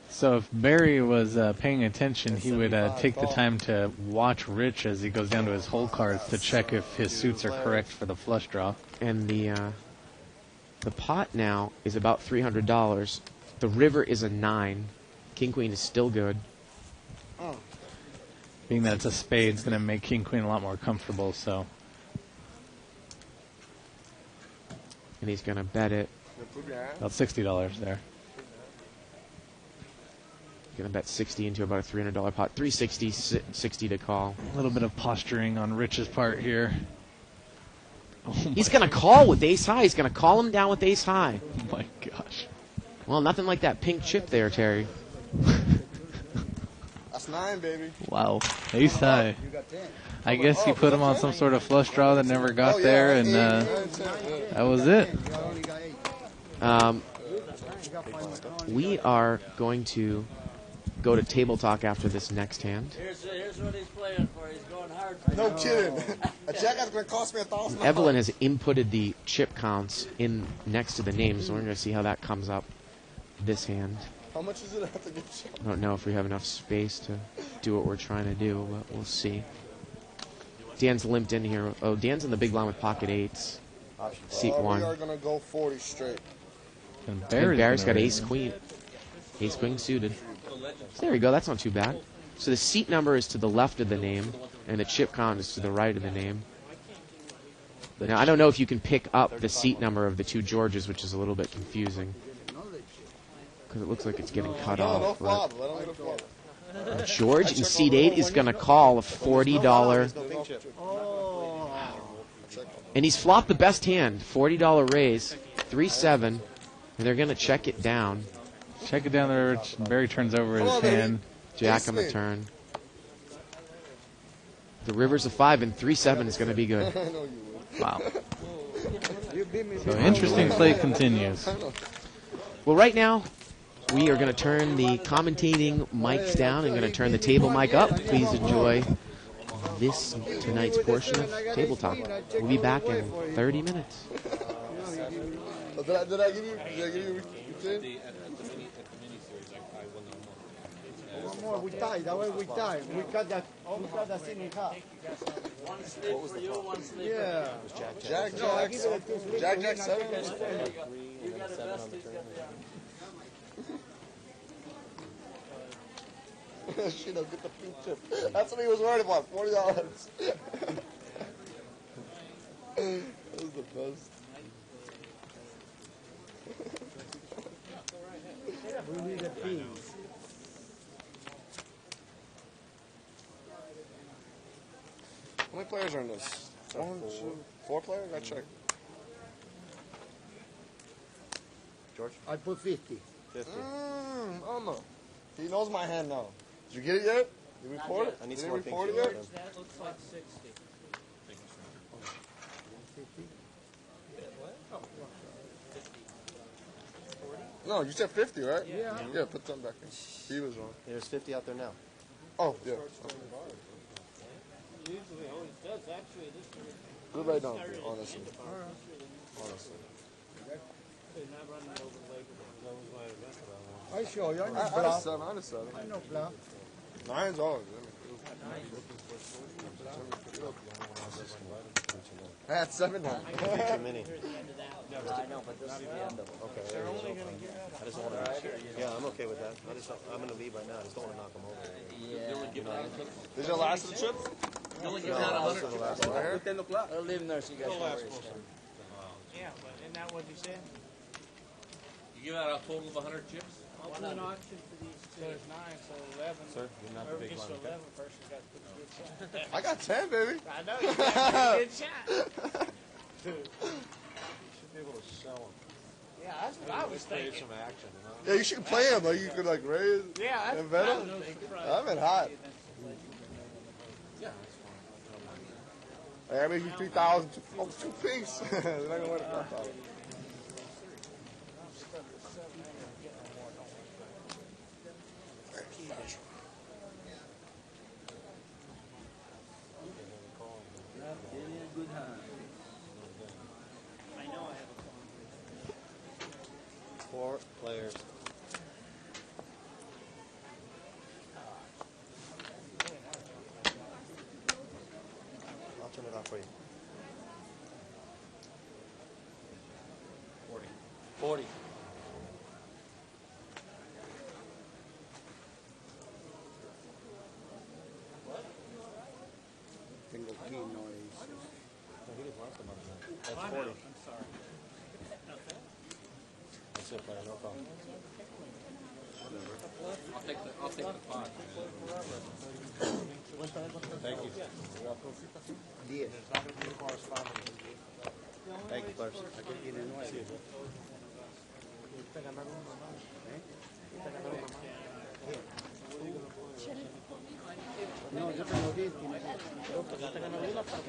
So if Barry was paying attention, he would take the time to watch Rich as he goes down to his hole cards to check if his suits are correct for the flush draw. And the pot now is about $300. The river is a 9. King Queen is still good. Being that it's a spade, it's going to make King Queen a lot more comfortable. So. And he's going to bet it. About $60 there. Going to bet 60 into about a $300 pot. 360, 60 to call. A little bit of posturing on Rich's part here. Oh He's going to call with ace high. He's going to call him down with ace high. Oh my gosh. Well, nothing like that pink chip there, Terry. That's 9, baby. Wow. Ace high. I guess he put him on some sort of flush draw that never got there, and that was it. We are going to go to table talk after this next hand. Here's what he's playing for. He's going hard. No kidding. A check is going to cost me $1,000. Evelyn has inputted the chip counts in next to the names, so we're going to see how that comes up this hand. How much is it have to get checked? I don't know if we have enough space to do what we're trying to do, but we'll see. Dan's limped in here. Oh, Dan's in the big line with pocket 8s. Seat 1. We are going to go 40 straight. And Barry's got ace queen. Ace queen suited. So there you go. That's not too bad. So the seat number is to the left of the name, and the chip count is to the right of the name. Now, I don't know if you can pick up the seat number of the two Georges, which is a little bit confusing. Because it looks like it's getting cut off. But George in seat 8 is going to call a $40. And he's flopped the best hand, $40 raise, 3-7, and they're going to check it down. Check it down there. Barry turns over his hand. Jack on the turn. The river's a 5, and 3-7 is going to be good. Wow. So interesting play continues. Well, right now, we are going to turn the commentating mics down and going to turn the table mic up. Please enjoy this tonight's portion of Table Talk. We'll be back in 30 minutes. Did I give you One more, we tied. That way we tied. We cut that thing in half. One sleep for you, one sleep Yeah. Jack 7. You got a best, he's got the Shit, I'll get the pink chip. That's what he was worried about, $40. That was the best. We need a piece. How many players are in this? 1, 2, 4 players? I checked. George? I put 50. 50. Oh no. He knows my hand now. Did you get it yet? Did you report it? I need Did some you more pink report it chips. yet? That looks like 60. No, you said 50, right? Yeah. Yeah, put something back in. He was wrong. There's 50 out there now. Oh, yeah. Usually always does, actually. This year. Good right now, honestly. Honestly. They're not running over Labor Day. I show you. I know I had a bluff. 7. I had a 7. I know bluff. 9's always. I had 7 now. Future mini. I know, but this is the end of it. Okay. I just don't want to. Yeah, I'm okay with that. I'm going to leave right now. I just don't want to knock them over. Is your last of the chips? No, this is the last one. Right here? I'll leave them there so you guys can worry. Yeah, but isn't that what you said? You give out a total of 100 chips? I'll do an auction for these two. There's 9, so 11. Sir, you're not the Whoever big gets one. to 11 person's got to put a good shot. I got 10, baby. I know you got a pretty good shot. You should be able to sell them. Yeah, that's what I was Create thinking. some action, you know? Yeah, you should play him. Like, you could, like, raise Yeah, that's and what bet I him. was thinking. I've been hot. Hey, I made you 3,000. Oh, 2 pinks. They're not going to win it. I know I have a 4 players. I'll turn it off for you. 40. Tengo key noise. That's 40. I'm sorry. That's it, player. No problem. I'll take the pot. Thank you. 10. Thank you, players. Aquí tiene 9. No, yo tengo 10.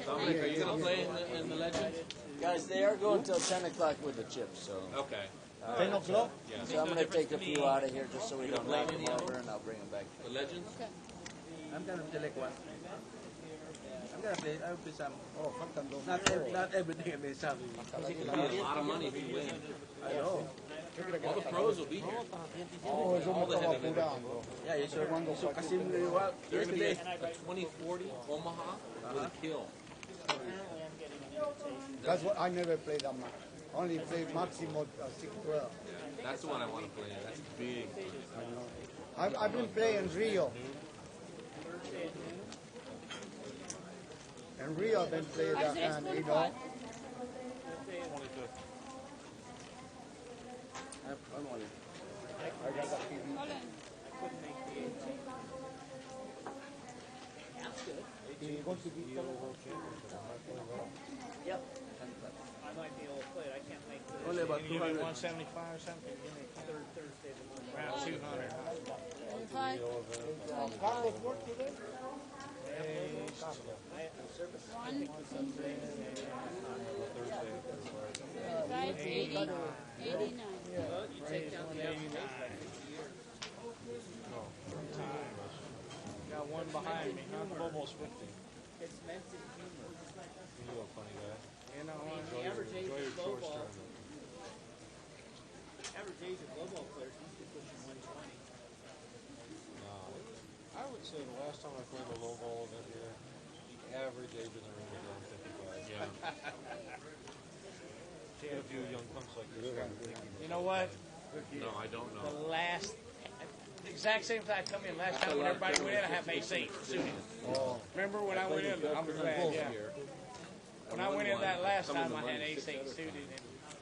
Dominic, are you going to play in the Legends? Guys, they are going till 10 o'clock with the chips, so. Okay. 10 o'clock? So I'm going to take a few out of here just so we don't knock them over, and I'll bring them back. The Legends? I'm gonna select one. I'm gonna play. I'll play some. Oh, faltan 2. Not everything I may some. It'll be a lot of money if you win. I know. All the pros will be here. Oh, yo me All the estaba heavy hitters. apurando. Yeah, you should. So kasi igual. There's going to be Yesterday. a 2040 Omaha with a kill. That's what I never played that much. Only played maximum 6-12. That's the one I want to play. That's big. I've been playing Rio. And Rio then play that hand, you know. I got the TV. You're going to be Yep. I might be able to play it. I can't make the. Only about Can you give me 200. 175 or something? Give me Thursday. Around 200. 25. Carlos work today? One, 25, 80, 89. You take down the 89. Got one behind me. I'm almost 50. It's meant to humor. You're a funny guy. You know, The average age Enjoy your of chores global, tournament. average age of global players used to be pushing 120. I would say the last time I played a low ball event here, the average age in the room was around 55. Yeah. Get a few young punks like this. You know what? No, I don't The know. last, the exact same time I come in last time when everybody went in, I have ace-8 suited. Remember when I went in? I'm glad, yeah. When I went in that last time, I had ace-8 suited,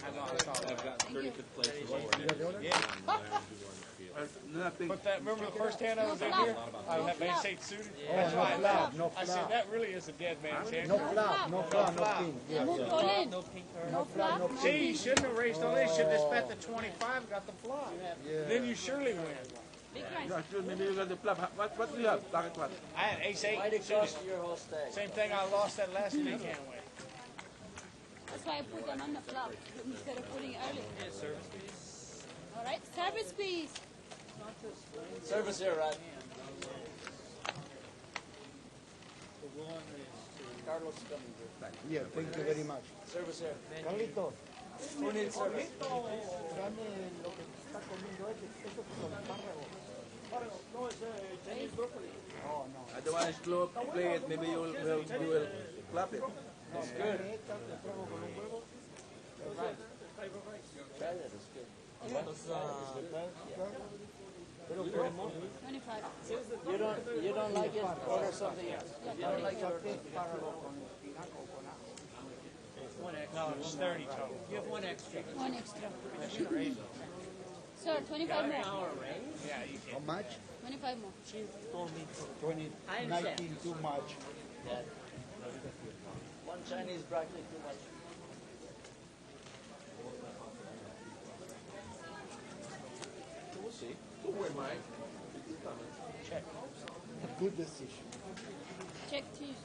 and I lost all I've that. got 35th place before. Yeah. But that, remember the first hand I was in here? I had ace-8 suited. That's why I said that really is a dead man's hand. No flop, no flop, no pin. Yeah, Move yeah. all in. No pink card. No flop, no See, pin. you shouldn't have raced on this. You should have just bet the 25, got the flop. Then you surely win. Big price. Maybe you got the flop. What do you have? Target what? I had ace-8 Why'd it suited. cost you your whole stack? Same thing I lost that last big hand with. That's why I put them on the flop instead of putting early. All right, service piece. Service here, Rod. Carlos is coming here. Yeah, thank you very much. Service here. Carlitos, Who needs service? dame lo que está comiendo eso es con espárragos. No, it's Chinese broccoli. Oh, no. I don't want to slow play it. Maybe you will clap it. It's good. Try that, it's good. What's, 25. you don't like it? Order something else. If you don't like it, order No, it's 30 total. you have one extra. One extra. So 25 more. Yeah, you How much? 25 more. 20, I understand. 19 too much. One Chinese broccoli too much. We'll see. Don't worry, Mike. Check. A good decision. Check Tuesday.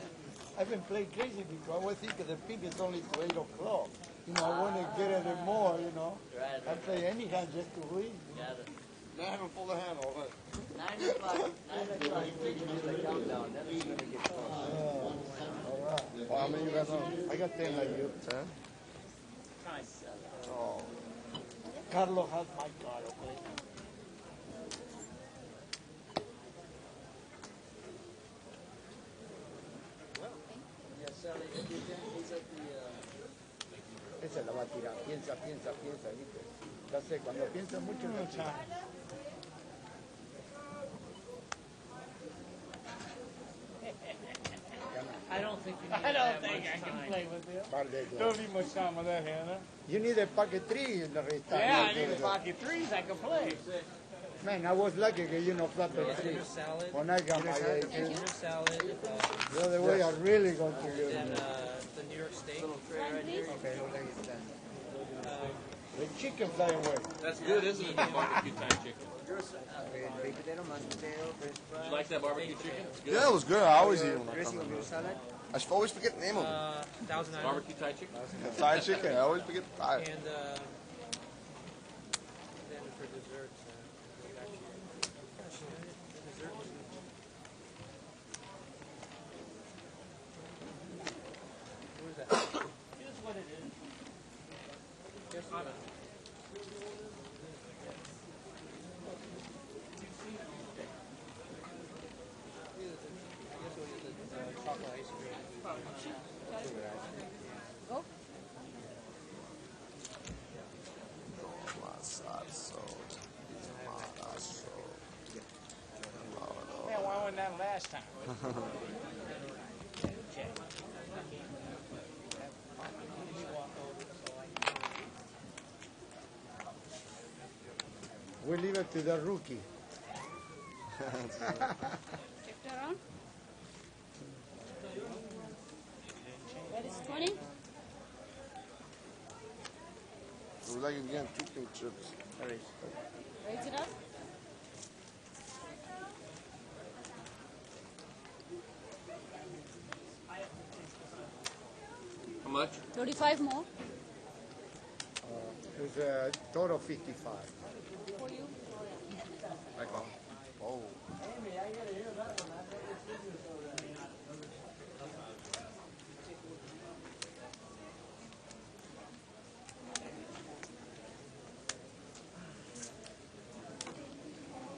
I've been playing crazy because I was thinking the pink is only to 8 o'clock. You know, I want to get it more, you know. Right. I play any hand just to win. Got it. Now I haven't pulled a hand all night. 9 o'clock. 9 o'clock. We can do the countdown. Then it's going to get close. All right. Well, how many you got on? I got 10 like you. 10? Oh. Carlos has my card, okay? Yes, Sally, if you can, he's at the... Esa la va a tirar. Piensa, piensa, piensa, ¿viste? Ya sé, cuando piensa mucho no tira. I don't think I can play with you. Don't need much time with that hand, huh? You need a pocket 3 in the race time. Yeah, I need a pocket threes. I can play. Man, I was lucky that you know flat the 3. When I got my age, the other way I really got to you. the New York State. Little tray right here. Okay, we'll lay it down. The chicken fly away. That's good, isn't it? The barbecue type chicken. Baked potato, mashed potato, French fries. You like that barbecue chicken? It's good. Yeah, it was good. I always eat it when I Dressing come of in. your salad. I always forget the name of it. Barbecue type chicken? Fried chicken. I always forget the fried. And then for desserts, Here's what it is. Just on chocolate ice cream. Go. Man, why wasn't that last time? We leave it to the rookie. Shift around. That is 20. It was like again, two pink chips. Raise it up. How much? 35 more. It's a total 55. For you. Oh.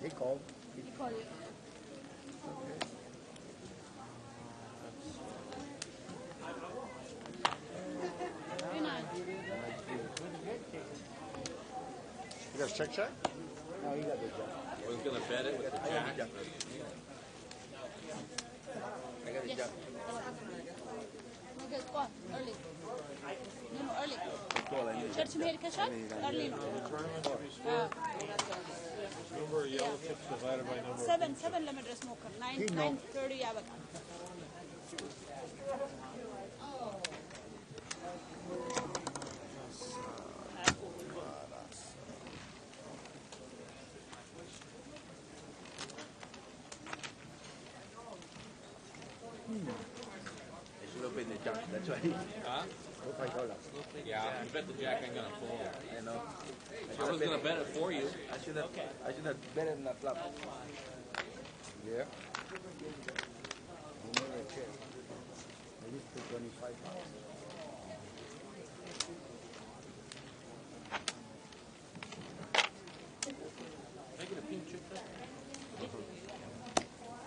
He called. He called you. Very nice. You guys check? No, he got the job. I was gonna bet it with the jack. I got the Yes. job. Okay, go on. Early. No, early. Church में का shot? Early no. Number of yellow chips divided by number of Seven limit smoker. 9:30 आवेगा. It's a little bit in the junk, that's why. Huh? Yeah, you bet the jack ain't gonna fold. I know. I was gonna bet it for you. I should have bet it in the flop. Yeah. He never checked. Maybe it's 25. Can I get a pink chip though?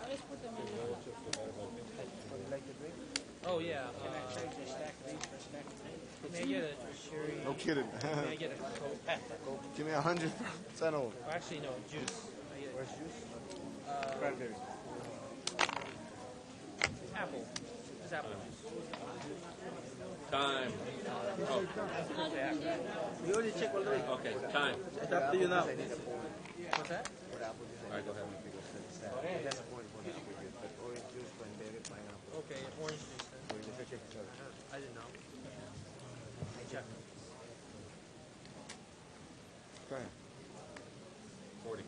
Always put them in. Oh yeah. May I get a sherry? No kidding. May I get a Coke? Give me 100% over. Actually, no, juice. Where's juice? Cranberry. Apple. It's apple juice. Time. Oh, We already checked all the way. okay, time. It's up to you now. What's that? All right, go ahead. Okay, orange juice then. I didn't know. I checked. Go ahead. 40.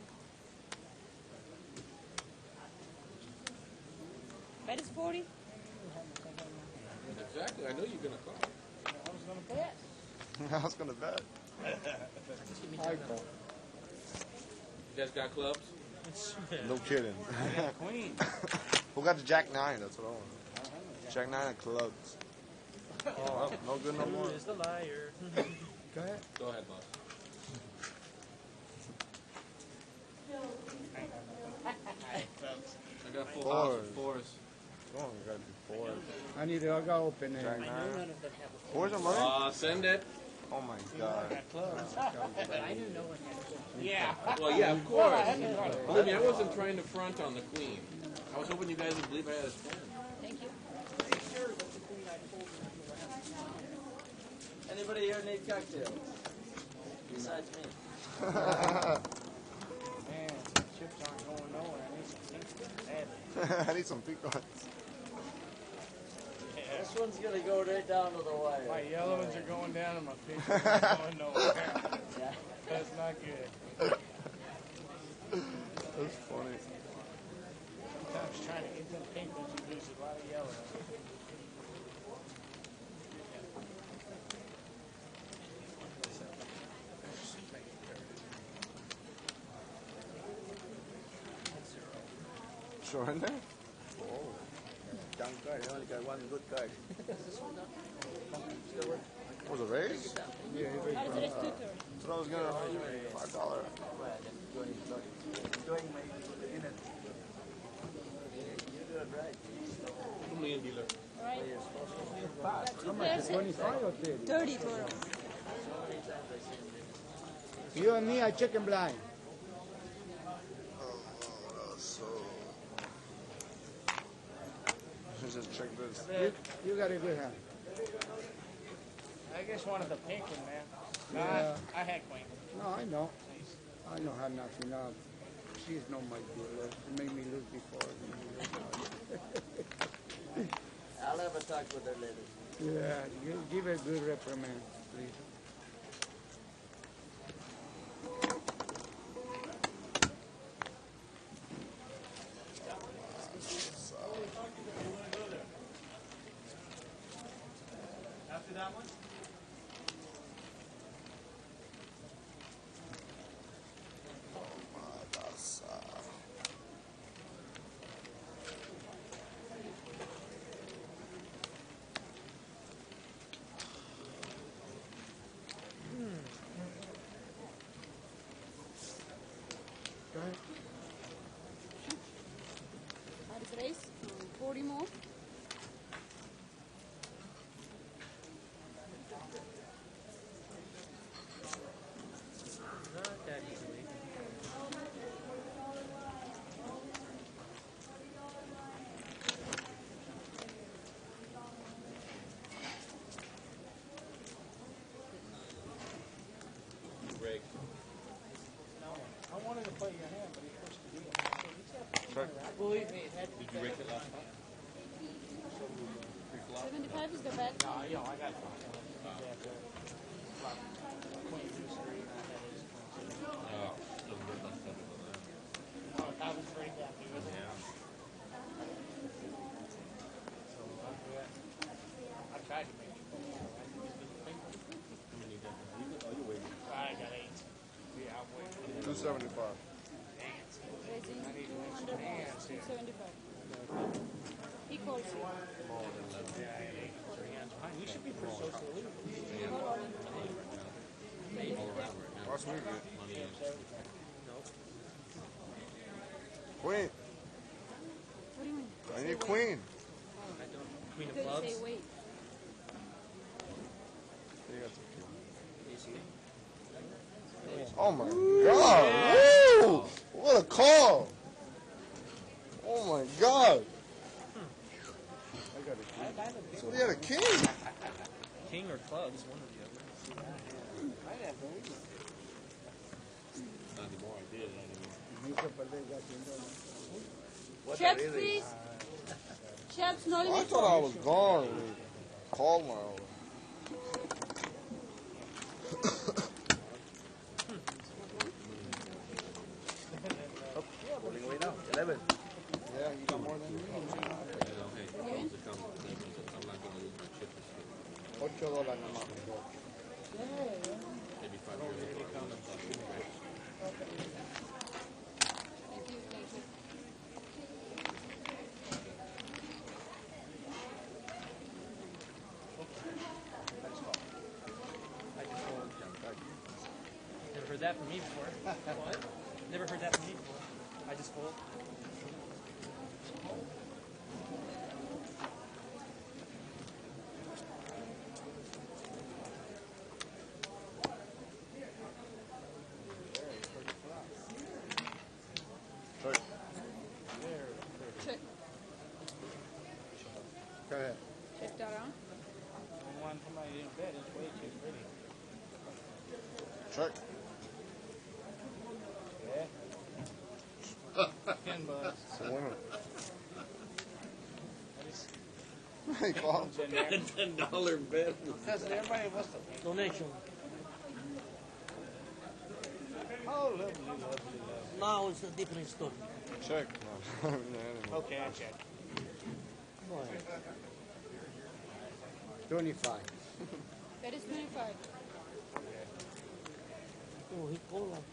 Bet is 40. Exactly, I knew you were gonna call. I was gonna bet. I call. You guys got clubs? No kidding. Queen. Who got the Jack 9? That's what I want. Jack 9 and clubs. Oh, no good no more. Who is the liar? Go ahead. Go ahead, boss. I got full house of fours. Come on, you gotta be fours. I need to go open Jack there. 9. Fours are money? Send it. Oh my god. Yeah. Well, yeah, of course. Believe me, I wasn't trying to front on the queen. I was hoping you guys would believe I had a stand. Thank you. Anybody here need cocktails? Besides me. Man, some chips aren't going nowhere. I need some pink badly. I need some pink ones. This one's gonna go right down to the wire. My yellow ones are going down and my pink ones are going nowhere. That's not good. That's funny. Sometimes trying to get them pink ones, you lose a lot of yellow. Sure in there? Junk card, you only got one good card. Was it raised? Yeah, How does it tutor? So I was gonna $5. Enjoying my dinner. You do it right. Million dealer. Right. Two pairs. 25 or 30? 30 total. You and me are chicken blind. Just check this. You got a good hand. I just wanted the pink one, man. No, Yeah. I had queen. No, I know. I know how nothing up. She's not my dealer. She made me lose before. I'll have a talk with her later. Yeah, give her a good reprimand, please. After that one? Grace, 40 more. Not that easily. Greg. I wanted to play your hand, but he pushed the deal. Believe me, it had to Did you rake it last time? 75 is the bad. No, you know, I got queen two straight, and I had his queen two. Oh, that was very happy with it. So I tried to make it go. I got 8. Yeah, I'm waiting. 275. Raising 200 pounds, 275. He calls you. You should be pretty social. Watch me get. Queen. What do you mean? I need queen. Queen of Good, clubs. say wait. You got some queen. Oh my god! Woo! What a call! Oh my god! So he had a king. King or clubs, one or the other. Not anymore, I did. Chaps, please. Chaps, no I limit. thought I was gone when he called my own. Rolling away now. 11. Yeah, you got more than me. $8 nada más. Never heard that from me before. What? Never heard that from me before. I just fold. Check. Go ahead. Check that out. I want somebody in bed. It's way too pretty. Check. Yeah. $10. It's a winner. Hey, Paul. $10 bet. Because everybody wants to. Donation. Oh, lovely, lovely, lovely. Now it's a different story. Check. No. Okay, I check. 25. That is 25. Oh, he called him.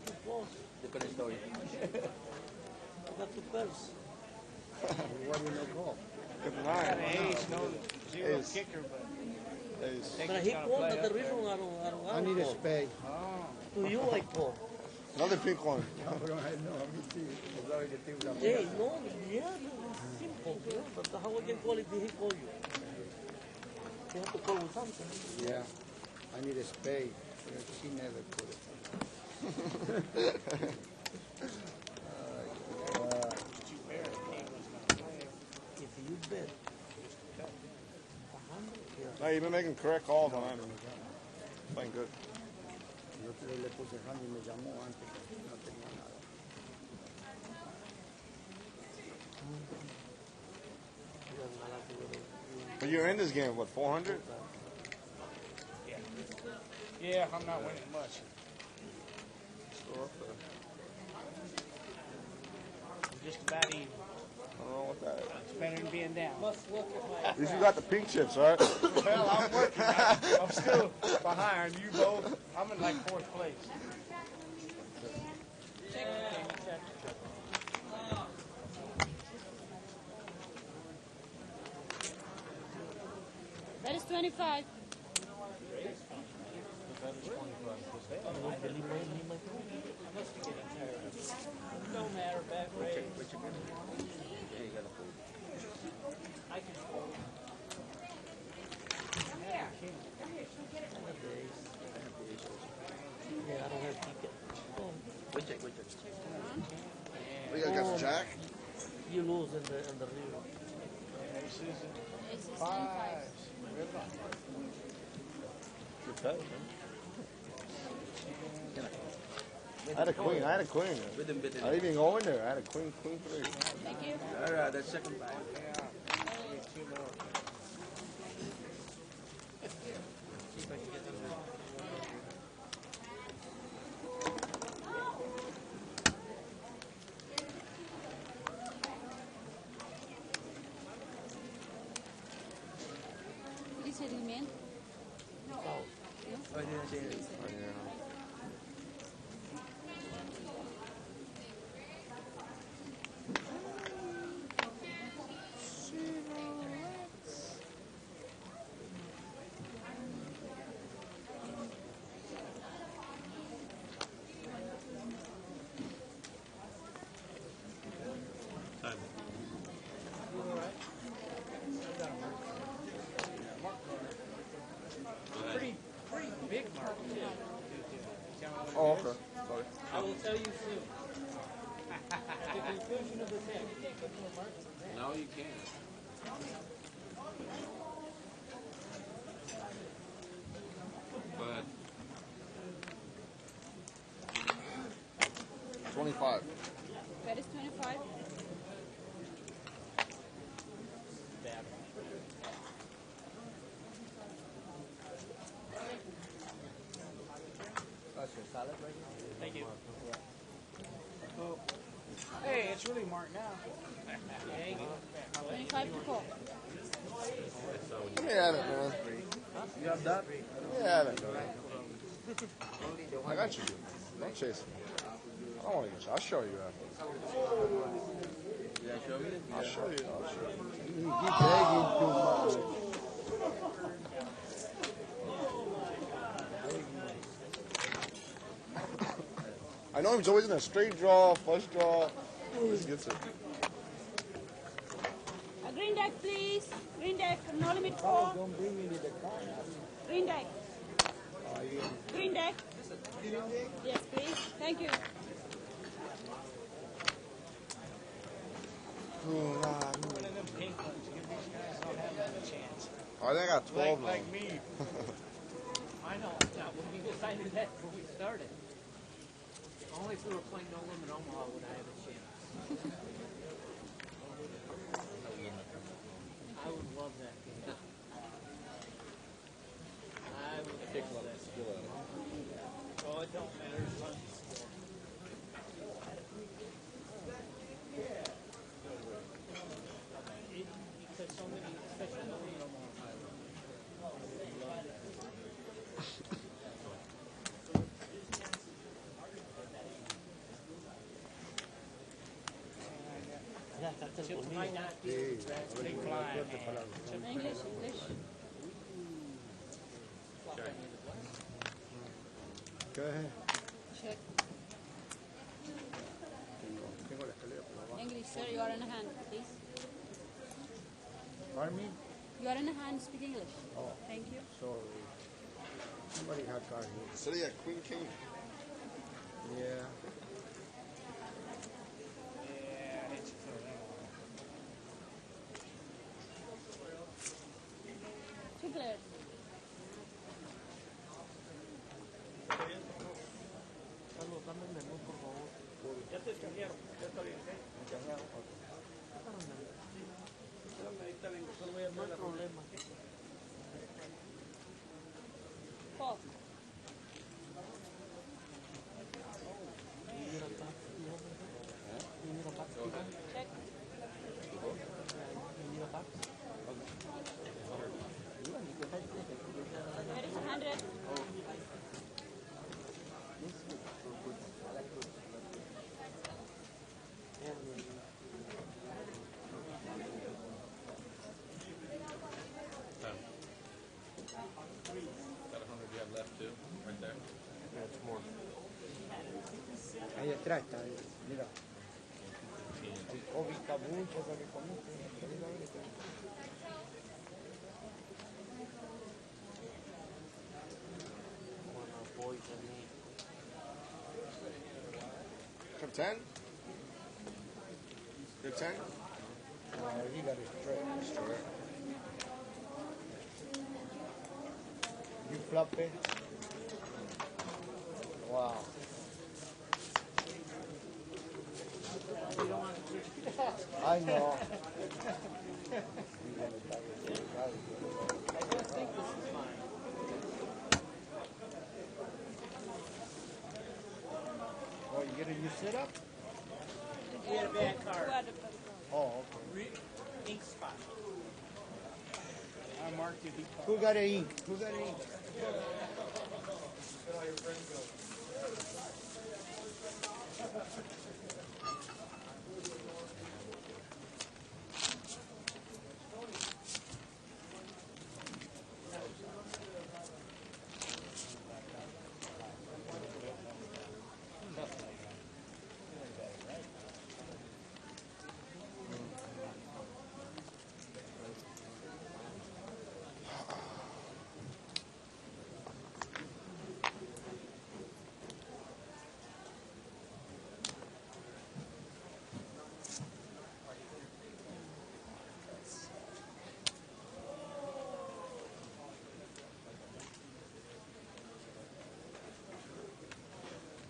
He close. Different story. I got 2 pairs. What do you know golf? Good Got an night. ace, no zero Ace. kicker, but Ace. think But he's he gonna called play that up the there. reason I need a call. spade. Oh. To you I call. Another pink one. No, I know. Me too. As long as the things are Hey, no, yeah, it's simple, yeah, but how I can call it, he call you? You have to call with something. Yeah. I need a spade. She never put it. If you bet 100, yeah. No, you've been making correct calls on that. Playing good. You're le puse Randy, me llamó antes, no tenía nada. But you're in this game, what, 400? Yeah. Yeah, I'm not winning much. Just about even. Nothing wrong with that. It's better than being down. At least you got the pink chips, right? Well, I'm working. I'm still behind you both. I'm in like 4th place. That is 25. No matter, back raise. I can fold. Yeah, I don't have ticket. Wait check. You got the jack? You lose in the real. Aces, 5. Good cut, I had a queen. I didn't even go in there. I had a queen 3. Thank you. Alright, that's second buy. Please remain. I didn't say anything. Pretty big mark. Oh, okay. Sorry. I will tell you soon. At the conclusion of this hand, you can't put more marks than that. No, you can't. But 25. That is 25. That's your salad right here. Thank you. Oh. Hey, it's really marked now. 25 to 4. Let me have it, man. You have that? Let me have it, man. I got you. Don't chase me. I don't want to get you. I'll show you after. Yeah, show me. I'll show you. You keep begging too much. I know he's always in a straight draw, flush draw. Always gets it. A green deck, please. Green deck. No limit 4. Don't bring me to the car. Green deck. Green deck. Yes, please. Thank you. One of them pink ones. Give these guys don't have a chance. I think I got 12 now. Like me. I know. Now, when we decided that before we started, only if we were playing No Limit Omaha would I have a chance. I would love that game. I would love that. Oh, it don't matter. It's fun to score. Because so many, especially No Limit Omaha, I would love that. Chips might not be big flying. English, English. Go ahead. Check. English, sir. You are in a hand, please. Pardon me? You are in a hand. Speak English. Oh. Thank you. Sorry. Somebody had card here. So they got Queen King. Yeah. Yeah, it's for them. Two players. trata, mira. El COVID cabún, cosa que comiste. Come 10? Good 10? He got it straight. Straight. You flop it. Wow. I know. Oh, you get a new setup? You had a bad card. Oh, okay. Ink spot. I marked it. Who got a ink? Who got a ink?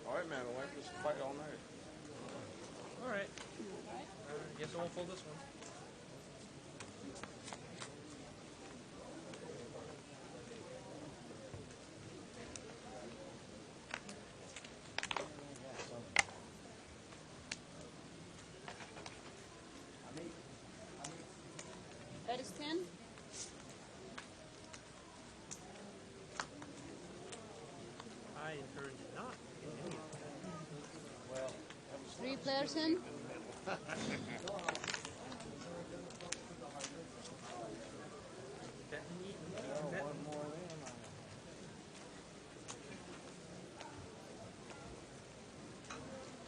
Alright, man, we'll just fight all night. Alright. Guess I won't fold this one. That is 10. I encourage you not. Well, 3 players in. one more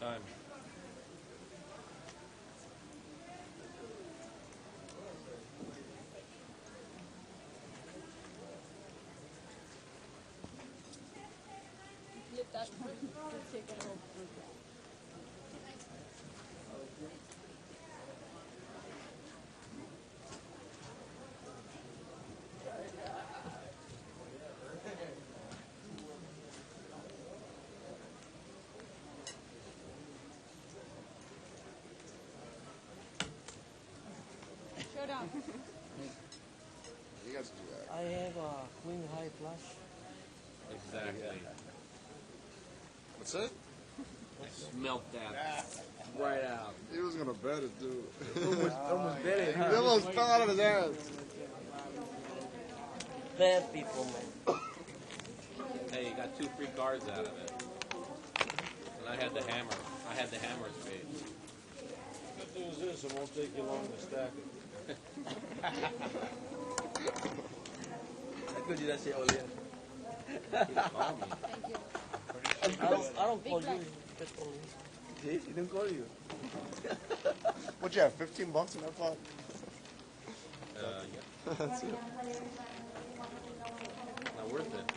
Time. Flip that one. Take it home. Showdown. You guys do that. I have a queen high flush. Exactly. What's it? Smelt that right out. He was gonna bet it, dude. Almost bet it, He huh? almost fell out of his hands. Bad people, man. Hey, you got 2 free cards out of it. And I had the hammer. I had the hammer spade. Good news is it won't take you long to stack it. I told you that shit earlier. Call me. Thank you. I don't call Big you. blind. Just call me. See, she didn't call you. What you have, 15 bucks in that pot? Yeah. That's it. Not worth it.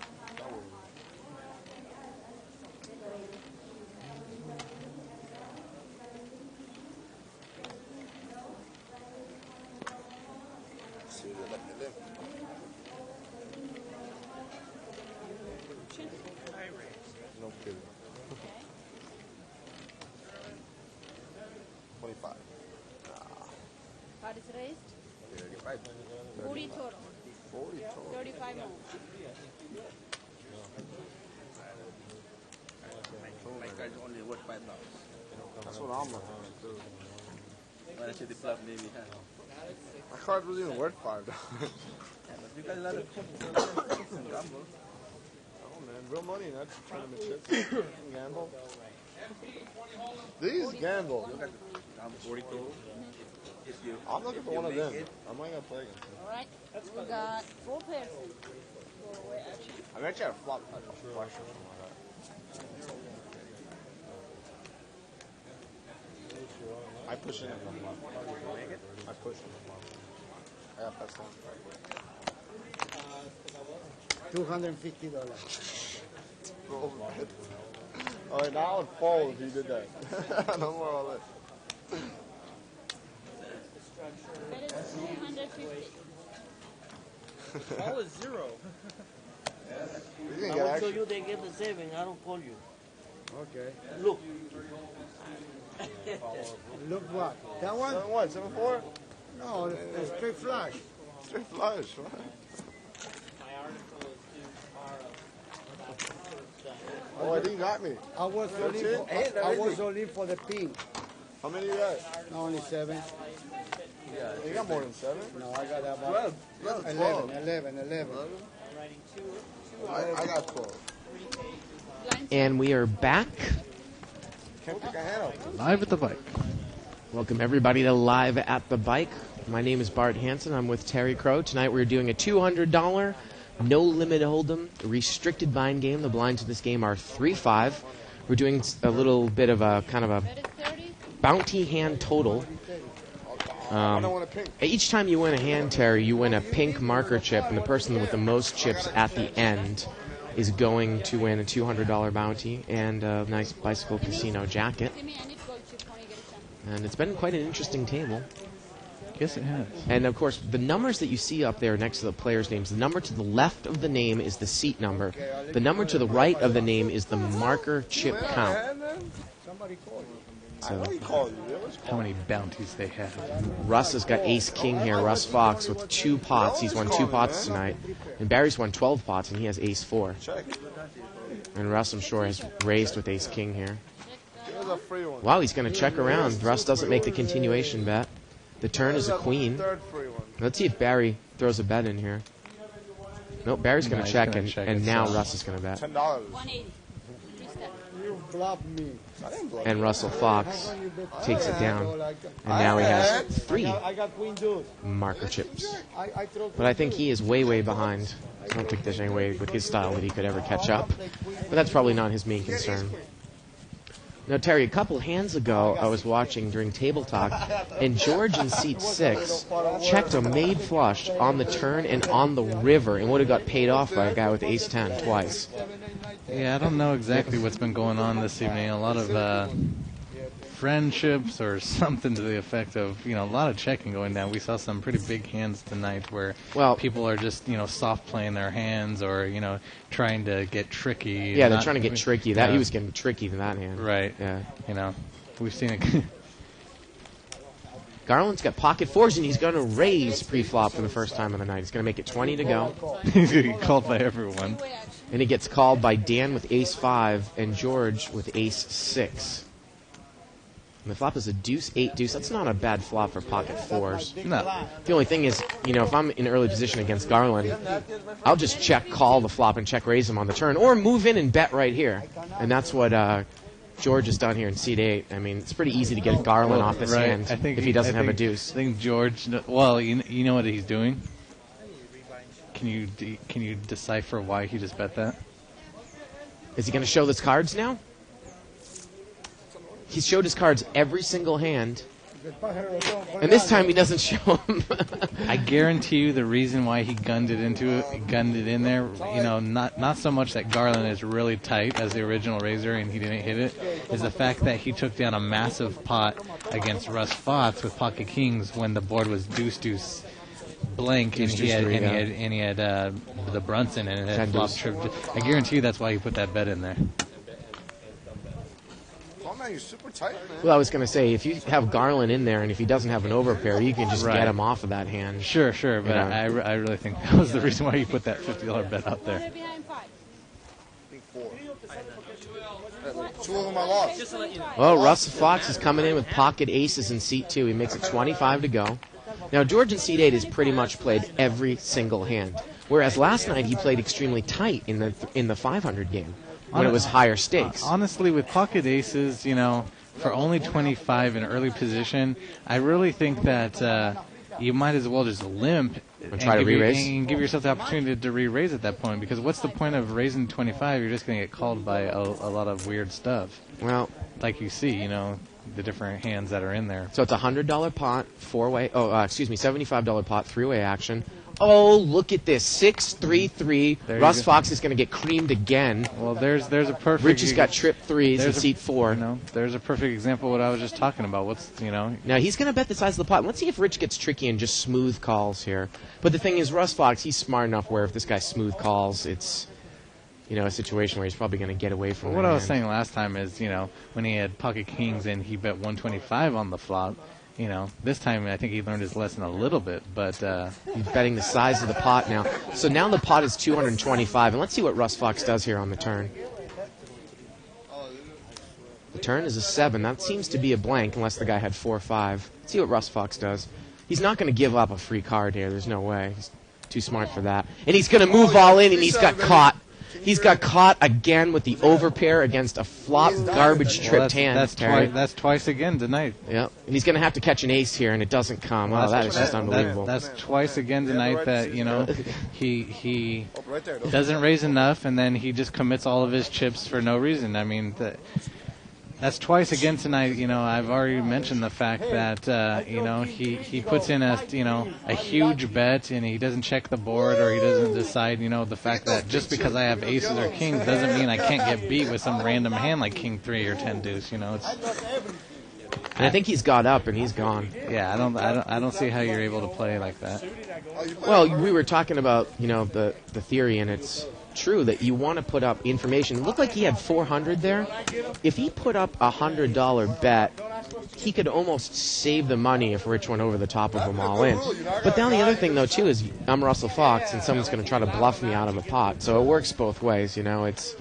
See, they let me live. No kidding. 25. Card is raised. Yeah, get right. 40 total. 40 total. 35 more. My card's only worth $5. That's what I'm looking to do. Why don't you flop maybe, huh? My card wasn't even worth $5. Yeah, but you got a lot of chips and gamble. Oh man, real money, not tournament chips. Gamble. These gamble. You got gamble 40 total. If you, I'm looking if for you one of make them. it, I'm not gonna play against them. All right. We got 4 pairs in. Go away action. I mean, actually, I flop. I flush or something like that. I push it in. I push it. I got passed down. $250. All right, now I would fall if you did that. No more all that. Bet it's 250. All is 0. You didn't I get will show action. you they get the saving. I don't call you. Okay. Look. Look what? That one? 7-1, 7-4? No, it's straight flush. Straight flush, right? My article is due tomorrow. Oh, I think you got me. I was only for the pink. How many you got? No, only 7. You got more than 7? No, I got about 12. You got 12. 11. I got 12. And we are back. Can't pick a hand up. Live at the bike. Welcome everybody to Live at the Bike. My name is Bart Hansen. I'm with Terry Crow. Tonight we're doing a $200 no limit hold'em restricted bind game. The blinds in this game are 3-5. We're doing a little bit of a kind of a bounty hand total. I don't want a pink. Each time you win a hand, Terry, you win a pink marker chip, and the person with the most chips at the end is going to win a $200 bounty and a nice Bicycle Casino jacket. And it's been quite an interesting table. Yes, it has. And, of course, the numbers that you see up there next to the players' names, the number to the left of the name is the seat number. The number to the right of the name is the marker chip count. Somebody called you. So, how many bounties they have. Russ has got ace-king here. Russ Fox with 2 pots. He's won 2 pots tonight. And Barry's won 12 pots, and he has ace-4. And Russ, I'm sure, has raised with ace-king here. Wow, he's going to check around. Russ doesn't make the continuation bet. The turn is a queen. Let's see if Barry throws a bet in here. Nope, Barry's going to check, and now Russ is going to bet. $10. 180. You blocked me. And Russell Fox takes it down. And now he has 3 I got queen deuce. marker chips. I throw But I think he is way, way behind. I don't think there's any way with his style that he could ever catch up. But that's probably not his main concern. Now, Terry, a couple hands ago, I was watching during Table Talk, and George in seat 6 checked a made flush on the turn and on the river and would have got paid off by a guy with ace-10 twice. Yeah, I don't know exactly what's been going on this evening. A lot of friendships or something to the effect of, a lot of checking going down. We saw some pretty big hands tonight where people are just, soft playing their hands or, trying to get tricky. Yeah, they're trying to get tricky. He was getting tricky in that hand. Right. Yeah. We've seen it. Garland's got pocket 4s, and he's going to raise pre-flop for the first time of the night. He's going to make it 20 to go. He's going to get called by everyone. And he gets called by Dan with ace-5 and George with ace-6. And the flop is a deuce-8 deuce. That's not a bad flop for pocket 4s. No. The only thing is, if I'm in early position against Garland, I'll just check call the flop and check raise him on the turn, or move in and bet right here. And that's what George has done here in seat 8. I mean, it's pretty easy to get Garland off this hand if he doesn't have a deuce. I think George. Well, you know what he's doing. Can you decipher why he just bet that? Is he going to show his cards now? He's showed his cards every single hand, and this time he doesn't show them. I guarantee you the reason why he gunned it in there, not so much that Garland is really tight as the original raiser and he didn't hit it, is the fact that he took down a massive pot against Russ Fox with pocket kings when the board was deuce blank and he had the Brunson and it had flop tripped. I guarantee you that's why he put that bet in there. You're super tight, man. Well, I was going to say, if you have Garland in there and if he doesn't have an overpair, you can just get him off of that hand. Sure, but I really think that was the reason why you put that $50 bet out there. I think 4. 2 of them I lost. Well, Russell Fox is coming in with pocket aces in seat 2. He makes it 25 to go. Now, George in seat 8 has pretty much played every single hand, whereas last night he played extremely tight in the 500 game. When it was higher stakes. Honestly, with pocket aces, for only 25 in early position, I really think that you might as well just limp and try to re-raise and give yourself the opportunity to re-raise at that point. Because what's the point of raising 25? You're just going to get called by a lot of weird stuff. Well, like you see, the different hands that are in there. So it's a $100 pot, four-way. Oh, $75 pot, three-way action. Oh, look at this, 6-3-3. Russ Fox is going to get creamed again. Well, there's a perfect. Rich has got trip threes in seat 4. You know, there's a perfect example of what I was just talking about. Now he's going to bet the size of the pot. Let's see if Rich gets tricky and just smooth calls here. But the thing is, Russ Fox, he's smart enough where if this guy smooth calls, it's a situation where he's probably going to get away from. What I was saying last time is, when he had pocket kings and he bet 125 on the flop. This time I think he learned his lesson a little bit, but he's betting the size of the pot now. So now the pot is 225, and let's see what Russ Fox does here on the turn. The turn is a 7. That seems to be a blank unless the guy had 4-5. Let's see what Russ Fox does. He's not going to give up a free card here. There's no way. He's too smart for that. And he's going to move all in, and he's got caught. He's got caught again with the overpair against a flop garbage tripped hand. That's twice again tonight. Yep. And he's going to have to catch an ace here, and it doesn't come. Oh, that is just unbelievable. That's twice again tonight that, he doesn't raise enough, and then he just commits all of his chips for no reason. I mean, that's twice again tonight. I've already mentioned the fact that, he puts in a huge bet and he doesn't check the board or he doesn't decide, the fact that just because I have aces or kings doesn't mean I can't get beat with some random hand like king 3 or 10 deuce. And I think he's got up and he's gone. Yeah, I don't see how you're able to play like that. Well, we were talking about, the theory, and it's true that you want to put up information. It looked like he had 400 there. If he put up a $100 bet, he could almost save the money if Rich went over the top of them all in. But now the other thing, though, too, is I'm Russell Fox, and someone's going to try to bluff me out of a pot. So it works both ways, it's...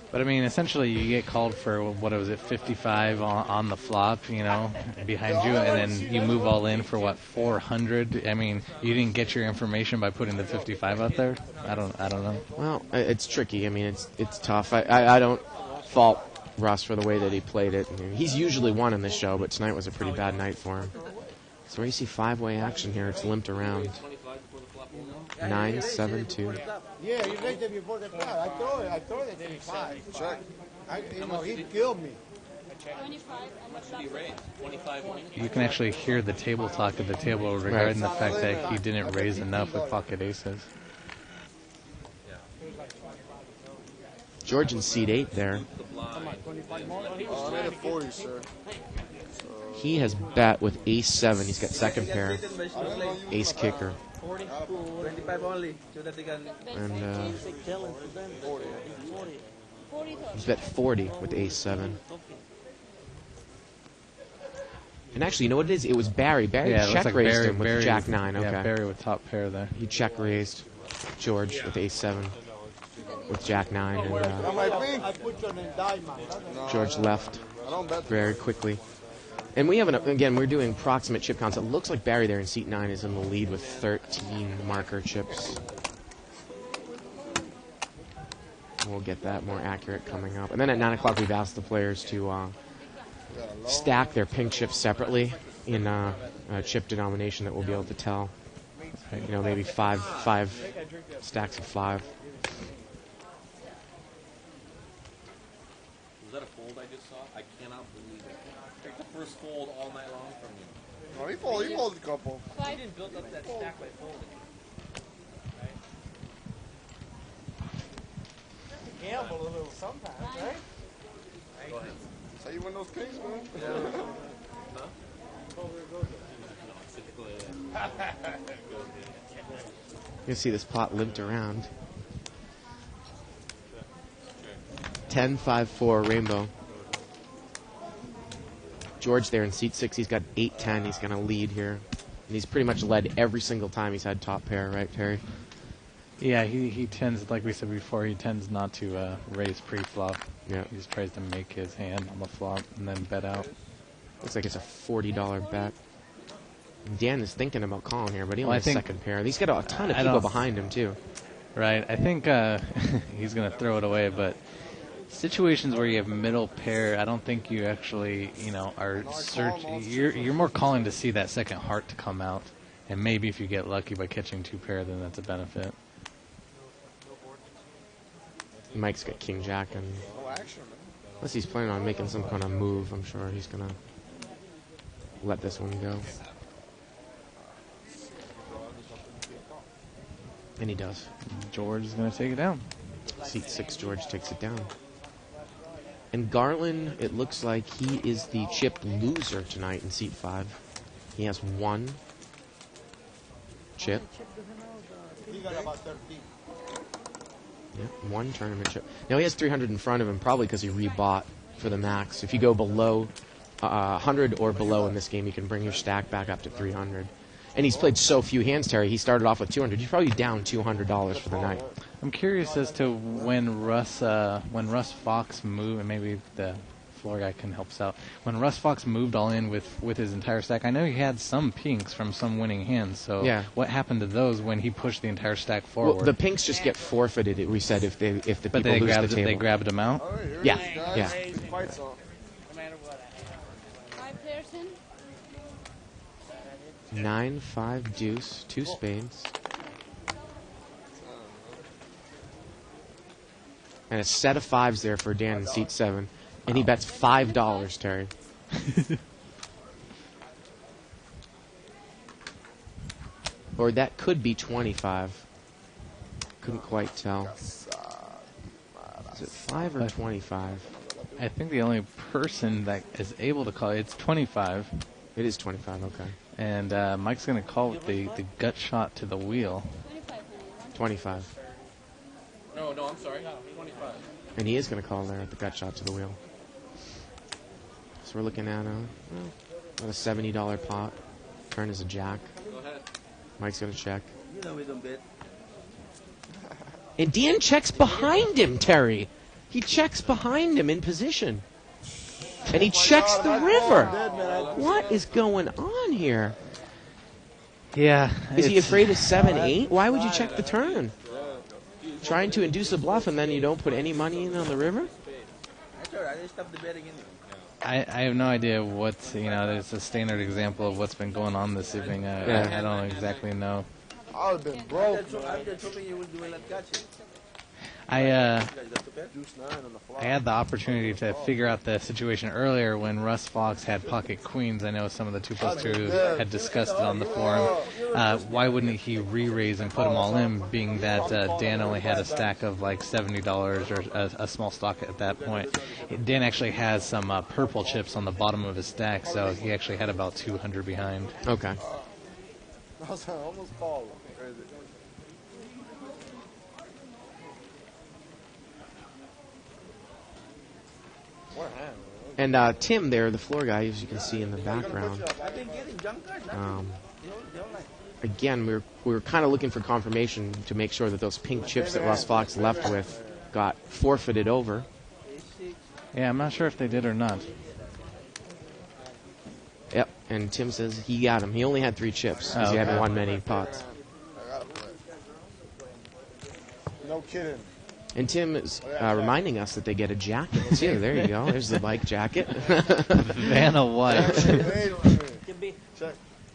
But, I mean, essentially you get called for, 55 on the flop, behind you, and then you move all in for, 400? I mean, you didn't get your information by putting the 55 out there? I don't know. Well, it's tricky. I mean, it's tough. I don't fault Russ for the way that he played it. I mean, he's usually won in this show, but tonight was a pretty bad night for him. So where you see 5-way action here, it's limped around. 9-7-2. Yeah, he raised it before the card. I throw it 85. Check. He killed me. 25. You can actually hear the table talk at the table regarding the fact that he didn't raise enough with pocket aces. George in seat 8 there. I'm at 40, sir. He has bet with ace-7. He's got second pair. Ace kicker. 25 only, so that they can. And he's bet 40 with ace-7. And actually, you know what it is? It was Barry. Barry check-raised him with jack-9. Okay. Yeah, Barry with top pair there. He check-raised George with ace-7 with jack-9. And George left very quickly. And we have, we're doing proximate chip counts. It looks like Barry there in seat 9 is in the lead with 13 marker chips. We'll get that more accurate coming up. And then at 9 o'clock, we've asked the players to stack their pink chips separately in a chip denomination that we'll be able to tell. Maybe five stacks of 5. Was that a fold I just saw? I cannot believe it. The first fold all night long from you. No, he folded a couple. He didn't build up that stack by folding. Gamble a little sometimes, right? Go ahead. That's how you win those kings, man. You can see this pot limped around. 10-5-4 rainbow. George there in seat 6, he's got 8-10. He's going to lead here. And he's pretty much led every single time he's had top pair, right, Terry? Yeah, he tends, like we said before, he tends not to raise pre-flop. Yeah. He just tries to make his hand on the flop and then bet out. Looks like it's a $40 bet. And Dan is thinking about calling here, but he only has second pair. He's got a ton of people behind him, too. Right. I think he's going to throw it away, but situations where you have middle pair, I don't think you actually, are searching. You're more calling to see that second heart to come out. And maybe if you get lucky by catching 2 pair, then that's a benefit. Mike's got king jack and Unless he's planning on making some kind of move, I'm sure he's going to let this one go. And he does. George is going to take it down. Seat 6, George takes it down. And Garland, it looks like he is the chip loser tonight in seat 5. He has 1 chip. He got about 13. Yeah, 1 tournament chip. Now he has 300 in front of him, probably because he rebought for the max. If you go below 100 or below in this game, you can bring your stack back up to 300. And he's played so few hands, Terry. He started off with 200. He's probably down $200 for the night. I'm curious as to when Russ Fox moved, and maybe the floor guy can help us out. When Russ Fox moved all in with his entire stack, I know he had some pinks from some winning hands. So yeah. What happened to those when he pushed the entire stack forward? Well, the pinks just get forfeited. We said if the people lose the table. They grabbed them out. Yeah, yeah. 9, 5, deuce, 2 spades. And a set of 5s there for Dan in seat 7. And he bets $5, Terry. Or that could be 25. Couldn't quite tell. Is it 5 or 25? I think the only person that is able to call it's 25. It is 25, okay. And Mike's going to call with the gut shot to the wheel. 25. No, I'm sorry. 25. And he is going to call there at the gut shot to the wheel. So we're looking at about a $70 pot. Turn is a jack. Go ahead. Mike's going to check. You know we don't bet. And Dan checks behind him, Terry. He checks behind him in position. And he checks the river. What is going on here? Yeah. Is he afraid of 7-8? Why would you check the turn? Trying to induce a bluff and then you don't put any money in on the river? I have no idea what, there's a standard example of what's been going on this evening. I don't exactly know. I would have been broke. I had the opportunity to figure out the situation earlier when Russ Fox had pocket queens. I know some of the 2+2 had discussed it on the forum. Why wouldn't he re-raise and put them all in, being that Dan only had a stack of like $70 or a small stock at that point. Dan actually has some purple chips on the bottom of his stack, so he actually had about 200 behind. Okay. I was almost called. Crazy. And Tim there, the floor guy, as you can see in the background. Again, we were kind of looking for confirmation to make sure that those pink chips that Russ Fox left with got forfeited over. Yeah, I'm not sure if they did or not. Yep, and Tim says he got him. He only had 3 chips because he hadn't won many pots. No kidding. And Tim is reminding us that they get a jacket, too. There you go. There's the bike jacket. Vanna White.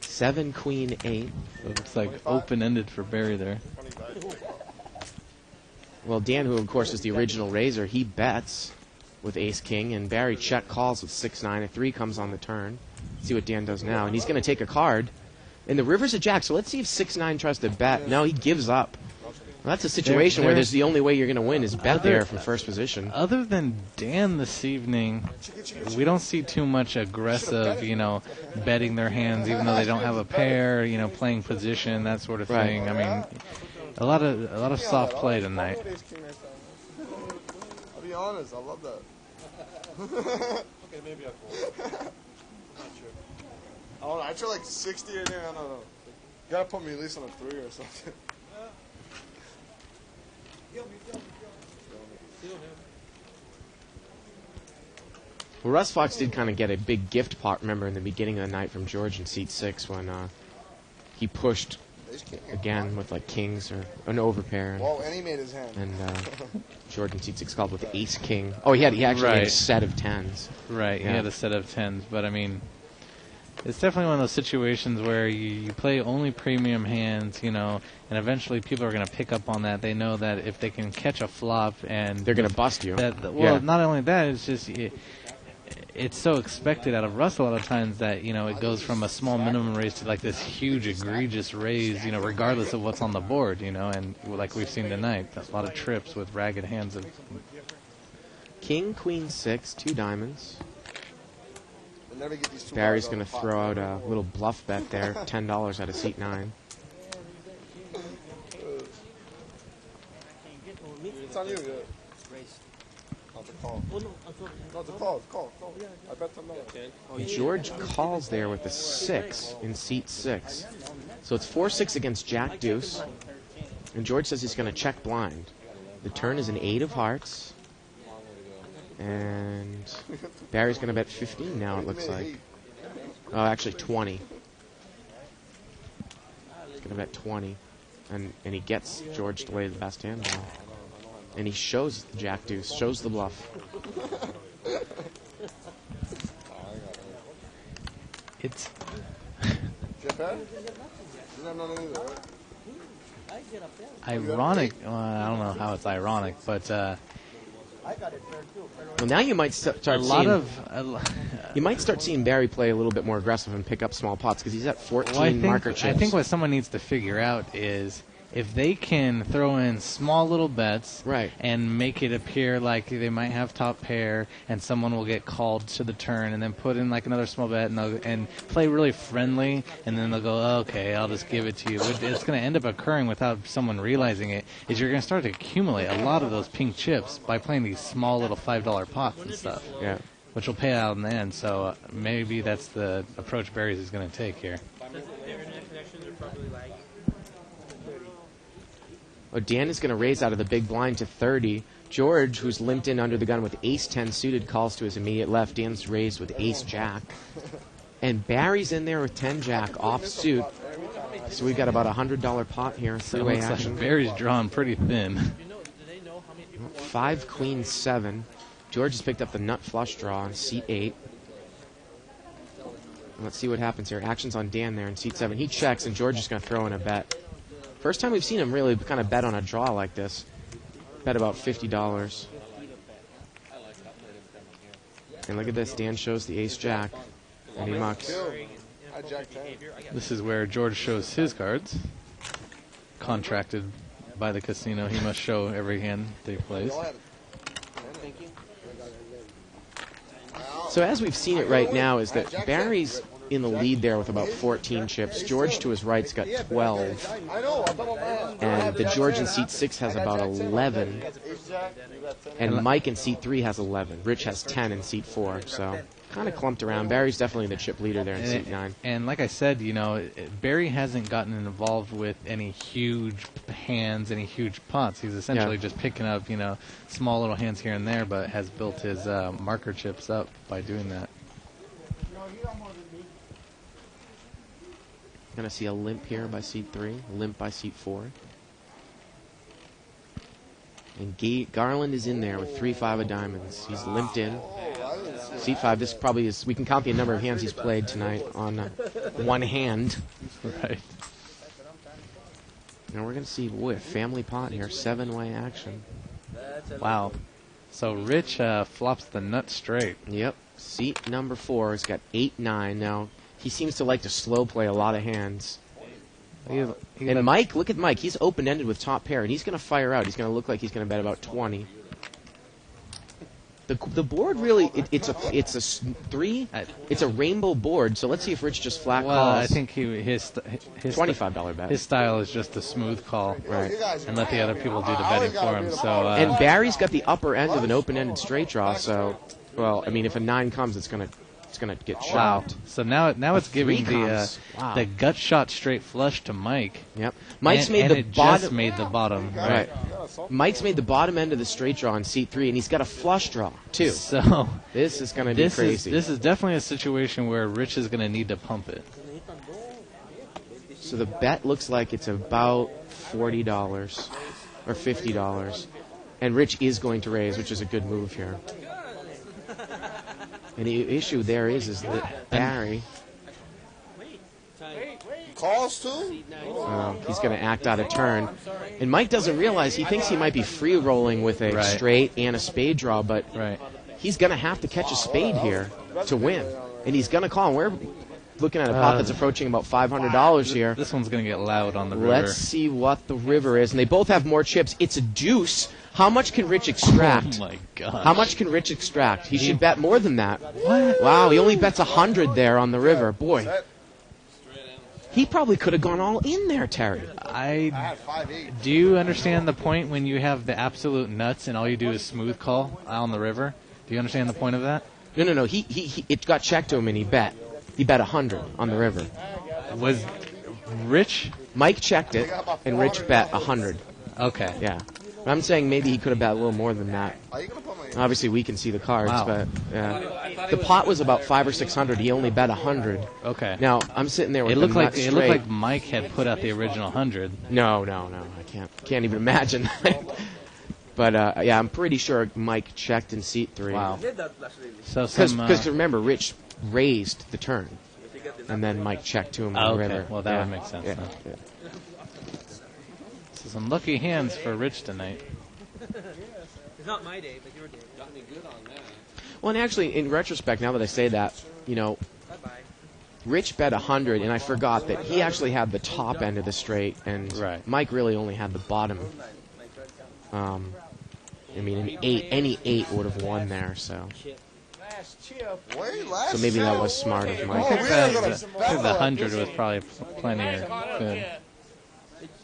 7, queen, 8. So it looks like open-ended for Barry there. Well, Dan, who, of course, is the original raiser, he bets with ace-king, and Barry check calls with 6-9. A 3 comes on the turn. See what Dan does now. And he's going to take a card. And the river's a jack, so let's see if 6-9 tries to bet. No, he gives up. Well, that's a situation where there's the only way you're going to win is bet there from first position. Other than Dan this evening, we don't see too much aggressive, betting their hands, even though they don't have a pair, playing position, that sort of thing. I mean, a lot of soft play tonight. I'll be honest, I love that. Okay, maybe I'll call. Not sure. I try like 60 or there. I don't know. You gotta put me at least on a 3 or something. Well, Russ Fox did kind of get a big gift pot, remember, in the beginning of the night from George in seat 6 when he pushed again with like kings or an overpair. Whoa, and he made his hand. And George in seat 6 called with ace-king. Oh, he actually had a set of 10s. Right, yeah. He had a set of 10s, but I mean, It's definitely one of those situations where you play only premium hands, and eventually people are going to pick up on that. They know that if they can catch a flop and they're going to bust you. Not only that, it's just it's so expected out of Russ a lot of times that it goes from a small minimum raise to like this huge egregious raise, regardless of what's on the board, and like we've seen tonight, a lot of trips with ragged hands of King, Queen, 6, 2 diamonds. Barry's going to throw out a little bluff bet there, $10 out of seat 9. It's on you. Not the call. Not the call. It's call. I bet $10. George calls there with a 6 in seat 6. So it's 4-6 against Jack Deuce. And George says he's going to check blind. The turn is an 8 of hearts. And Barry's going to bet 15 now, it looks like. Oh, actually 20. He's going to bet 20. And he gets George to lay the best hand down. And he shows the Jack Deuce, shows the bluff. It's ironic. Well, I don't know how it's ironic, but well, now you might start seeing you might start seeing Barry play a little bit more aggressive and pick up small pots because he's at 14 marker chips. I think what someone needs to figure out is if they can throw in small little bets and make it appear like they might have top pair and someone will get called to the turn and then put in like another small bet and play really friendly and then they'll go, okay, I'll just give it to you. What it's going to end up occurring without someone realizing it is you're going to start to accumulate a lot of those pink chips by playing these small little $5 pots and stuff. Yeah. Which will pay out in the end. So maybe that's the approach Barry's is going to take here. Oh, Dan is going to raise out of the big blind to 30. George, who's limped in under the gun with ace-10 suited, calls to his immediate left. Dan's raised with ace-jack. And Barry's in there with 10-jack off suit. So we've got about a $100 pot here. Three-way action. Like Barry's drawn pretty thin. 5, Queen, 7. George has picked up the nut flush draw on seat 8. Let's see what happens here. Action's on Dan there in seat 7. He checks, and George is going to throw in a bet. First time we've seen him really kind of bet on a draw like this. Bet about $50. And look at this. Dan shows the ace-jack, and he mucks. This is where George shows his cards. Contracted by the casino, he must show every hand that he plays. So as we've seen it right now is that Barry's in the lead there with about 14 chips. George to his right's got 12. And the George in seat 6 has about 11. And Mike in seat 3 has 11. Rich has 10 in seat 4. So kind of clumped around. Barry's definitely the chip leader there in seat 9. And like I said, Barry hasn't gotten involved with any huge hands, any huge pots. He's essentially just picking up, small little hands here and there, but has built his marker chips up by doing that. Going to see a limp here by seat 3, limp by seat 4. And Garland is in there with 3-5 of diamonds. He's limped in. Seat 5, this probably is, we can count the number of hands he's played tonight on one hand. Right. Now we're going to see, a family pot here, 7-way action. Wow. So Rich flops the nut straight. Yep. Seat number 4 has got 8-9. Now, he seems to like to slow play a lot of hands. And Mike, look at Mike. He's open-ended with top pair, and he's going to fire out. He's going to look like he's going to bet about 20. The board really, it's a 3. It's a rainbow board. So let's see if Rich just flat calls. I think his $25 bet. His style is just a smooth call, right, and let the other people do the betting for him. So and Barry's got the upper end of an open-ended straight draw. So, well, I mean, if a 9 comes, it's going to get chopped. So now it's giving the gut shot straight flush to Mike. Yep. Mike's made the bottom. Just made the bottom. Right. Mike's made the bottom end of the straight draw on seat 3, and he's got a flush draw too. So this is going to be crazy. This is definitely a situation where Rich is going to need to pump it. So the bet looks like it's about $40 or $50, and Rich is going to raise, which is a good move here. And the issue there is that Barry Calls too? He's going to act out of turn. And Mike doesn't realize, he thinks he might be free rolling with a straight and a spade draw, but he's going to have to catch a spade here to win. And he's going to call. And we're looking at a pot that's approaching about $500 here. This one's going to get loud on the river. Let's see what the river is. And they both have more chips. It's a deuce. How much can Rich extract? Oh, my gosh. How much can Rich extract? He should bet more than that. What? Wow, he only bets 100 there on the river. Boy. He probably could have gone all in there, Terry. Do you understand the point when you have the absolute nuts and all you do is smooth call on the river? Do you understand the point of that? No. It got checked to him and he bet. He bet 100 on the river. Was Rich? Mike checked it, and Rich bet 100. Okay. Yeah. But I'm saying maybe he could have bet a little more than that. Obviously, we can see the cards, but the pot was about 500 or 600. He only bet 100. Okay. Now I'm sitting there with it looked the like nut it looked like Mike had put out the original 100. No. I can't even imagine. But yeah, I'm pretty sure Mike checked in seat 3. Wow. So because remember, Rich raised the turn, and then Mike checked to him on the river. Well, that would make sense. Yeah. Then. Yeah. So some lucky hands for Rich tonight. It's not my day, but your day. Got me good on that. Well, and actually, in retrospect, now that I say that, Rich bet 100, and I forgot that he actually had the top end of the straight, and Mike really only had the bottom. I mean, any 8 would have won there, so. So maybe that was smart of Mike. I think the 100 was probably plenty good.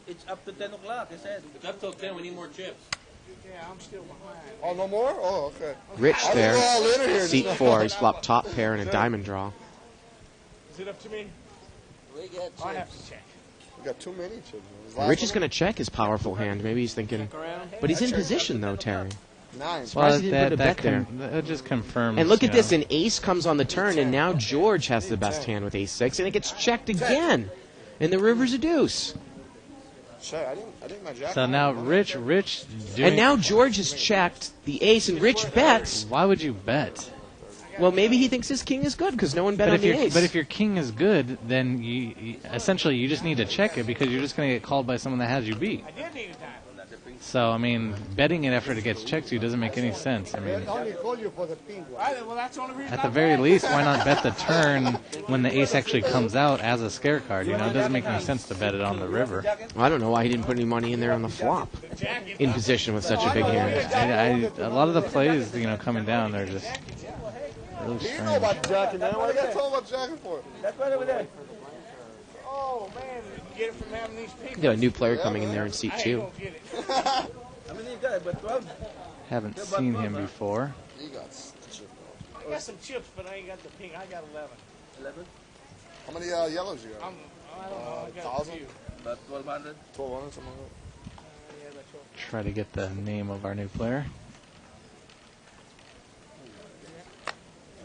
It's up to 10 o'clock, it said. It's up till 10, we need more chips. Yeah, I'm still behind. Oh, no more? Oh, okay. Rich there, seat 4. He's flopped top pair and a diamond draw. Is it up to me? I have to check. We got too many chips. Rich is going to check his powerful hand. Maybe he's thinking, but he's in position though, Terry. Nice. Surprised he didn't put a bet there. That just confirms. And look at this, an ace comes on the turn, and now George has the best hand with ace-6, and it gets checked again. And the river's a deuce. I didn't my jack. So now Rich and now George has checked the ace, and Rich bets. Why would you bet? Well, maybe he thinks his king is good because no one bet on the ace. But if your king is good, then you essentially you just need to check it because you're just going to get called by someone that has you beat. I did need a time. So, I mean, betting it after it gets checked to you doesn't make any sense. I mean, Well, that's the only reason at the very least, why not bet the turn when the ace actually comes out as a scare card? You know, it doesn't make any sense to bet it on the river. Well, I don't know why he didn't put any money in there on the flop in position with such a big hand. A lot of the plays, coming down, they're just really strange. You know about jacking, man. What are you talking about jacking for? That's right over there. Oh, man, you get it from having these people. Got a new player coming in there in seat 2. How many you got? But 12? Haven't seen him before. I got some chips, but I ain't got the pink. I got 11. 11? How many yellows you got? I don't know. I got 1,000? a few. About 1,200. 1,200, something like that. Try to get the name of our new player.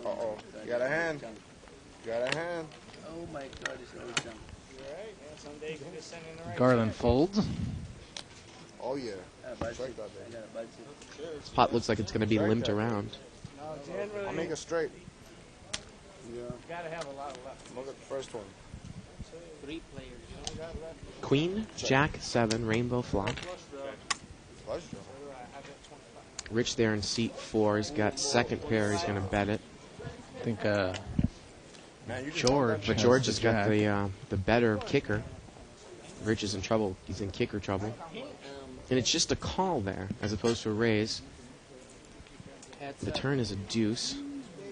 Uh-oh. You got a hand. Oh, my God. It's always done. Garland folds. Oh, yeah. This pot looks like it's going to be limped around. No, generally. I'll make it straight. Yeah. Gotta have a lot of luck. Look at the first one. 3 players. Queen, Jack, 7, rainbow flop. Flush draw. Rich there in seat 4. He's got second pair. He's going to bet it. I think George. But George has got the better kicker. Rich is in trouble. He's in kicker trouble. And it's just a call there as opposed to a raise. The turn is a deuce.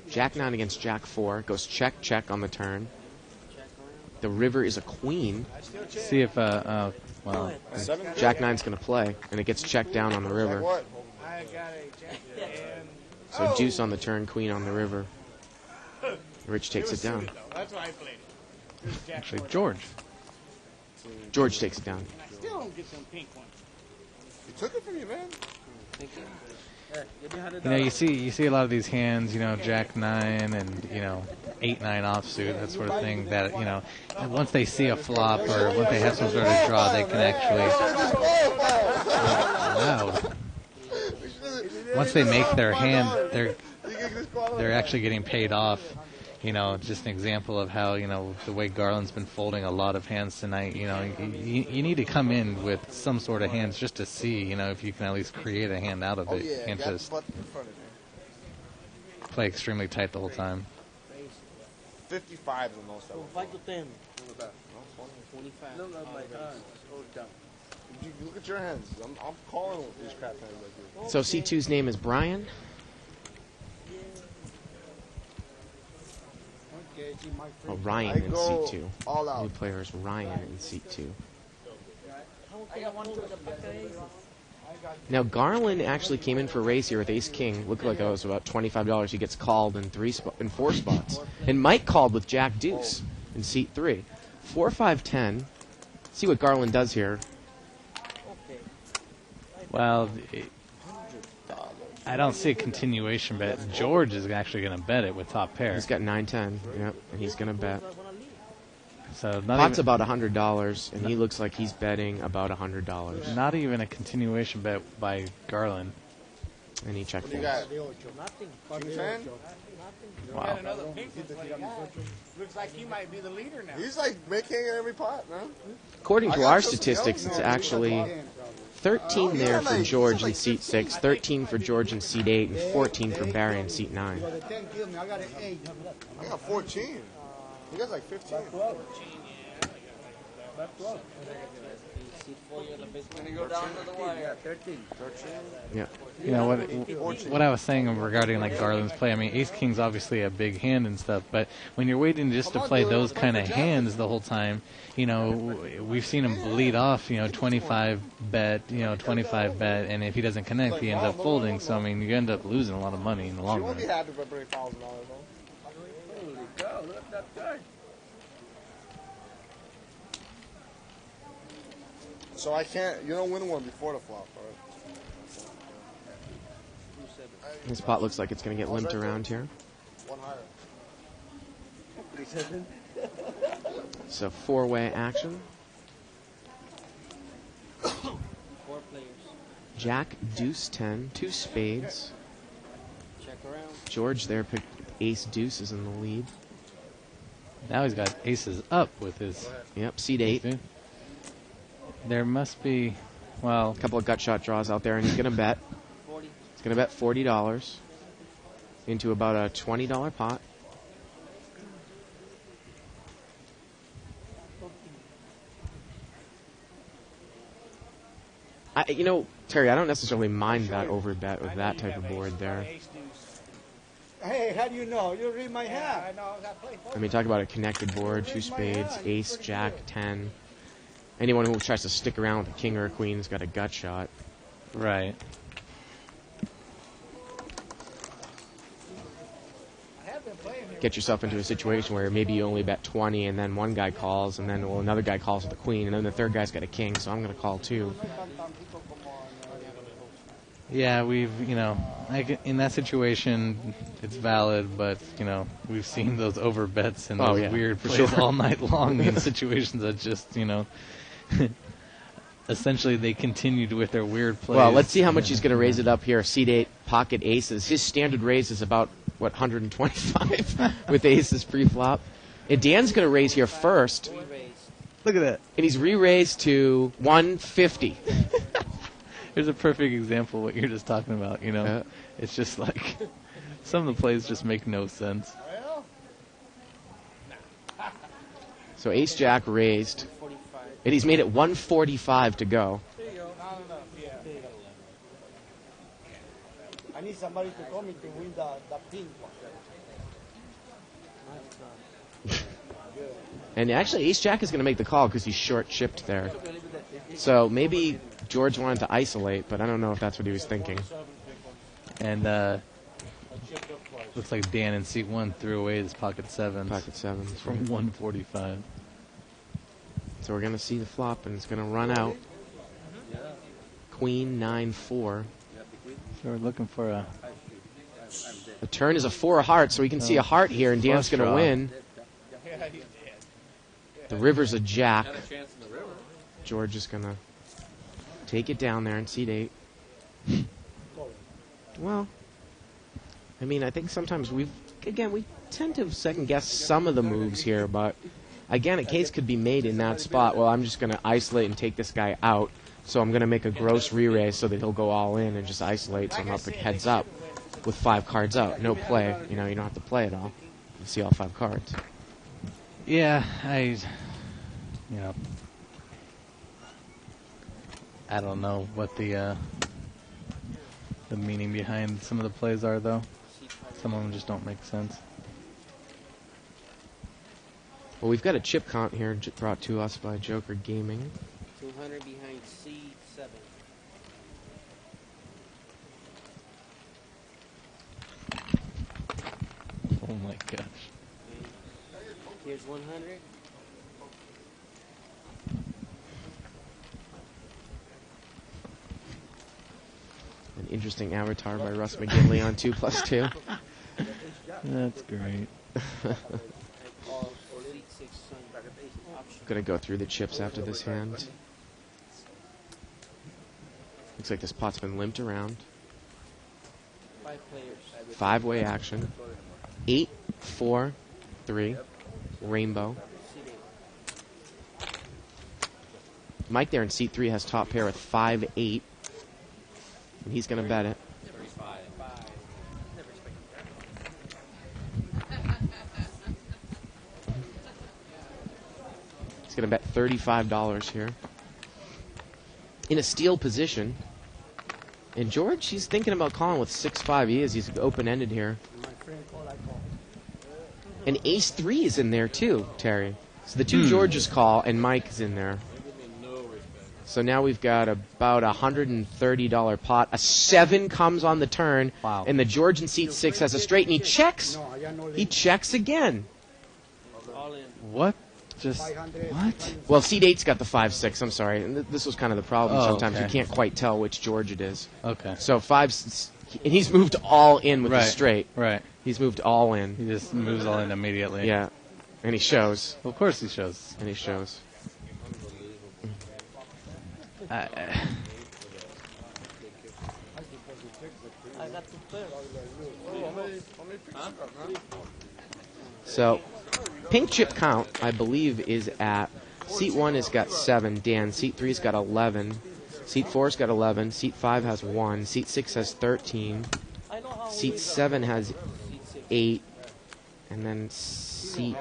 Jack 9 against Jack 4. Goes check, check on the turn. The river is a queen. See if, well. Jack 9's going to play, and it gets checked down on the river. I got a jack. So deuce on the turn, queen on the river. Rich takes it down. That's why I played it. Actually, George. George takes it down. I still don't get some pink ones. You took it from me, man. You see a lot of these hands, Jack 9 and 8-9 offsuit, that sort of thing. That once they see a flop or once they have some sort of draw, they can actually loud. Once they make their hand, they're actually getting paid off. you know, just an example of how, you know, the way Garland's been folding a lot of hands tonight, you know, you need to come in with some sort of hands just to see, you know, if you can at least create a hand out of it. You can't just play extremely tight the whole time. 55 is the most I would. 5 to 10. What was that? 25. Look at my hands. Hold down. You look at your hands. I'm calling with these crap hands like this. So C2's name is Brian. Okay, see my Oh, friend. Ryan I in go seat 2. all out. New player is Ryan in seat 2. I got one to the back of aces. Now Garland actually came in for a race here with Ace King. Looked like it was about $25. He gets called in 4 spots. And Mike called with Jack Deuce in seat 3. 4, 5, 10. See what Garland does here. Well, I don't see a continuation bet. George is actually going to bet it with top pair. He's got 9, 10. Yep, and he's going to bet. So Pot's about $100, and he looks like he's betting about $100. Not even a continuation bet by Garland. And he check What do you folds. got? Nothing. King 10? Wow. Got another pink one, buddy. Looks like he might be the leader now. He's like making every pot, man. According I to got our some statistics, else. it's actually 13 there for George in seat 6, 13 for George in seat 8, and 14 for Barry in seat 9. You got a 10, kill me. I got an 8. I got 14. He got like 15. When you go down to the wire. 13. Yeah. You know what I was saying regarding like Garland's play. I mean, Ace King's obviously a big hand and stuff, but when you're waiting just to play those kind of hands the whole time, you know, we've seen him bleed off, you know, 25 bet, and if he doesn't connect, he ends up folding. So I mean, you end up losing a lot of money in the long She won't run. be happy if I bring $1,000 home. Holy cow, look at that guy. So I can't, you don't win one before the flop, right? This pot looks like it's going to get limped right there. around here. One higher. So 4-way action. 4 players. Jack, Deuce, 10, 2 spades. Check around. George there picked Ace Deuce is in the lead. Now he's got aces up with his. Yep, seat 8. There must be, well, A couple of gut shot draws out there, and he's going to bet. 40. He's going to bet $40 into about a $20 pot. You know, Terry, I don't necessarily mind that over bet with that type of board there. Hey, how do you know? You read my hand. I know. I play I mean, talk about a connected board, 2 spades, ace, jack, 10. Anyone who tries to stick around with a king or a queen has got a gut shot. right. Get yourself into a situation where maybe you only bet 20 and then one guy calls and then another guy calls with a queen and then the third guy's got a king, so I'm going to call too. Yeah, we've, you know, like in that situation, it's valid, but, you know, we've seen those over bets and Oh, those yeah, weird for plays sure. all night long in situations that just, you know, essentially they continued with their weird plays. Well, let's see how much he's going to raise it up here. Seat 8, pocket aces. His standard raise is about, 125 with aces pre-flop. And Dan's going to raise here first. Look at that. And he's re-raised to 150. Here's a perfect example of what you're just talking about, you know. It's just like some of the plays just make no sense. So ace jack raised. And he's made it 145 to go. I need somebody to call me to win the pink one. And actually, ace jack is going to make the call because he's short chipped there. So maybe George wanted to isolate, but I don't know if that's what he was thinking. And looks like Dan in seat 1 threw away his pocket sevens. Pocket sevens. From 145. So we're going to see the flop, and it's going to run out. Queen 9-4. So we're looking for a... The turn is a 4 of hearts, so we can see a heart here, and Dan's Flush going to draw. win. The river's a jack. Got a chance in the river. George is going to take it down there in seat 8. Well, I mean, I think sometimes we've again, we tend to second-guess some of the moves here, but, again, a case could be made in that spot. Well, I'm just going to isolate and take this guy out, so I'm going to make a gross re-raise so that he'll go all in and just isolate, so I'm up heads up with 5 cards out. No play. You know, you don't have to play it all. You see all 5 cards. Yeah, I don't know what the meaning behind some of the plays are, though. Some of them just don't make sense. Well, we've got a chip count here brought to us by Joker Gaming. 200 behind C7. Oh my gosh. Here's 100. An interesting avatar by Russ McGinley on 2+2. That's great. Gonna go through the chips after this hand. Looks like this pot's been limped around. 5 players. 5-way action. 8, 4, 3. Rainbow. Mike there in seat 3 has top pair with 5-8. And he's going to bet it. He's going to bet $35 here. In a steal position. And George, he's thinking about calling with 6-5. He's open-ended here. And ace-3 is in there too, Terry. So the 2 Georges call, and Mike is in there. So now we've got about a $130 pot. A 7 comes on the turn, and the George in seat 6 has a straight, and he checks. He checks again. What? What? Well, seat 8's got the 5-6. I'm sorry. And this was kind of the problem. Oh, sometimes okay. you can't quite tell which George it is. Okay. So 5, and he's moved all in with the straight. Right. He's moved all in. He just moves all in immediately. Yeah. And he shows. Of course he shows. And he shows. I got 2 players. So, pink chip count, I believe, is at seat 1 has got 7. Dan. Seat 3's got 11. Seat 4's got 11. Seat 5 has 1. Seat 6 has 13. Seat 7 has 8. And then seat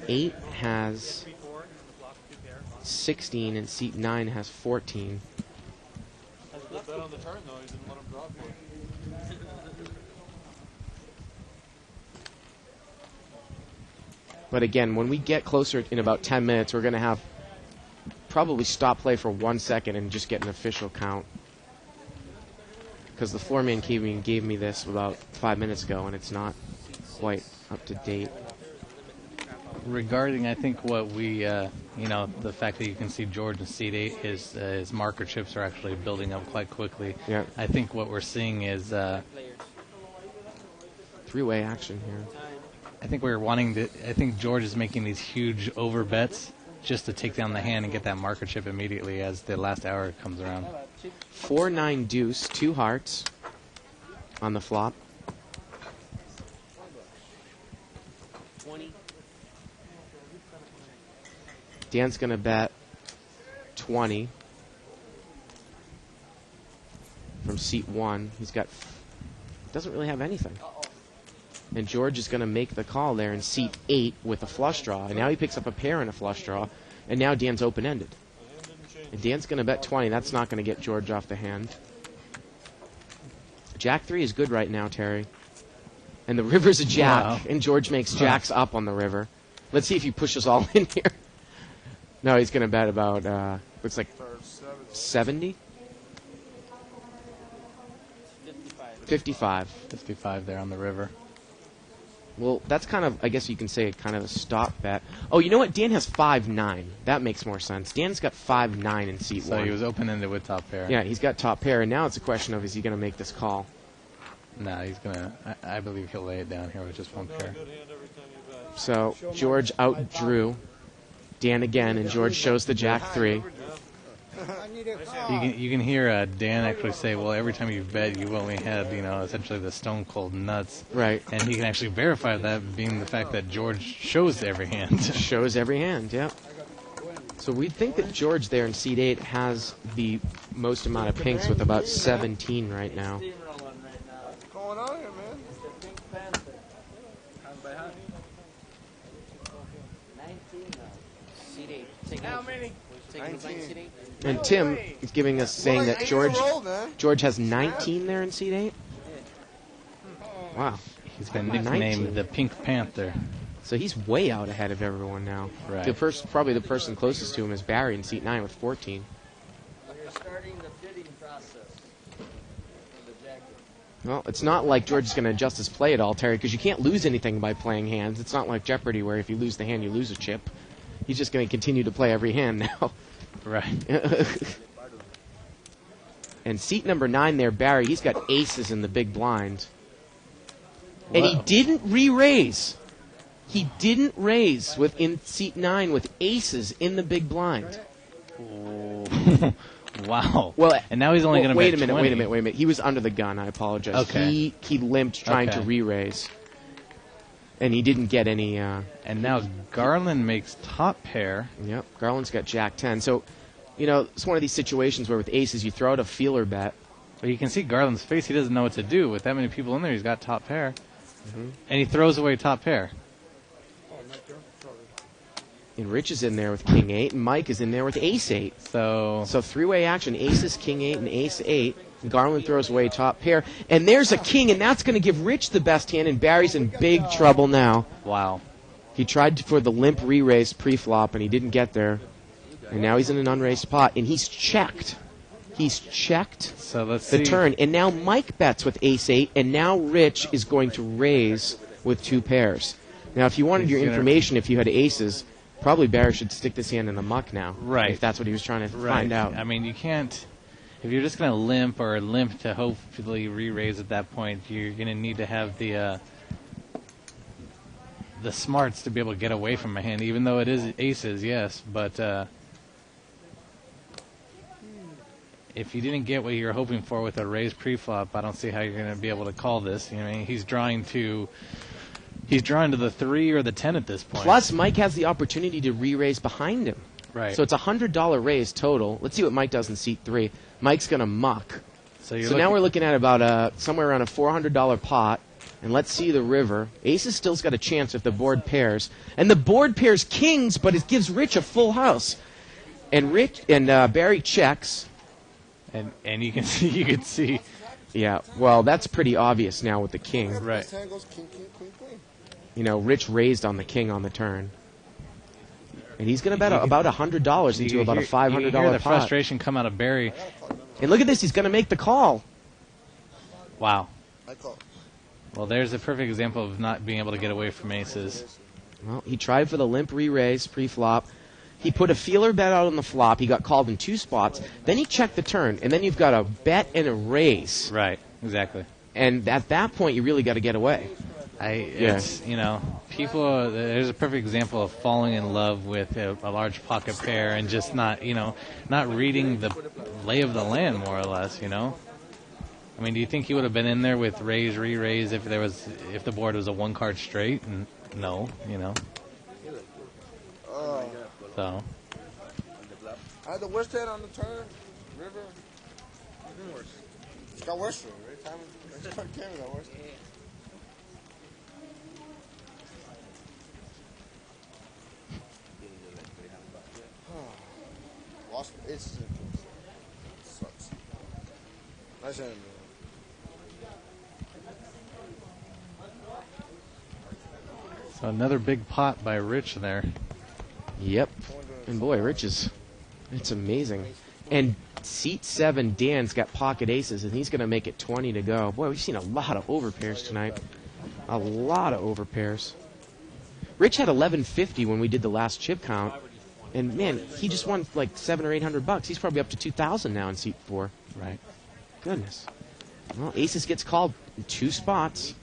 8 has 16. And seat 9 has 14. Bet on the turn, though. He didn't let him drop one. But again, when we get closer in about 10 minutes, we're going to have probably stop play for 1 second and just get an official count. Because the floorman gave me this about 5 minutes ago, and it's not quite up to date. Regarding, I think what we, the fact that you can see George in seat 8, his marker chips are actually building up quite quickly. Yeah. I think what we're seeing is 3-way action here. I think we're wanting to. I think George is making these huge over bets just to take down the hand and get that marker chip immediately as the last hour comes around. 4-9 deuce, 2 hearts on the flop. 20. Dan's going to bet 20 from seat 1. He's got, doesn't really have anything. And George is going to make the call there in seat 8 with a flush draw. And now he picks up a pair and a flush draw. And now Dan's open-ended. And Dan's going to bet 20. That's not going to get George off the hand. Jack 3 is good right now, Terry. And the river's a jack. Wow. And George makes jacks up on the river. Let's see if he pushes all in here. No, he's going to bet about, looks like 70? 55. 55 there on the river. Well, that's kind of, I guess you can say, kind of a stop bet. Oh, you know what? Dan has 5-9. That makes more sense. Dan's got 5-9 in seat 1. So he was open-ended with top pair. Yeah, he's got top pair, and now it's a question of, is he going to make this call? No, he's going to, I believe he'll lay it down here with just 1 pair. So George outdrew Dan again, and George shows the Jack 3. I need a car. You can hear Dan actually say, well, every time you've bet, you've only had, essentially the stone cold nuts. Right. And he can actually verify that, being the fact that George shows every hand. Shows every hand, yeah. So we'd think that George there in seat 8 has the most amount of pinks with about 17 right now. What's going on here, man? The Pink Panther. Seat 8. Taking How many? Taking the blank seat 8? And Tim is giving us saying that roll, man. George has 19 there in seat 8. Wow. He's been nicknamed the Pink Panther. So he's way out ahead of everyone now. Right. Probably the person closest to him is Barry in seat 9 with 14. You're starting the fitting process for the jacket. Well, it's not like George is going to adjust his play at all, Terry, because you can't lose anything by playing hands. It's not like Jeopardy where if you lose the hand, you lose a chip. He's just going to continue to play every hand now. Right. And seat number 9 there, Barry, he's got aces in the big blind. And he didn't re-raise. He didn't raise in seat 9 with aces in the big blind. Wow. Well, and now he's only going to wait bet a minute. 20. He was under the gun. I apologize. Okay. He limped trying to re-raise, and he didn't get any. And now Garland makes top pair. Yep. Garland's got Jack 10. So, it's one of these situations where with aces you throw out a feeler bet. Well, you can see Garland's face. He doesn't know what to do with that many people in there. He's got top pair, Mm-hmm. and he throws away top pair. And Rich is in there with King 8, and Mike is in there with Ace 8. So three-way action, Aces, King 8, and Ace 8. Garland throws away top pair. And there's a king, and that's going to give Rich the best hand, and Barry's in big trouble now. Wow. He tried for the limp re-raise pre-flop, and he didn't get there. And now he's in an unraised pot, and he's checked. He's checked so let's the see. turn. And now Mike bets with Ace 8, and now Rich is going to raise with 2 pairs. Now, if you wanted your information, if you had aces, probably Barry should stick this hand in the muck now. Right. If that's what he was trying to find out. I mean, you can't. If you're just going to limp to hopefully re-raise at that point, you're going to need to have the smarts to be able to get away from a hand, even though it is aces, yes. But if you didn't get what you were hoping for with a raise pre-flop, I don't see how you're going to be able to call this. He's drawing to the 3 or the 10 at this point. Plus, Mike has the opportunity to re-raise behind him. Right. So it's a $100 raise total. Let's see what Mike does in seat 3. Mike's going to muck. So now we're looking at about somewhere around a $400 pot. And let's see the river. Aces still's got a chance if the board pairs. And the board pairs kings, but it gives Rich a full house. And Barry checks. And you can see. Yeah, well, that's pretty obvious now with the king. Right. Rich raised on the king on the turn. And he's going to bet about $100 into about a $500 pot. You hear the frustration come out of Barry. And look at this, he's going to make the call. Wow. I call. Well, there's a perfect example of not being able to get away from aces. Well, he tried for the limp re-raise pre-flop. He put a feeler bet out on the flop. He got called in 2 spots. Then he checked the turn. And then you've got a bet and a raise. Right, exactly. And at that point, you really got to get away. It's, people, there's a perfect example of falling in love with a large pocket pair and just not reading the lay of the land, more or less, I mean, do you think he would have been in there with raise, re-raise if the board was a 1-card straight? No, So. I had the worst hand on the turn. River. It's got worse. Right? Time Canada got worse. Lost aces. Sucks. Nice hand, man. So another big pot by Rich there. Yep. And boy, Rich it's amazing. And seat 7, Dan's got pocket aces, and he's going to make it 20 to go. Boy, we've seen a lot of overpairs tonight. A lot of overpairs. Rich had 1150 when we did the last chip count. And, man, he just won like $700 or $800. He's probably up to 2,000 now in seat 4. Right. Goodness. Well, aces gets called in 2 spots.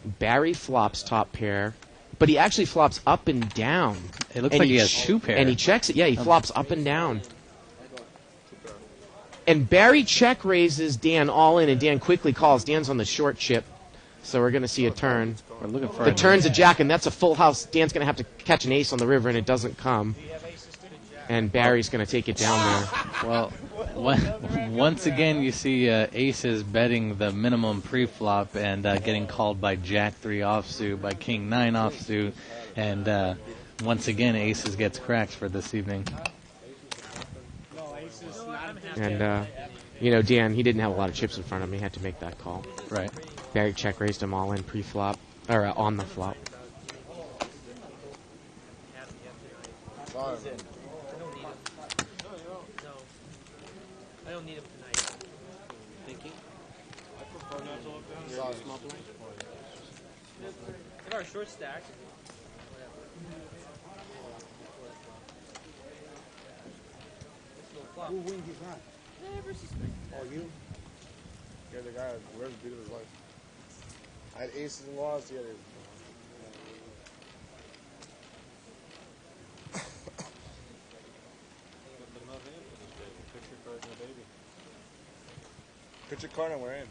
Barry flops top pair. But he actually flops up and down. It looks like he has 2 pairs. And he checks it. Yeah, he flops up and down. And Barry check raises Dan all in, and Dan quickly calls. Dan's on the short chip, so we're going to see a turn. We're looking for the turn's a jack, and that's a full house. Dan's going to have to catch an ace on the river, and it doesn't come. And Barry's going to take it down there. Well, once again, you see aces betting the minimum pre-flop and getting called by Jack 3 offsuit, by King 9 offsuit, and once again, aces gets cracked for this evening. And, you know, Dan, he didn't have a lot of chips in front of him. He had to make that call. Right. Barry check raised him all in pre-flop, or on the flop. I don't need him tonight. Thinking? I prefer not to look down. Small blind. Look at our short stack. Who wins his hand? Oh, you? You're the guy that wears the beat of his life. I had aces and lost the other. Picture card and we're in.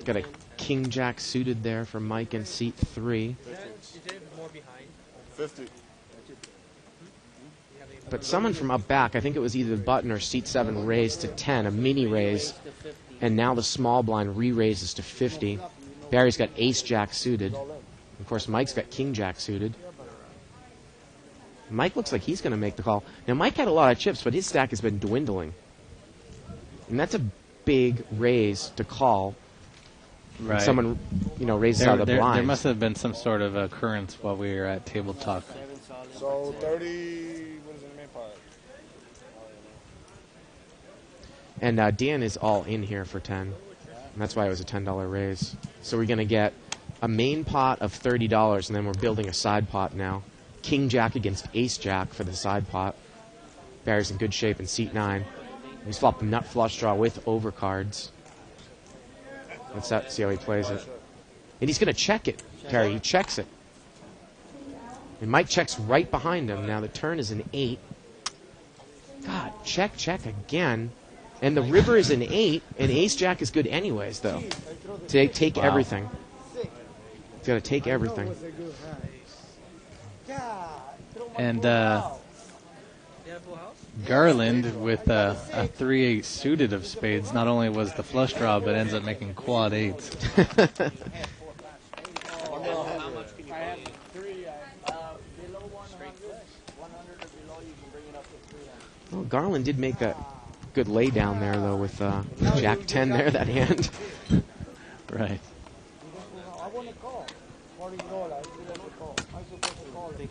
Got a king jack suited there for Mike in seat 3. Is there more behind? 50. But someone from up back, I think it was either button or seat 7, raised to 10, a mini raise. And now the small blind re-raises to 50. Barry's got ace jack suited. Of course, Mike's got king jack suited. Mike looks like he's going to make the call. Now, Mike had a lot of chips, but his stack has been dwindling. And that's a big raise to call. Right. Someone, you know, raises out of the blinds. There must have been some sort of occurrence while we were at table talk. So 30, what is in the main pot? And Dan is all in here for 10. And that's why it was a $10 raise. So we're going to get a main pot of $30, and then we're building a side pot now. King Jack against Ace Jack for the side pot. Barry's in good shape in seat 9. He's flopped a nut flush draw with overcards. Let's see how he plays it. And he's going to check it, Terry. He checks it. And Mike checks right behind him. Now the turn is an 8. God, check again. And the river is an 8, and Ace Jack is good anyways, though. Take everything. He's got to take everything. And Garland with a 3-8 suited of spades not only was the flush draw, but ends up making quad 8s. Well, Garland did make a good lay down there, though, with Jack 10 there, that hand. Right. I want to call. $40. I supposed to call it.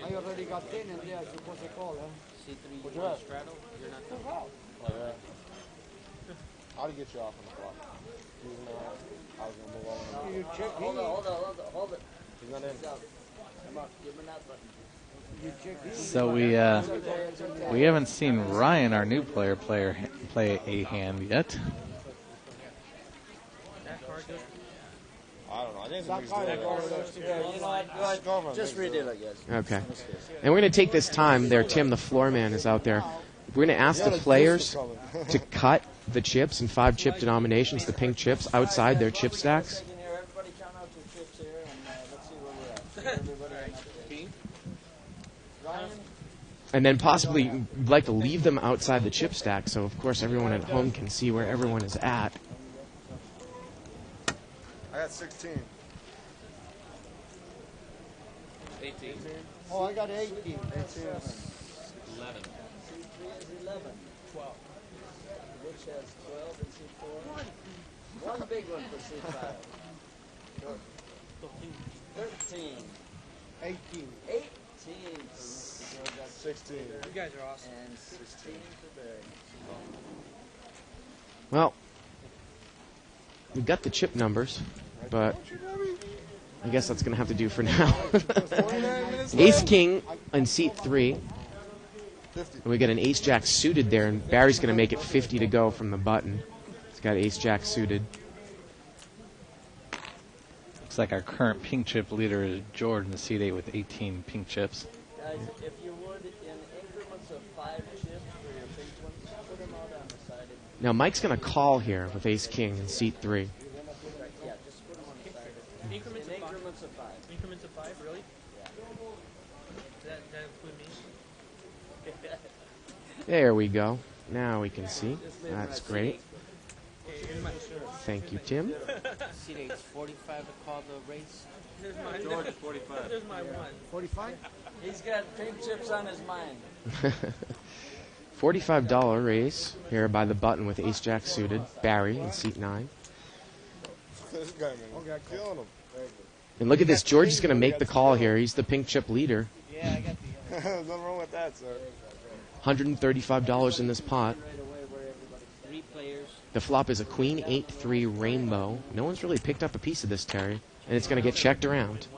I already got 10 and yeah, I supposed to call, huh? C3, What's you want up? to straddle? You're not Who's done. out? Oh, yeah. How to get you off on the clock? I was going to move on. You check Hold it. He's not in. Come on, give him that button. You check So we haven't seen Ryan, our new player, play a hand yet. I don't know. I think it's You know what? Just read it, I guess. Okay. And we're going to take this time there. Tim, the floor man, is out there. We're going to ask the players to cut the chips in 5-chip denominations, the pink chips, outside their chip stacks. Everybody count out your chips here, and let's see where we're at. Everybody Ryan? And then possibly we'd like to leave them outside the chip stack, so of course everyone at home can see where everyone is at. I got 16. 18. Oh, I got 18. 11. C3 is 11. 12. Rich has 12 and C4. One big one for C5. 13. 18. 18 for 16. You guys are awesome. And 16 for Barry. Well, we've got the chip numbers, but I guess that's going to have to do for now. Ace King in seat 3. And we got an Ace Jack suited there, and Barry's going to make it 50 to go from the button. He's got Ace Jack suited. Looks like our current pink chip leader is Jordan, the seat 8 with 18 pink chips. Guys, if you would, in increments of 5 chips for your big ones, put them out on the side. Now Mike's going to call here with ace king in seat 3. Yeah, just put them on the side. Increments In of 5. increments of 5. Increments of 5, really? Yeah. Does that include me? There we go. Now we can see. That's great. Thank you, Tim. Seat 8's 45 to call the race. Here's mine. George is 45. There's my one. 45? He's got pink chips on his mind. $45 raise here by the button with ace jack suited. Barry in seat 9. This guy, man, killing him. And look at this. George is going to make the call here. He's the pink chip leader. Yeah, I got the There's nothing wrong with that, sir. $135 in this pot. 3 players. The flop is a queen 8-3 rainbow. No one's really picked up a piece of this, Terry. And it's going to get checked around.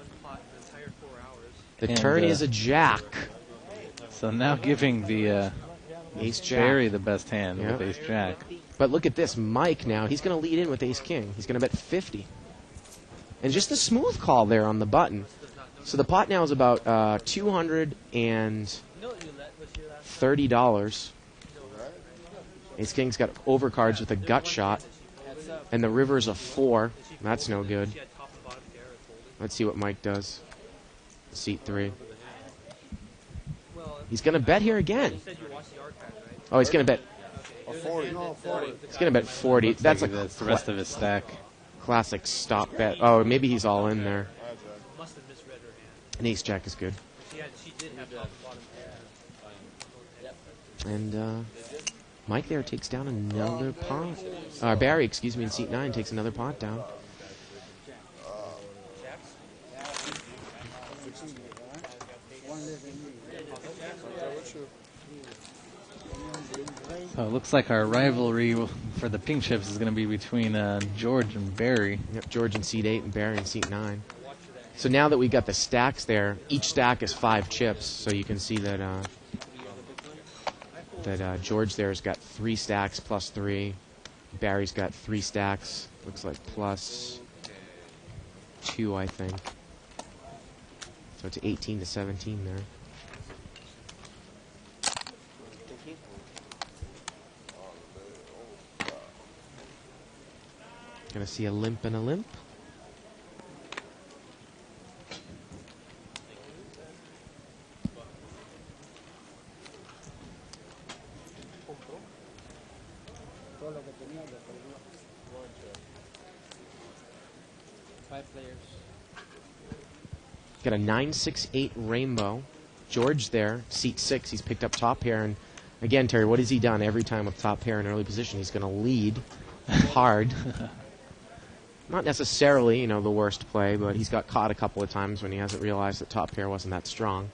The And, turn is a jack. So now giving the Ace jack. Barry the best hand Yeah. with ace jack. But look at this. Mike now, he's going to lead in with ace king. He's going to bet 50. And just a smooth call there on the button. So the pot now is about $230. Ace king's got overcards with a gut shot. And the river's a 4. That's no good. Let's see what Mike does. Seat 3. He's going to bet here again. Oh, he's going to bet. A 40. No, 40. He's going to bet 40. That's a That's the rest of his stack. classic stop bet. Oh, maybe he's all in there. An ace jack is good. And Mike there takes down another pot. Barry, excuse me, in seat 9 takes another pot down. So it looks like our rivalry for the pink chips is going to be between George and Barry. Yep, George in seat 8 and Barry in seat 9. So now that we got the stacks there, each stack is 5 chips. So you can see that George there has got 3 stacks plus 3. Barry's got 3 stacks. Looks like plus 2, I think. So it's 18 to 17 there. Gonna see a limp and a limp. Got a 9-6-8 rainbow. George there, seat 6. He's picked up top pair. And again, Terry, what has he done every time with top pair in early position? He's going to lead hard. Not necessarily, the worst play, but he's got caught a couple of times when he hasn't realized that top pair wasn't that strong.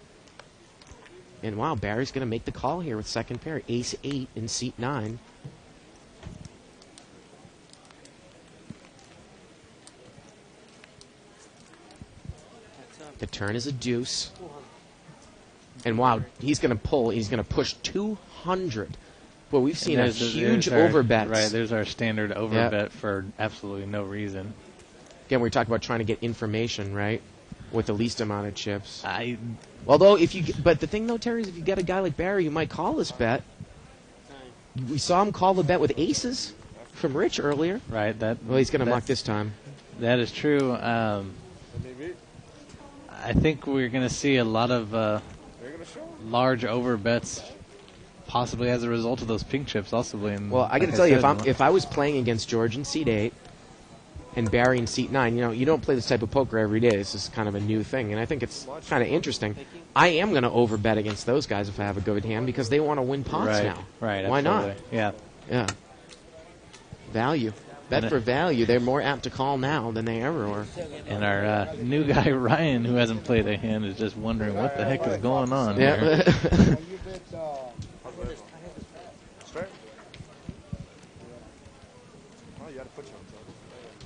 And wow, Barry's going to make the call here with second pair. Ace 8 in seat 9. The turn is a deuce. And wow, he's going to pull. He's going to push 200. Well, we've seen a huge overbet. Right, there's our standard overbet for absolutely no reason. Again, we talked about trying to get information, right, with the least amount of chips. Although, but the thing though, Terry, is if you get a guy like Barry, you might call this bet. We saw him call the bet with aces from Rich earlier. Right. Well, he's going to muck this time. That is true. I think we're going to see a lot of large overbets, possibly as a result of those pink chips, possibly. Well, I got to tell you, if I was playing against George in seat 8 and Barry in seat 9, you don't play this type of poker every day. This is kind of a new thing, and I think it's kind of interesting. I am going to overbet against those guys if I have a good hand because they want to win pots now. Right. Why absolutely. not? Yeah. Value. Bet for value. They're more apt to call now than they ever were. And our new guy, Ryan, who hasn't played a hand, is just wondering what the heck is going on here.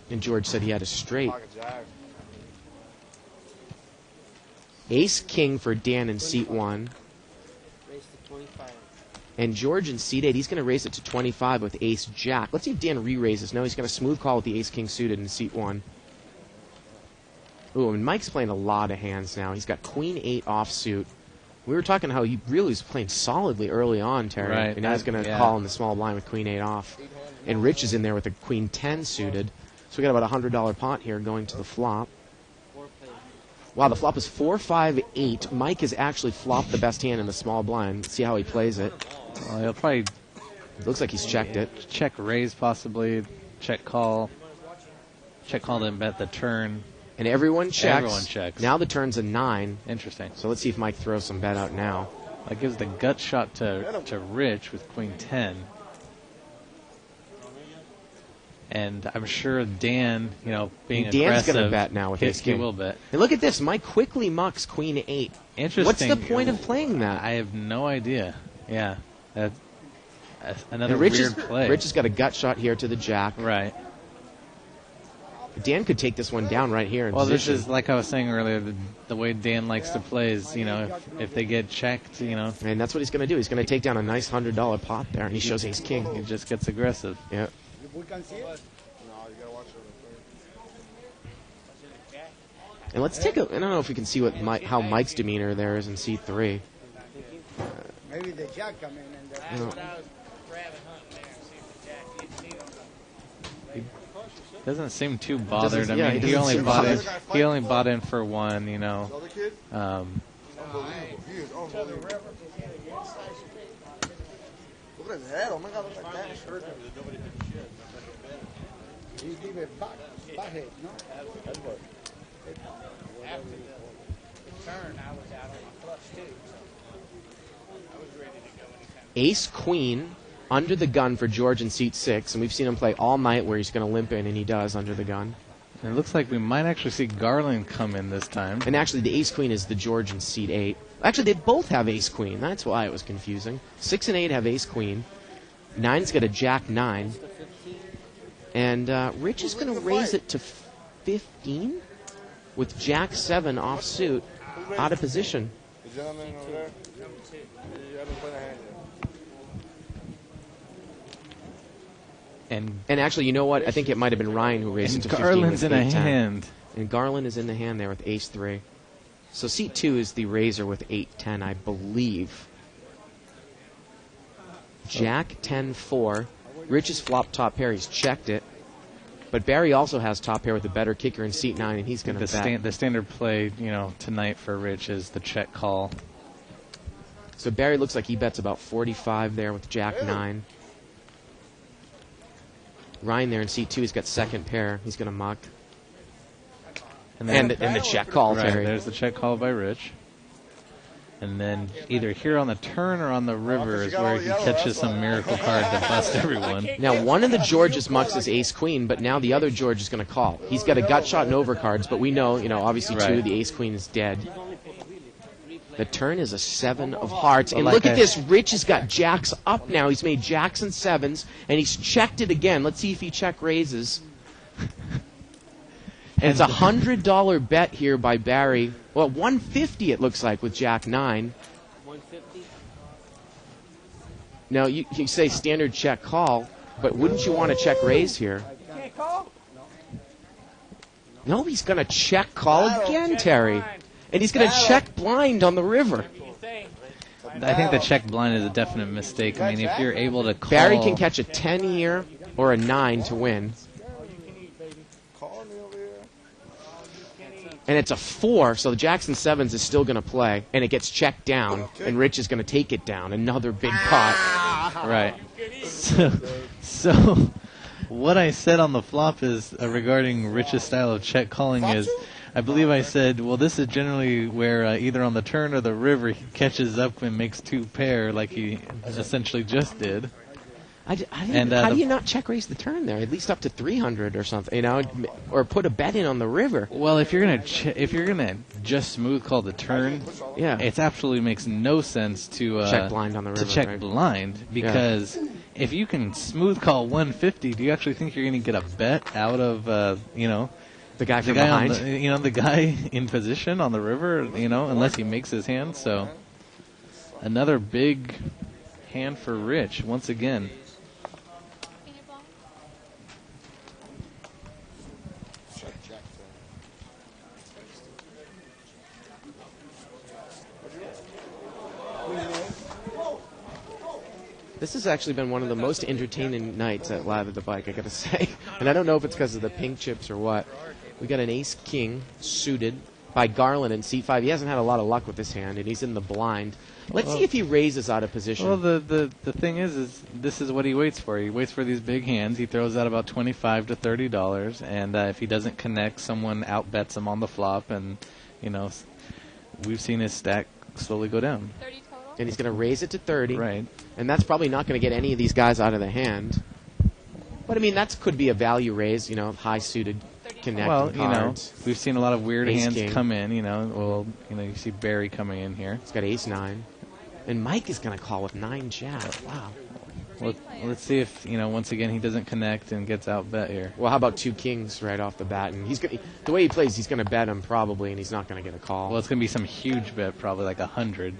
And George said he had a straight. Ace King for Dan in seat 1. And George in seat 8, he's going to raise it to 25 with Ace Jack. Let's see if Dan re-raises. No, he's going to smooth call with the Ace King suited in seat 1. Ooh, and Mike's playing a lot of hands now. He's got Queen 8 offsuit We were talking how he really was playing solidly early on, Terry. Right. And now he's going to Yeah. call in the small blind with queen 8 off. And Rich is in there with a queen 10 suited. So we got about a $100 pot here going to the flop. Wow, the flop is 4-5-8. Mike has actually flopped the best hand in the small blind. Let's see how he plays it. Well, he'll probably looks like he's checked it. Check raise possibly. Check call. Check call then bet the turn. And everyone checks. Everyone checks. Now the turn's a 9. Interesting. So let's see if Mike throws some bet out now. That gives the gut shot to Rich with queen 10. And I'm sure Dan, being Dan's aggressive, going to bet now with ace he king. will bet. And look at this. Mike quickly mucks queen 8. Interesting. What's the point of playing that? I have no idea. Yeah. That's another And Rich weird play. Rich has got a gut shot here to the jack. Right. Dan could take this one down right here in Well, position. this is, like I was saying earlier, the way Dan likes to play is, if they get checked, And that's what he's going to do. He's going to take down a nice $100 pot there, and he shows ace king. He just gets aggressive. Yeah. We can see it? No, you gotta watch it. And let's take a. I don't know if we can see how Mike's demeanor there is in C3. Maybe the jack come in and the... That's what I was grabbing hunting there and see if the jack, you see them. Doesn't seem too bothered. Doesn't- yeah, I mean, he he doesn't only seem bought in. bothered. He only bought in for one. Other kid? Unbelievable. He is unbelievable. Look at his head. Oh my God, look at that. He give it back head, no? That's what. After the turn, I was out on my flush too, so I was ready to go anytime. Ace queen under the gun for George in seat 6, and we've seen him play all night where he's going to limp in, and he does under the gun. And it looks like we might actually see Garland come in this time. And actually, the ace queen is the George in seat 8. Actually, they both have ace queen. That's why it was confusing. 6 and 8 have ace queen. 9's got a jack 9. And Rich is going to raise it to 15 with jack 7 off suit, out of position. The gentleman over there? You haven't played a hand yet. And actually, you know what? I think it might have been Ryan who raised it to 15 Garland's with in a 8-10. hand. And Garland is in the hand there with ace 3. So seat 2 is the raiser with 8-10, I believe. Jack 10-4. Rich is flop top pair. He's checked it. But Barry also has top pair with a better kicker in seat 9, and he's going to bet. The standard play, tonight for Rich is the check call. So Barry looks like he bets about 45 there with jack 9. Ryan there in seat 2, he's got second pair. He's going to muck. And the check call, Right, Terry. there's the check call by Rich. And then either here on the turn or on the river is where he catches some miracle card to bust everyone. Now, one of the Georges mucks is ace-queen, but now the other George is going to call. He's got a gut shot and overcards, but we know, obviously, Right. 2, the ace-queen is dead. The turn is a 7 of hearts. But And like look at I- this. Rich has got jacks up now. He's made jacks and 7s, and he's checked it again. Let's see if he check raises. And it's a $100 bet here by Barry. Well, $150 it looks like with jack 9. 150. Now, you say standard check call, but wouldn't you want to check raise here? Can't call? No, he's going to check call again, Terry. And he's going to check blind on the river. I think the check blind is a definite mistake. I mean, if you're able to call... Barry can catch a 10 here or a 9 to win. And it's a 4, so the jacks and 7s is still going to play. And it gets checked down, and Rich is going to take it down. Another big pot. Right. So what I said on the flop is regarding Rich's style of check calling is, I believe I said, well, this is generally where either on the turn or the river he catches up and makes 2 pair like he essentially just did. How do you not check raise the turn there? At least up to 300 or something, or put a bet in on the river. Well, if you're gonna just smooth call the turn, yeah, it absolutely makes no sense to check blind on the river. To check right? blind because if you can smooth call 150, do you actually think you're gonna get a bet out of the guy from behind? behind? The guy in position on the river, unless he makes his hand. So another big hand for Rich once again. This has actually been one of the most entertaining nights at Live at the Bike, I gotta say. And I don't know if it's because of the pink chips or what. We got an ace king suited by Garland in seat 5. He hasn't had a lot of luck with this hand, and he's in the blind. Let's see if he raises out of position. Well, the thing is this is what he waits for. He waits for these big hands. He throws out about $25 to $30, and if he doesn't connect, someone outbets him on the flop, and we've seen his stack slowly go down. 30 total? And he's going to raise it to 30. Right. And that's probably not going to get any of these guys out of the hand. But, I mean, that could be a value raise, high suited connecting Well, cards. we've seen a lot of weird Ace hands king. come in, you see Barry coming in here. He's got ace 9. And Mike is going to call with 9 jack. Wow. Let's see if, once again he doesn't connect and gets outbet here. Well, how about 2 kings right off the bat? And the way he plays, he's going to bet him probably, and he's not going to get a call. Well, it's going to be some huge bet, probably like 100.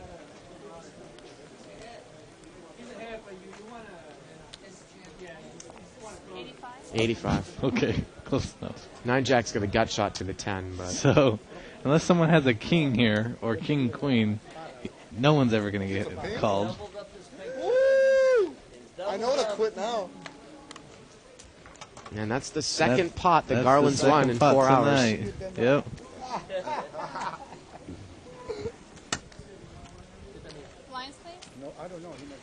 85. Okay, close enough. 9 jack's got a gut shot to the 10, but So, unless someone has a king here or king queen, no one's ever going to get called. Woo! I know to quit now. and that's the second pot that That's Garland's the won second in pot 4 hours. tonight. Yep. Blinds, please? No, I don't know. He never.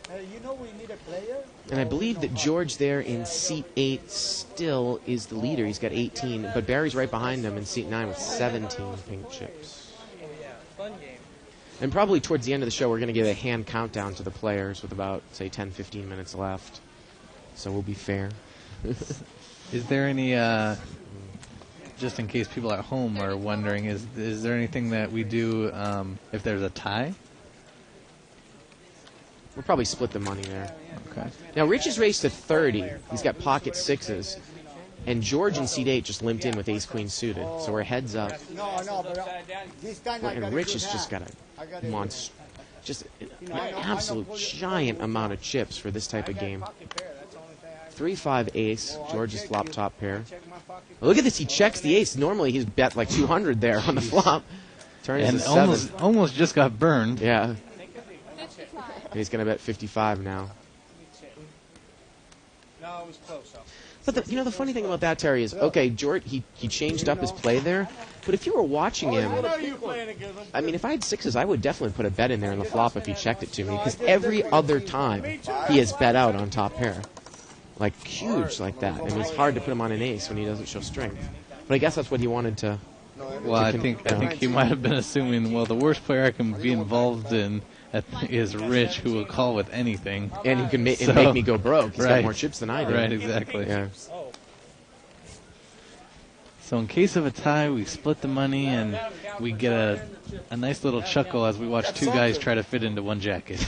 Hey, we need a player? And I believe that George there in seat 8 still is the leader. He's got 18, but Barry's right behind him in seat 9 with 17 pink chips. Fun game. And probably towards the end of the show, we're going to give a hand countdown to the players with about, say, 10, 15 minutes left. So we'll be fair. Is there any, just in case people at home are wondering, is there anything that we do if there's a tie? We'll probably split the money there. Okay. Now, Rich is raised to 30. He's got pocket 6s. And George in seat 8 just limped in with ace-queen suited. So we're heads up. No, but this time I got And Rich has just got a monster, just an absolute giant amount of chips for this type of game. 3-5 ace. George's flop top pair. Look at this. He checks the ace. Normally he's bet like 200 there on the flop. Turns And to 7. almost just got burned. Yeah. And he's going to bet 55 now. No, it was close. But the funny thing about that, Terry, is, okay, George, he changed up his play there, but if you were watching him, I mean, if I had 6s, I would definitely put a bet in there on the flop if he checked it to me, because every other time he has bet out on top pair. Like, huge like that. I mean, it's hard to put him on an ace when he doesn't show strength. But I guess that's what he wanted to... Well, I think he might have been assuming, well, the worst player I can be involved in is Rich, who will call with anything. And who can make me go broke. He's right. got more chips than I do. Right, exactly. Yeah. So in case of a tie, we split the money, and we get a nice little chuckle as we watch 2 guys try to fit into one jacket.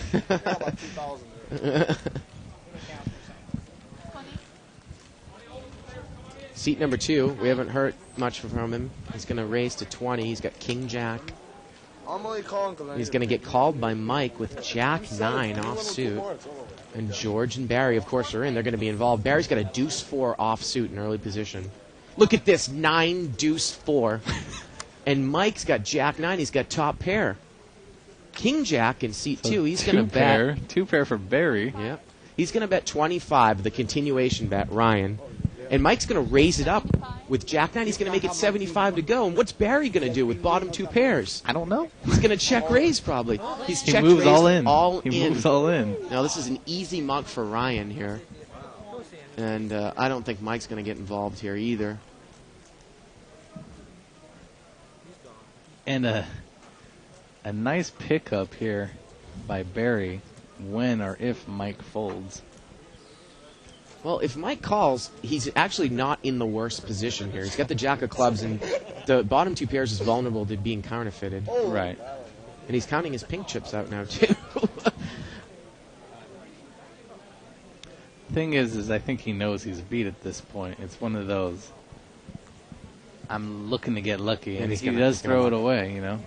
Seat number 2, we haven't heard much from him. He's going to raise to 20. He's got king jack. I'm only calling because He's going to get called by Mike with jack 9 offsuit. And George and Barry, of course, are in. They're going to be involved. Barry's got a deuce 4 offsuit in early position. Look at this, 9 deuce 4. And Mike's got jack 9. He's got top pair. King jack in seat 2. He's going to bet. 2 pair for Barry. Yep. He's going to bet 25, the continuation bet, Ryan. And Mike's going to raise it up with jack 9. He's going to make it 75 to go. And what's Barry going to do with bottom 2 pairs? I don't know. He's going to check raise probably. He's He checked moves raised all in. All He in. moves all in. Now this is an easy mug for Ryan here. And I don't think Mike's going to get involved here either. And a nice pickup here by Barry when or if Mike folds. Well, if Mike calls, he's actually not in the worst position here. He's got the jack of clubs, and the bottom 2 pairs is vulnerable to being counterfeited. Right. And he's counting his pink chips out now, too. Thing is I think he knows he's beat at this point. It's one of those, I'm looking to get lucky, and he does throw it away, Oh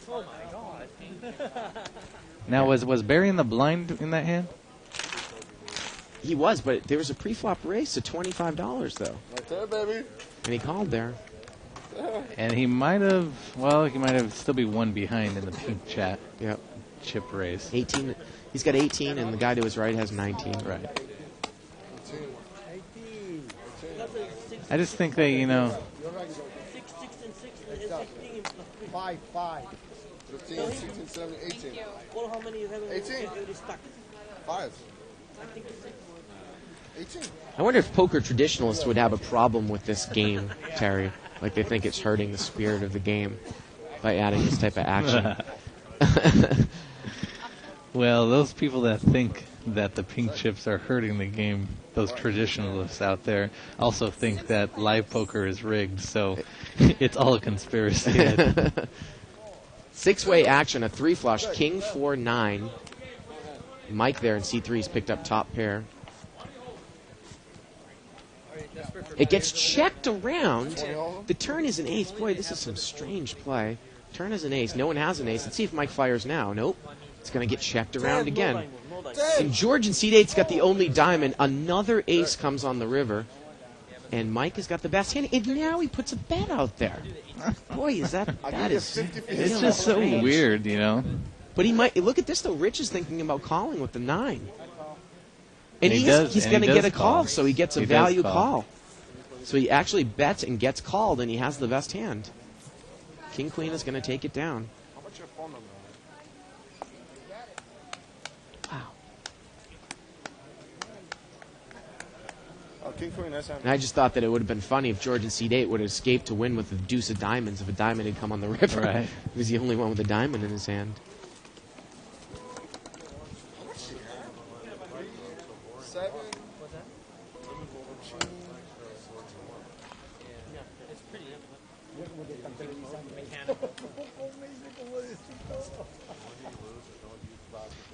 my God. Now, was Barry in the blind in that hand? He was, but there was a pre-flop raise to $25, though. Right there, baby. And he called there. And he might have still be one behind in the pink chip race. 18. He's got 18, and the guy to his right has 19. Right. I just think that, you know, 6, 6, and 6, 16. 5, 5. 15, 16, 17, 18. Well, how many you have 18. stuck? 5. I think it's 6. 18. I wonder if poker traditionalists would have a problem with this game, Terry. Like they think it's hurting the spirit of the game by adding this type of action. Well, those people that think that the pink chips are hurting the game, those traditionalists out there, also think that live poker is rigged, so it's all a conspiracy. Six-way action, a 3-flush, king 4-9. Mike there in C3's picked up top pair. It gets checked around. The turn is an ace. Boy, this is some strange play. Turn is an ace. No one has an ace. Let's see if Mike fires now. Nope. It's going to get checked around again. And George in C8's got the only diamond. Another ace comes on the river. And Mike has got the best hand. And now he puts a bet out there. Boy, is that is... It's just so weird, you know. But he might... Look at this, though. Rich is thinking about calling with the 9. And he's going to get a call, so he gets a value call. So he actually bets and gets called, and he has the best hand. King Queen is going to take it down. How about your phone number? Wow. Oh, King Queen, that's And I just thought that it would have been funny if George in C8 would have escaped to win with the deuce of diamonds if a diamond had come on the river. Right. He was the only one with a diamond in his hand. 7.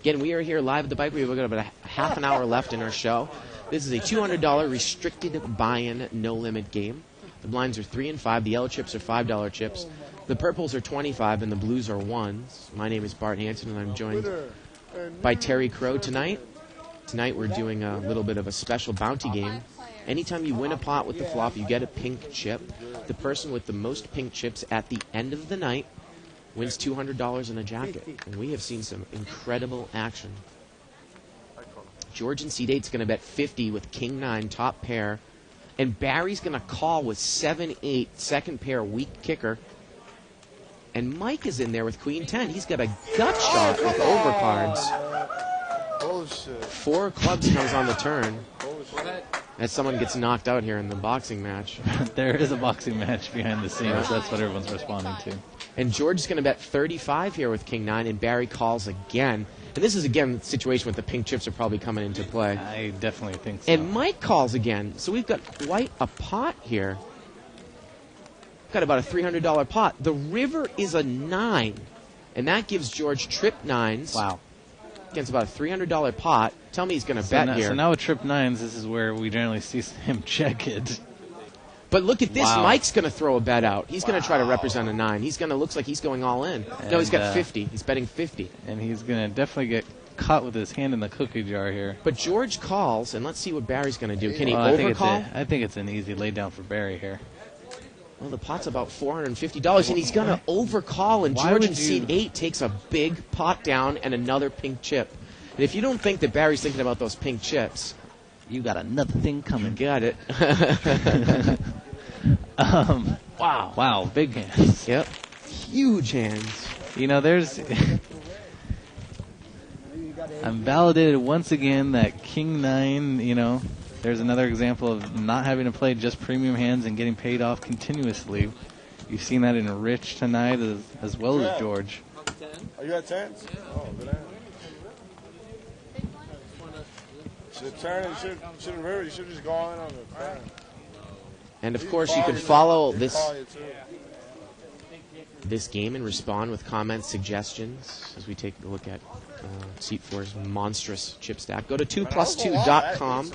Again, we are here live at the bike. We've got about a half an hour left in our show. This is a $200 restricted buy-in, no-limit game. The blinds are 3 and 5. The yellow chips are $5 chips. The purples are 25, and the blues are 1s. My name is Bart Hanson, and I'm joined by Terry Crow tonight. Tonight we're doing a little bit of a special bounty game. Anytime you win a pot with the flop, you get a pink chip. The person with the most pink chips at the end of the night wins $200 in a jacket. And we have seen some incredible action. George in C8's going to bet 50 with King 9, top pair. And Barry's going to call with 7-8, second pair, weak kicker. And Mike is in there with Queen 10. He's got a gut shot with overcards. Bullshit. 4 clubs comes on the turn. As someone gets knocked out here in the boxing match. There is a boxing match behind the scenes. That's what everyone's responding to. And George is going to bet 35 here with King 9, and Barry calls again. And this is, again, the situation with the pink chips are probably coming into play. I definitely think so. And Mike calls again. So we've got quite a pot here. Got about a $300 pot. The river is a 9, and that gives George trip 9s. Wow. Against about a $300 pot. Tell me he's going to bet here. So now with trip 9s, this is where we generally see him check it. But look at this. Wow. Mike's going to throw a bet out. He's going to try to represent a 9. He's going to looks like he's going all in. No, he's got 50. He's betting 50. And he's going to definitely get caught with his hand in the cookie jar here. But George calls, and let's see what Barry's going to do. Can he I overcall? think it's an easy lay down for Barry here. Well, the pot's about $450, and he's going to overcall, and George in seat 8 takes a big pot down and another pink chip. And if you don't think that Barry's thinking about those pink chips, you got another thing coming. Got it. Wow, big hands. Yep. Huge hands. You know, there's... I'm validated once again that King 9, you know, there's another example of not having to play just premium hands and getting paid off continuously. You've seen that in Rich tonight as well as George. Are you at 10? Oh, good hand. Should turn and should river. You should just go in on the turn. And of course, you can follow this game and respond with comments, suggestions as we take a look at Seat 4's monstrous chip stack. Go to 2plus2.com.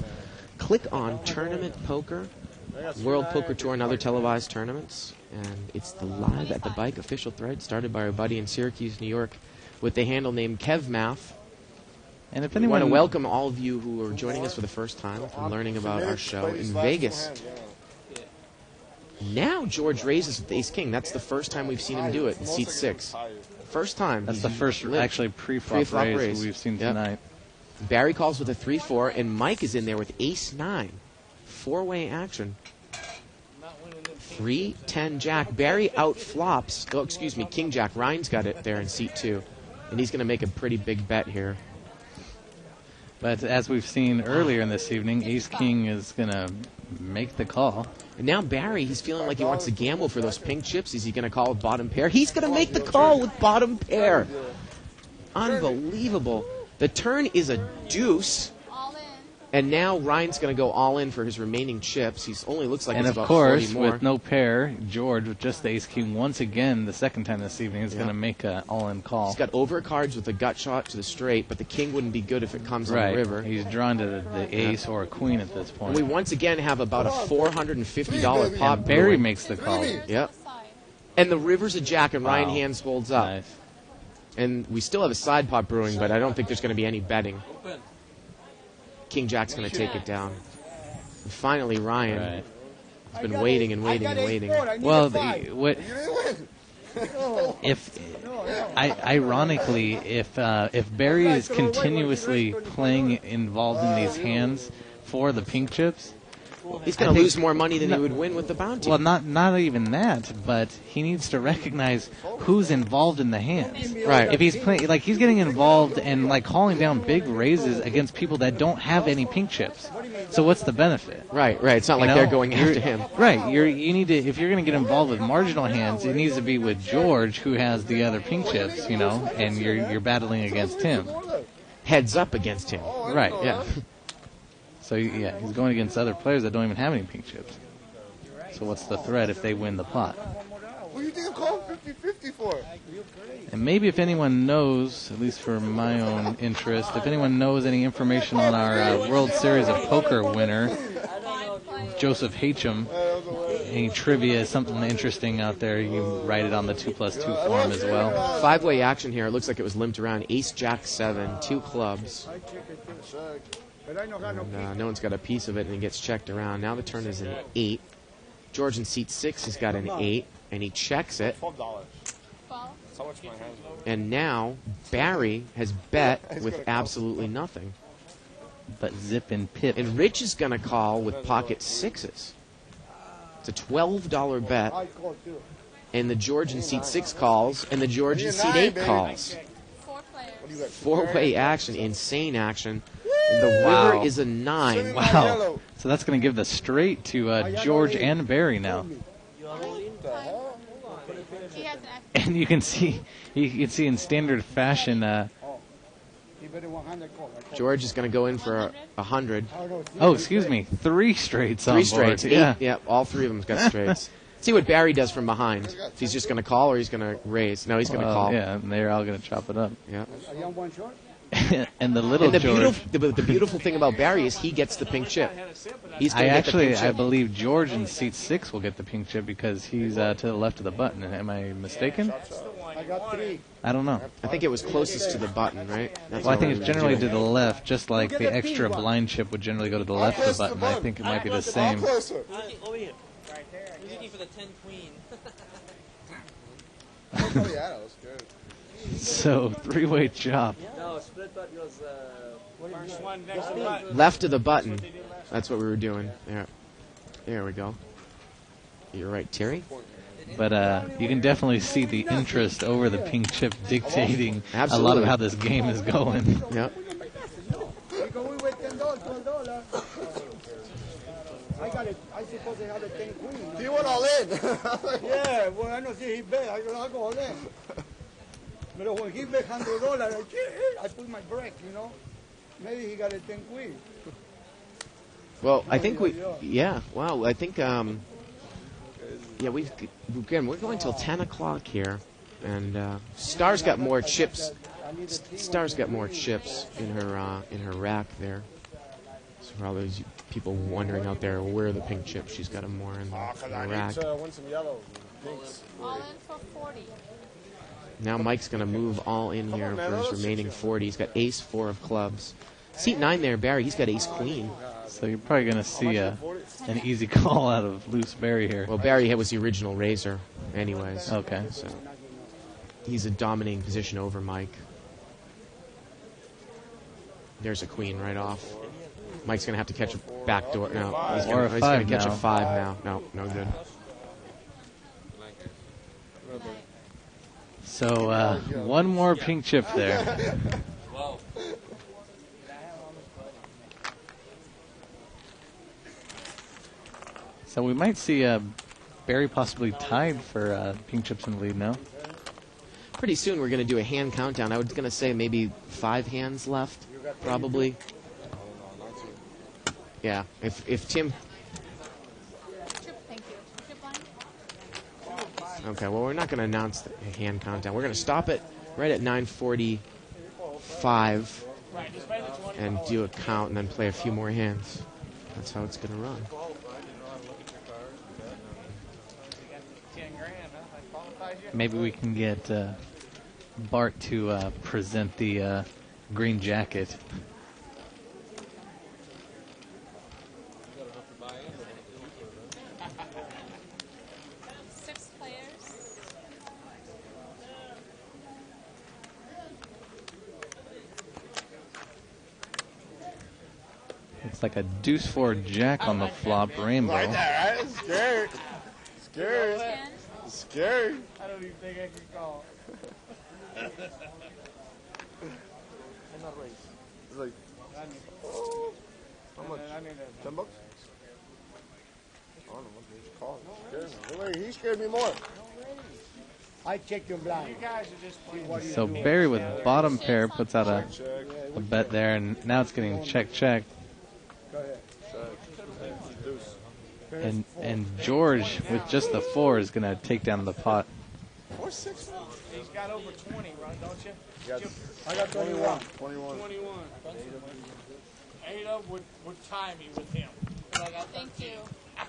Click on Tournament Poker, World Poker Tour, and other televised tournaments. And it's the Live at the Bike official thread started by our buddy in Syracuse, New York, with the handle named KevMath. And if we anyone want to welcome all of you who are joining us for the first time and learning about our show in Vegas. Now George raises with ace king. That's the first time we've seen him do it in seat 6. First time. That's the first actually pre-flop raise we've seen tonight. Barry calls with a 3-4, and Mike is in there with ace 9. 4-way action. 3-10 jack. Barry outflops. Oh, excuse me, king jack. Ryan's got it there in seat 2, and he's going to make a pretty big bet here. But as we've seen earlier in this evening, ace king is going to make the call. And now Barry, he's feeling like he wants to gamble for those pink chips. Is he going to call with bottom pair? He's going to make the call with bottom pair. Unbelievable. The turn is a deuce. And now Ryan's going to go all in for his remaining chips. He only looks like it's about 40 more. And of course, with no pair, George, with just the ace king once again, the second time this evening, is going to make an all-in call. He's got overcards with a gut shot to the straight, but the king wouldn't be good if it comes on the river. He's drawn to the ace or a queen at this point. And we once again have about a $450 pot. And Barry makes the call. Yep. And the river's a jack, and Ryan hands folds up. Nice. And we still have a side pot brewing, but I don't think there's going to be any betting. King jack's going to take it down. And finally, Ryan has been waiting and waiting and waiting. Well, ironically, if Barry is continuously playing involved in these hands for the pink chips, he's going to lose more money than he would win with the bounty. Well, not even that, but he needs to recognize who's involved in the hands. Right. If he's playing, like he's getting involved and like calling down big raises against people that don't have any pink chips. So what's the benefit? Right. It's not like they're going after him. Right. You need to, if you're going to get involved with marginal hands, it needs to be with George, who has the other pink chips, and you're battling against him. Heads up against him. Right. Yeah. So, yeah, he's going against other players that don't even have any pink chips. So what's the threat if they win the pot? What do you think I'm calling 50-50 for? And maybe if anyone knows, at least for my own interest, if anyone knows any information on our World Series of Poker winner, Joseph Hacham, any trivia, something interesting out there, you can write it on the 2+2 forum as well. 5-way action here. It looks like it was limped around. Ace, Jack, 7, 2 clubs. And, no one's got a piece of it, and he gets checked around. Now the turn is an 8. George in seat 6 has got an 8, and he checks it. And now Barry has bet with absolutely nothing. But zip and pip. And Rich is going to call with pocket 6s. It's a $12 bet. And the George in seat 6 calls, and the George in seat 8 calls. 4-way action, insane action. The river is a 9. Wow. So that's going to give the straight to George and Barry now. And you can see in standard fashion. George is going to go in for 100. Oh, excuse me, 3 straights on 3 board. straights. Yeah, all 3 of them's got straights. See what Barry does from behind. If he's just going to call or he's going to raise. No, he's going to call. Yeah, and they're all going to chop it up. Yeah. And the beautiful thing about Barry is he gets the pink chip. He's going to get the pink chip. I believe George in seat 6 will get the pink chip because he's to the left of the button. Am I mistaken? I got 3. I don't know. I think it was closest to the button, right? Well, I think it's generally to the left, just like the extra blind chip would generally go to the left of the button. I think it might be the same. Over here. Right there. He's looking for the 10 queen. Yeah, that was good. So, 3-way chop. No, split butt goes First one next to the button. Left of the button. That's what we were doing. There we go. You're right, Terry. But you can definitely see the interest over the pink chip dictating a lot of how this game is going. Yep. I suppose they have a 10 queen. He went all in. Yeah, well, I know, see, he bet. I'll go all in. But when he bet $100, I put my break, Maybe he got a 10 queen. Well, I think wow, I think, we're going till 10 o'clock here. And Star's got more chips. Star's got more chips in her rack there. So for all those people wondering out there, where are the pink chips? She's got them more in the rack. Win some yellow. All in for 40. Now Mike's going to move all in here for his remaining 40. He's got ace 4 of clubs. Seat 9 there, Barry. He's got ace queen. So you're probably going to see an easy call out of loose Barry here. Well, Barry was the original raiser anyways. Okay. So he's a dominating position over Mike. There's a queen right off. Mike's going to have to catch a backdoor. No, he's going to catch a 5 now. No good. So one more pink chip there. So we might see Barry possibly tied for pink chips in the lead now. Pretty soon we're going to do a hand countdown. I was going to say maybe 5 hands left, probably. Yeah, if Tim... Okay, well, we're not going to announce the hand countdown. We're going to stop it right at 9:45 and do a count and then play a few more hands. That's how it's going to run. Maybe we can get Bart to present the green jacket. 6 players. It's like a deuce 4 jack on the flop rainbow. Right there, right? It's scary. Scary. Scary. I don't even think I can call. It's like, oh, how much? 10 bucks? I don't know what he's calling. Scared me. He scared me more. I check your blind. You guys are just playing. So Barry with bottom pair puts out a bet there, and now it's getting check. Go ahead. And George with just the 4 is going to take down the pot. 4, 6. He's got over 20, right? Don't you? I got 21. 21. 8 of would tie me with him. Thank you. I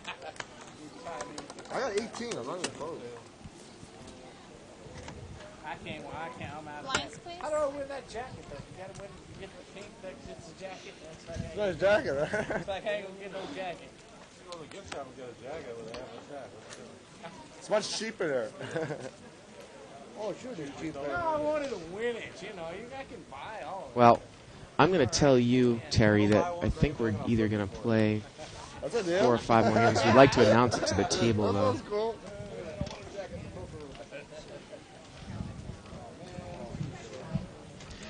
got 18. I'm not even close. I can't. I'm out of Blinds, that. please. How do I win that jacket, though? You gotta win. You get the pink. That's the jacket. That's like It's not his jacket, right? It's like I ain't gonna get no jacket. Go to the gift shop and get a jacket with that. It's much cheaper there. Oh, sure, it's cheaper. No, I wanted to win it. You know, I can buy all of it. Well, I'm going to tell you, Terry, that I think we're either going to play That's a deal. 4 or 5 more hands. We'd like to announce it to the table, though. That's cool.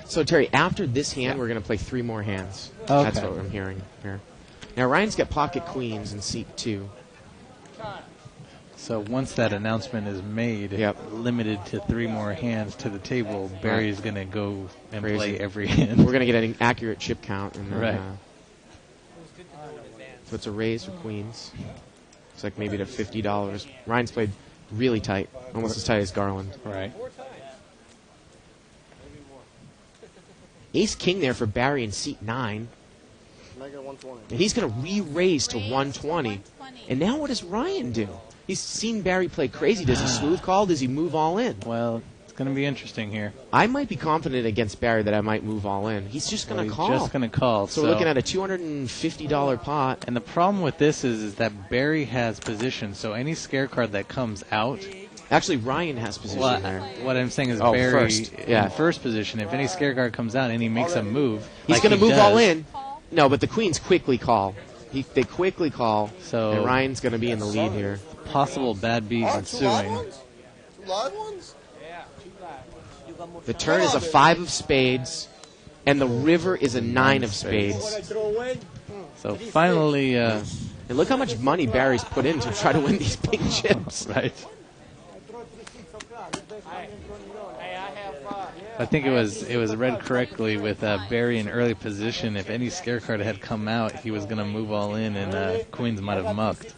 So, Terry, after this hand, we're going to play 3 more hands. Okay. That's what I'm hearing here. Now, Ryan's got pocket queens in seat 2. So once that announcement is made, limited to 3 more hands to the table, Barry's going to go and Crazy. play every hand. We're going to get an accurate chip count. And then, Right. So it's a raise for queens. It's like maybe to $50. Ryan's played really tight, almost as tight as Garland. Right. Ace king there for Barry in seat 9. Make it 120. And he's going to re-raise to 120. And now what does Ryan do? He's seen Barry play crazy. Does he smooth call? Does he move all in? Well, it's going to be interesting here. I might be confident against Barry that I might move all in. He's just going to call. He's just going to call. So we're looking at a $250 pot. And the problem with this is that Barry has position, so any scare card that comes out... Actually, Ryan has position Well, there. what I'm saying is Oh, Barry first. Yeah. in first position. If any scare card comes out and he makes a move, He's like going to he move all does, in. No, but the queens quickly call. They quickly call, So- and Ryan's going to be in the lead here. Possible bad beat ensuing. 2 live ones? Yeah, 2 live ones. The turn is a 5 of spades, and the river is a 9 of spades. So finally... and look how much money Barry's put in to try to win these big chips. Right. Hey, I have I think it was read correctly with Barry in early position. If any scare card had come out, he was going to move all in, and queens might have mucked.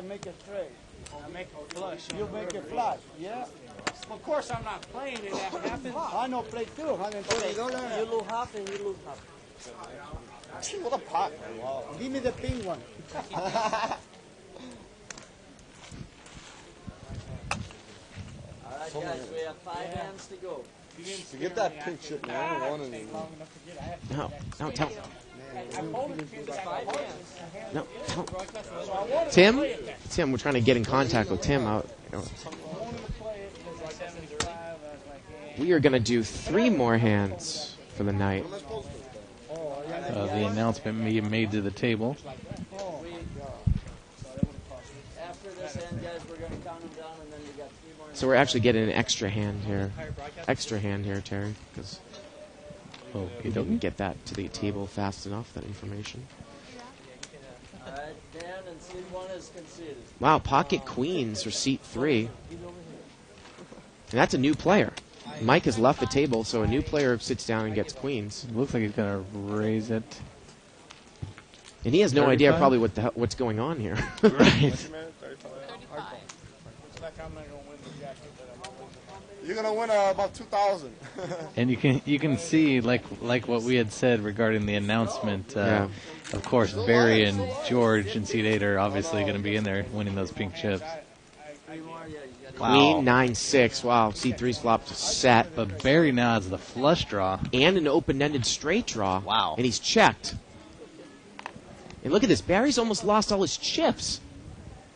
Make it straight. I make it flush. You make it flush, yeah? Of course, I'm not playing it. That happens. I know play too. You lose half and you lose half. What a pot. Wow. Give me the pink one. All right, guys, we have 5 hands to go. To get that pink chip, man, I don't want any. No, tell. No. Tim? Tim, we're trying to get in contact with Tim out. We are going to do 3 more hands for the night. The announcement being made to the table. After this hand, guys, we're going to count them down, and then we got 3 more. So we're actually getting an extra hand here. Terry, because you didn't get that to the table fast enough, that information. All right, Dan, and seat 1 is conceded. Wow, pocket queens for seat 3. And that's a new player. Mike has left the table, so a new player sits down and gets queens. Looks like he's going to raise it. And he has no idea probably what's going on here. Right. You're gonna win about 2,000. And you can see like what we had said regarding the announcement. Of course, Barry and George and seat 8 are obviously going to be in there winning those pink chips. Queen 9-6. Wow, C3's flopped set. But Barry now has the flush draw and an open-ended straight draw. Wow. And he's checked. And look at this. Barry's almost lost all his chips.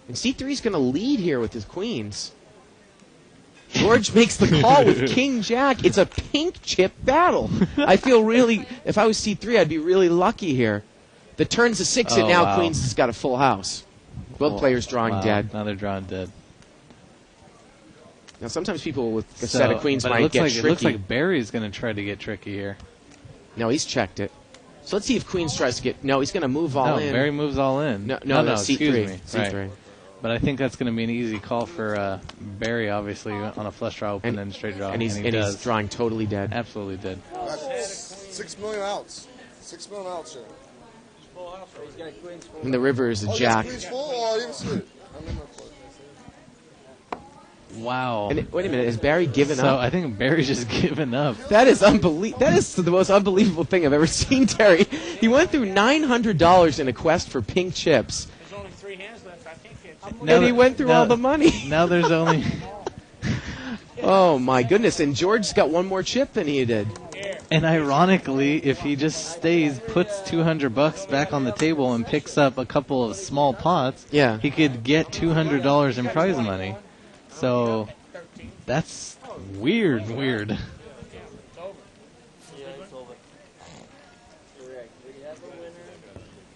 And C3's going to lead here with his queens. George makes the call with King Jack. It's a pink chip battle. I feel really, if I was C3, I'd be really lucky here. The turn's a 6, and now Queens has got a full house. Both players drawing dead. Now they're drawing dead. Now, sometimes people with a set of queens might get tricky. It looks like Barry's going to try to get tricky here. No, he's checked it. So let's see if Queens tries to get... No, he's going to move all in. No, Barry moves all in. No, excuse me. C3. Right. But I think that's going to be an easy call for Barry, obviously, on a flush draw, open and straight draw. And he's drawing totally dead. Absolutely dead. That's 6 million outs. 6 million outs here. And the river is a jack. Queen's full? Oh, I didn't see it. Wow. And wait a minute, has Barry given up? So I think Barry's just given up. That is unbelievable. That is the most unbelievable thing I've ever seen, Terry. He went through $900 in a quest for pink chips. There's only 3 hands left. I think it's... And he went through all the money. Now there's only... Oh, my goodness. And George's got 1 more chip than he did. And ironically, if he just stays, puts $200 back on the table and picks up a couple of small pots, he could get $200 in prize money. So that's weird.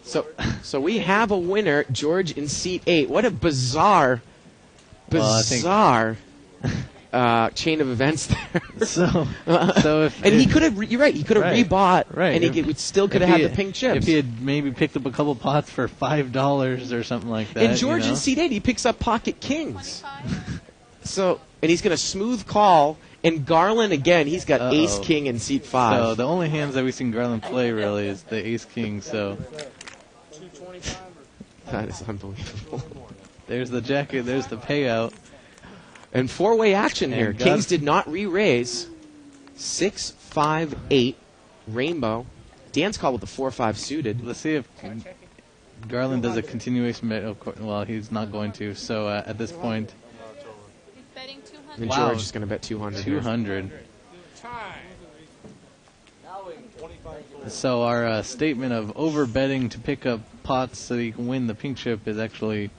So we have a winner, George in seat 8. What a bizarre chain of events there. So if and he could have, you're right, he could have rebought, and he still could have had the pink chips. If he had maybe picked up a couple pots for $5 or something like that. And George in seat 8, he picks up pocket kings. And he's going to smooth call. And Garland, again, he's got ace king in seat 5. So the only hands that we've seen Garland play, really, is the ace king. So that is unbelievable. There's the jacket. There's the payout. And 4-way action here. Kings did not re-raise. 6, 5, 8, rainbow. Dan's called with the 4-5 suited. Let's see if Garland does a continuation bet. Well, he's not going to. So at this point, and George is going to bet 200. 200. So our statement of over-betting to pick up pots so that you can win the pink chip is actually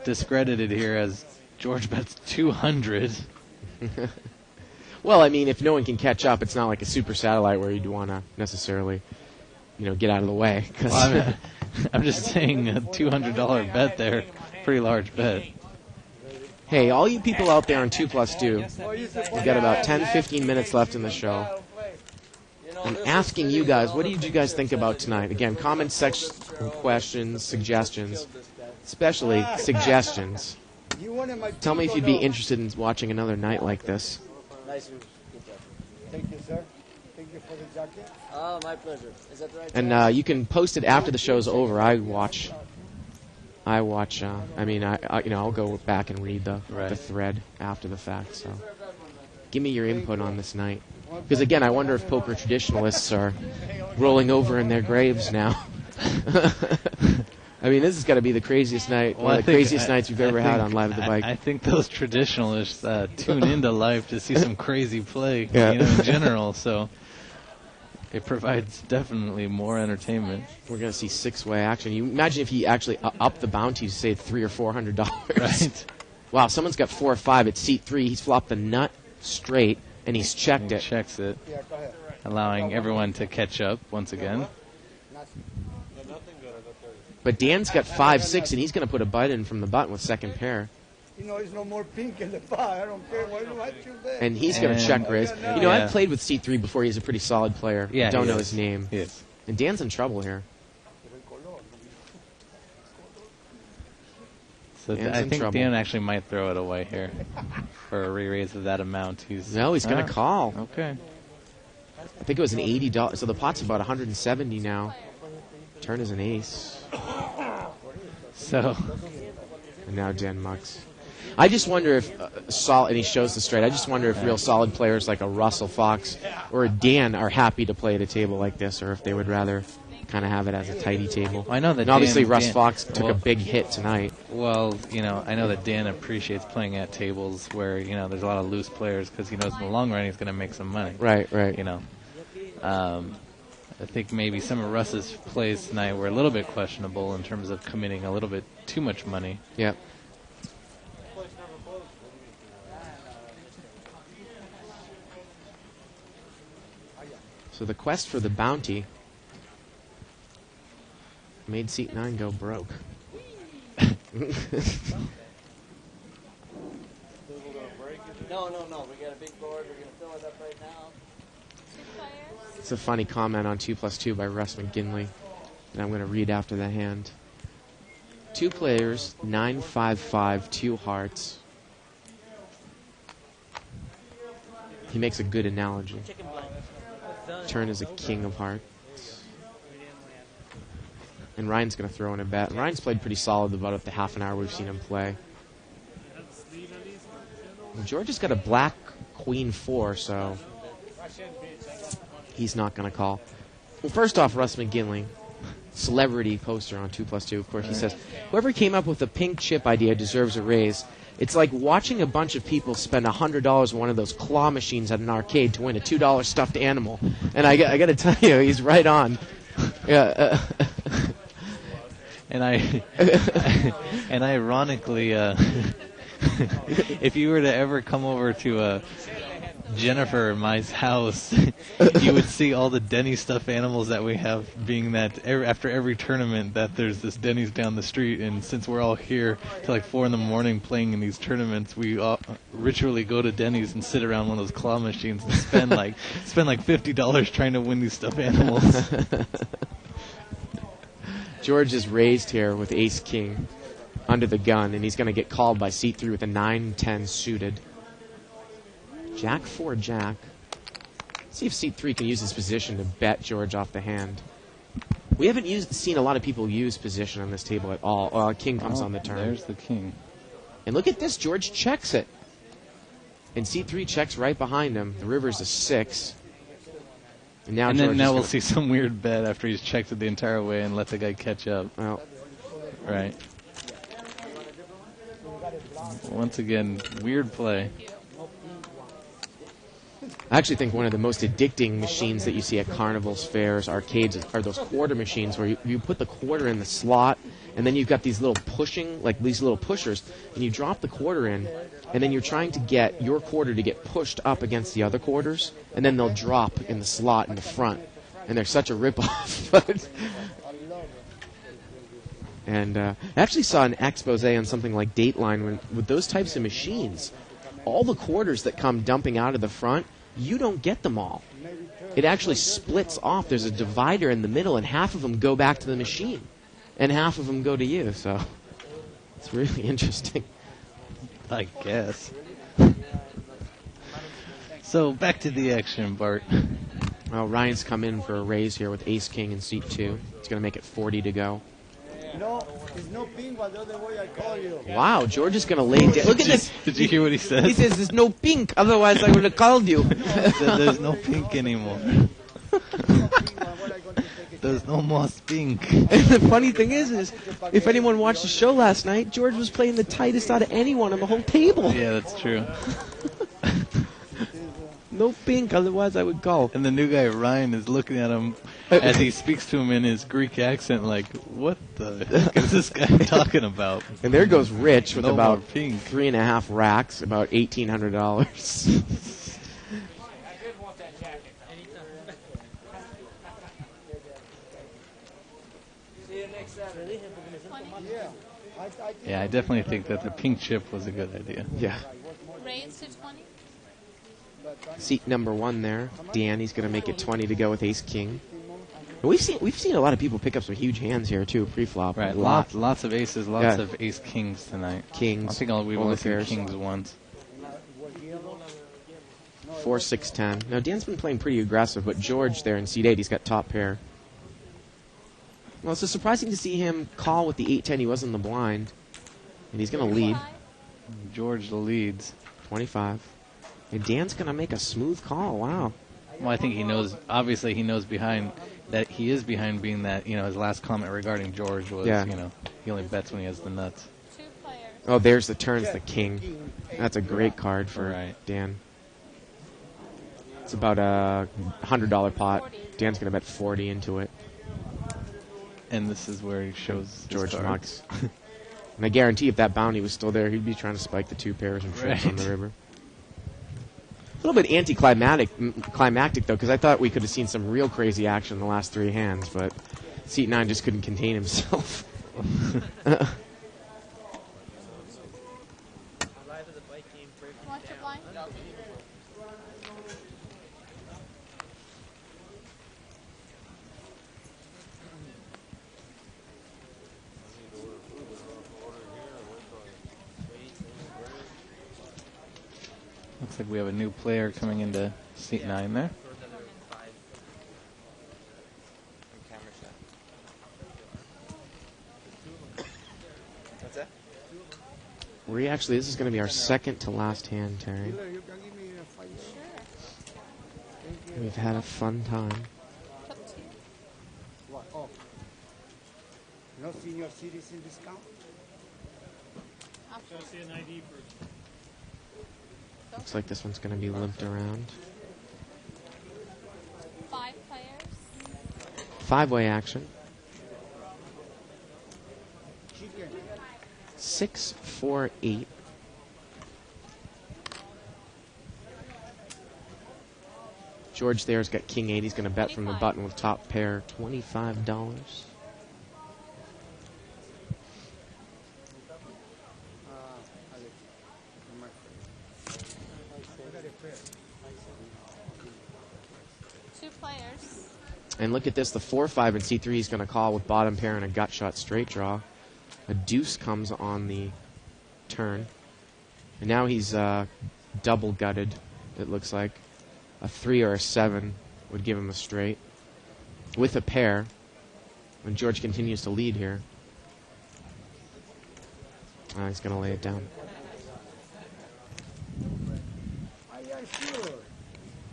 discredited here as George bets 200. Well, I mean, if no one can catch up, it's not like a super satellite where you'd want to necessarily, get out of the way. Well, I'm just saying a $200 bet there, pretty large bet. Hey, all you people out there on 2+2, we've got about 10, 15 minutes left in the show. I'm asking you guys, what did you guys think about tonight? Again, comment section, questions, suggestions, especially suggestions. Tell me if you'd be interested in watching another night like this. Thank you, sir. Thank you for the jacket. Oh, my pleasure. Is that right? And you can post it after the show's over. I'll go back and read the thread after the fact. So, give me your input on this night. Because again, I wonder if poker traditionalists are rolling over in their graves now. I mean, this has got to be the craziest night, one of the craziest nights we've ever had on Live at the Bike. I think those traditionalists tune into live to see some crazy play, in general. So, It provides definitely more entertainment. We're going to see six-way action. You imagine if he actually upped the bounty to, say, $300 or $400. Right. Wow, someone's got 4 or 5 at seat 3. He's flopped the nut straight, and he's checked it. Checks it, Yeah, go ahead. allowing everyone to catch up once again. But Dan's got 5-6, and he's going to put a bite in from the button with second pair. You know, there's no more pink in the pie. I don't care. Why do I choose that? And he's going to check raise. You know, Yeah. I've played with seat 3 before. He's a pretty solid player. Yeah, Don't he know is. his name. Yes. And Dan's in trouble here. So Dan's I in think trouble. Dan actually might throw it away here for a re-raise of that amount. No, he's going to call. Okay. I think it was an $80. So the pot's about 170 now. Turn is an ace. So. And now Dan mucks. I just wonder if and he shows the straight. I just wonder if real solid players like a Russell Fox or a Dan are happy to play at a table like this, or if they would rather kind of have it as a tidy table. I know that. And obviously, Dan, Russ Fox took well, a big hit tonight. Well, you know, I know that Dan appreciates playing at tables where, you know, there's a lot of loose players because he knows in the long run he's going to make some money. Right, right. You know, I think maybe some of Russ's plays tonight were a little bit questionable in terms of committing a little bit too much money. Yep. So the quest for the bounty made seat 9 go broke. No. We got a big board. We're going to fill it up right now. It's a funny comment on 2+2 by Russ McGinley that I'm going to read after the hand. 2 players, 9-5-5, 2 hearts. He makes a good analogy. Turn is a king of hearts. And Ryan's going to throw in a bet. Ryan's played pretty solid about the half an hour we've seen him play. And George has got a black queen 4, so he's not going to call. Well, first off, Russ McGinley, celebrity poster on 2+2. Of course, he says, whoever came up with the pink chip idea deserves a raise. It's like watching a bunch of people spend $100 on one of those claw machines at an arcade to win a $2 stuffed animal. And I got to tell you, he's right on. Yeah. And and ironically, if you were to ever come over to Jennifer and my house, you would see all the Denny's stuffed animals that we have, being that after every tournament that there's this Denny's down the street, and since we're all here till like 4 in the morning playing in these tournaments, we ritually go to Denny's and sit around one of those claw machines and spend like $50 trying to win these stuffed animals. George is raised here with ace-king under the gun, and he's going to get called by seat 3 with a 9-10 suited. Jack 4 Jack. See if seat 3 can use his position to bet George off the hand. We haven't seen a lot of people use position on this table at all. King comes on the turn. There's the king. And look at this. George checks it. And seat 3 checks right behind him. The river's a 6. And now, now we'll see some weird bet after he's checked it the entire way and let the guy catch up. Well, right. Once again, weird play. I actually think one of the most addicting machines that you see at carnivals, fairs, arcades are those quarter machines where you put the quarter in the slot, and then you've got these little these little pushers, and you drop the quarter in, and then you're trying to get your quarter to get pushed up against the other quarters, and then they'll drop in the slot in the front. And they're such a ripoff. And I actually saw an expose on something like Dateline with those types of machines, all the quarters that come dumping out of the front, you don't get them all. It actually splits off. There's a divider in the middle, and half of them go back to the machine, and half of them go to you. So it's really interesting. I guess. So back to the action, Bart. Well, Ryan's come in for a raise here with ace-king in seat 2. It's going to make it 40 to go. No, there's no pink, but the other way I call you. Wow, George is going to lay down. Look at this. Did you hear what he said? He says there's no pink, otherwise I would have called you. There's no pink anymore. There's no more pink. And the funny thing is if anyone watched the show last night, George was playing the tightest out of anyone on the whole table. Yeah, that's true. No pink, otherwise I would call. And the new guy, Ryan, is looking at him as he speaks to him in his Greek accent like, what the heck is this guy talking about? And there goes Rich with No about more pink. 3.5 racks, about $1,800. See you next Saturday. Yeah, I definitely think that the pink chip was a good idea. Yeah. Raise to 20. Seat number 1 there. Deanne's going to make it 20 to go with Ace King. And we've seen a lot of people pick up some huge hands here too, pre-flop. Right, Lot. lots of aces, lots of ace kings tonight. Kings. I think we've only seen kings once. 4, 6, 10. Now Dan's been playing pretty aggressive, but George there in seat 8, he's got top pair. Well, it's surprising to see him call with the 8-10. He was in the blind, and he's going to lead. George leads. 25. And Dan's going to make a smooth call. Wow. Well, I think he knows. Obviously, he knows behind that he is behind, being that his last comment regarding George was he only bets when he has the nuts. Oh, there's the turns, the king. That's a great card for Dan. It's about a $100 pot. Dan's going to bet 40 into it. And this is where he shows George mucks. And I guarantee if that bounty was still there, he'd be trying to spike the 2 pairs and trips on the river. A little bit climactic though, because I thought we could have seen some real crazy action in the last 3 hands, but seat 9 just couldn't contain himself. Looks like we have a new player coming into seat 9 there. What's that? This is going to be our second to last hand, Terry. We've had a fun time. What? Oh. No senior citizen discount? Gotta see an ID first. Looks like this one's going to be limped around. 5 players. 5-way action. 6, 4, 8. George there's got king 8. He's going to bet from the button with top pair, $25. And look at this, the 4-5 in C3 is going to call with bottom pair and a gut shot straight draw. A deuce comes on the turn. And now he's double gutted, it looks like. A 3 or a 7 would give him a straight. With a pair. And George continues to lead here. He's going to lay it down. Sure.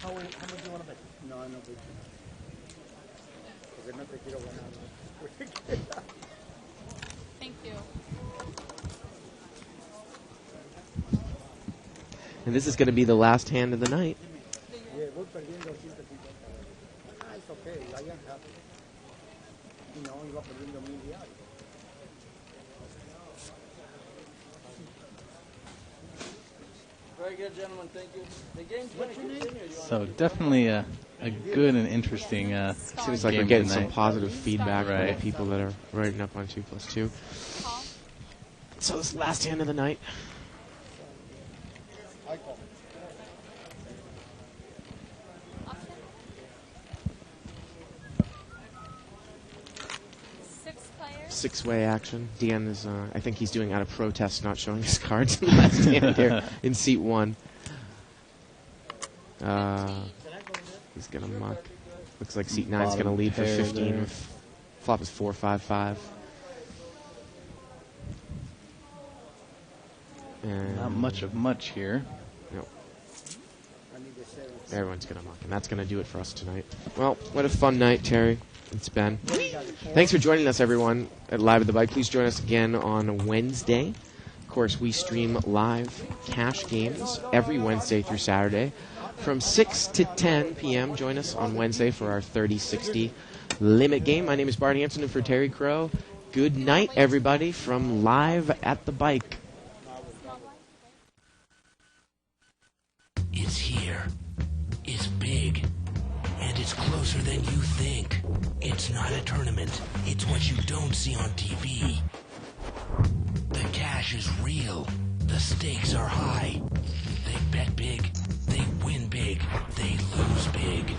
How much do you want to bet? No, no bet. Thank you. And this is going to be the last hand of the night. Very good, gentlemen. Thank you. The game's going to continue. So definitely a good and interesting Seems like game we're getting tonight. some positive feedback from Right. the people that are writing up on 2+2. So this last hand of the night. Six-way action. Dan is, I think he's doing out of protest, not showing his cards in the last hand here in seat 1. He's going to muck. Looks like seat 9 is going to lead for 15. There. With flop is 4-5-5. And Not much of much here. No. Everyone's going to muck, and that's going to do it for us tonight. Well, what a fun night, Terry. It's been. Thanks for joining us, everyone, at Live at the Bike. Please join us again on Wednesday. Of course, we stream live cash games every Wednesday through Saturday from 6 to 10 p.m. Join us on Wednesday for our 30-60 limit game. My name is Bart Hanson, and for Terry Crow, good night, everybody, from Live at the Bike. It's here. It's big. And it's closer than you think. It's not a tournament. It's what you don't see on TV. The cash is real. The stakes are high. They bet big. They win big. They lose big.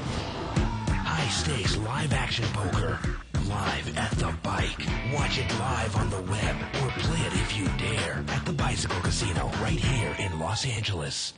High stakes live action poker. Live at the Bike. Watch it live on the web or play it if you dare at the Bicycle Casino right here in Los Angeles.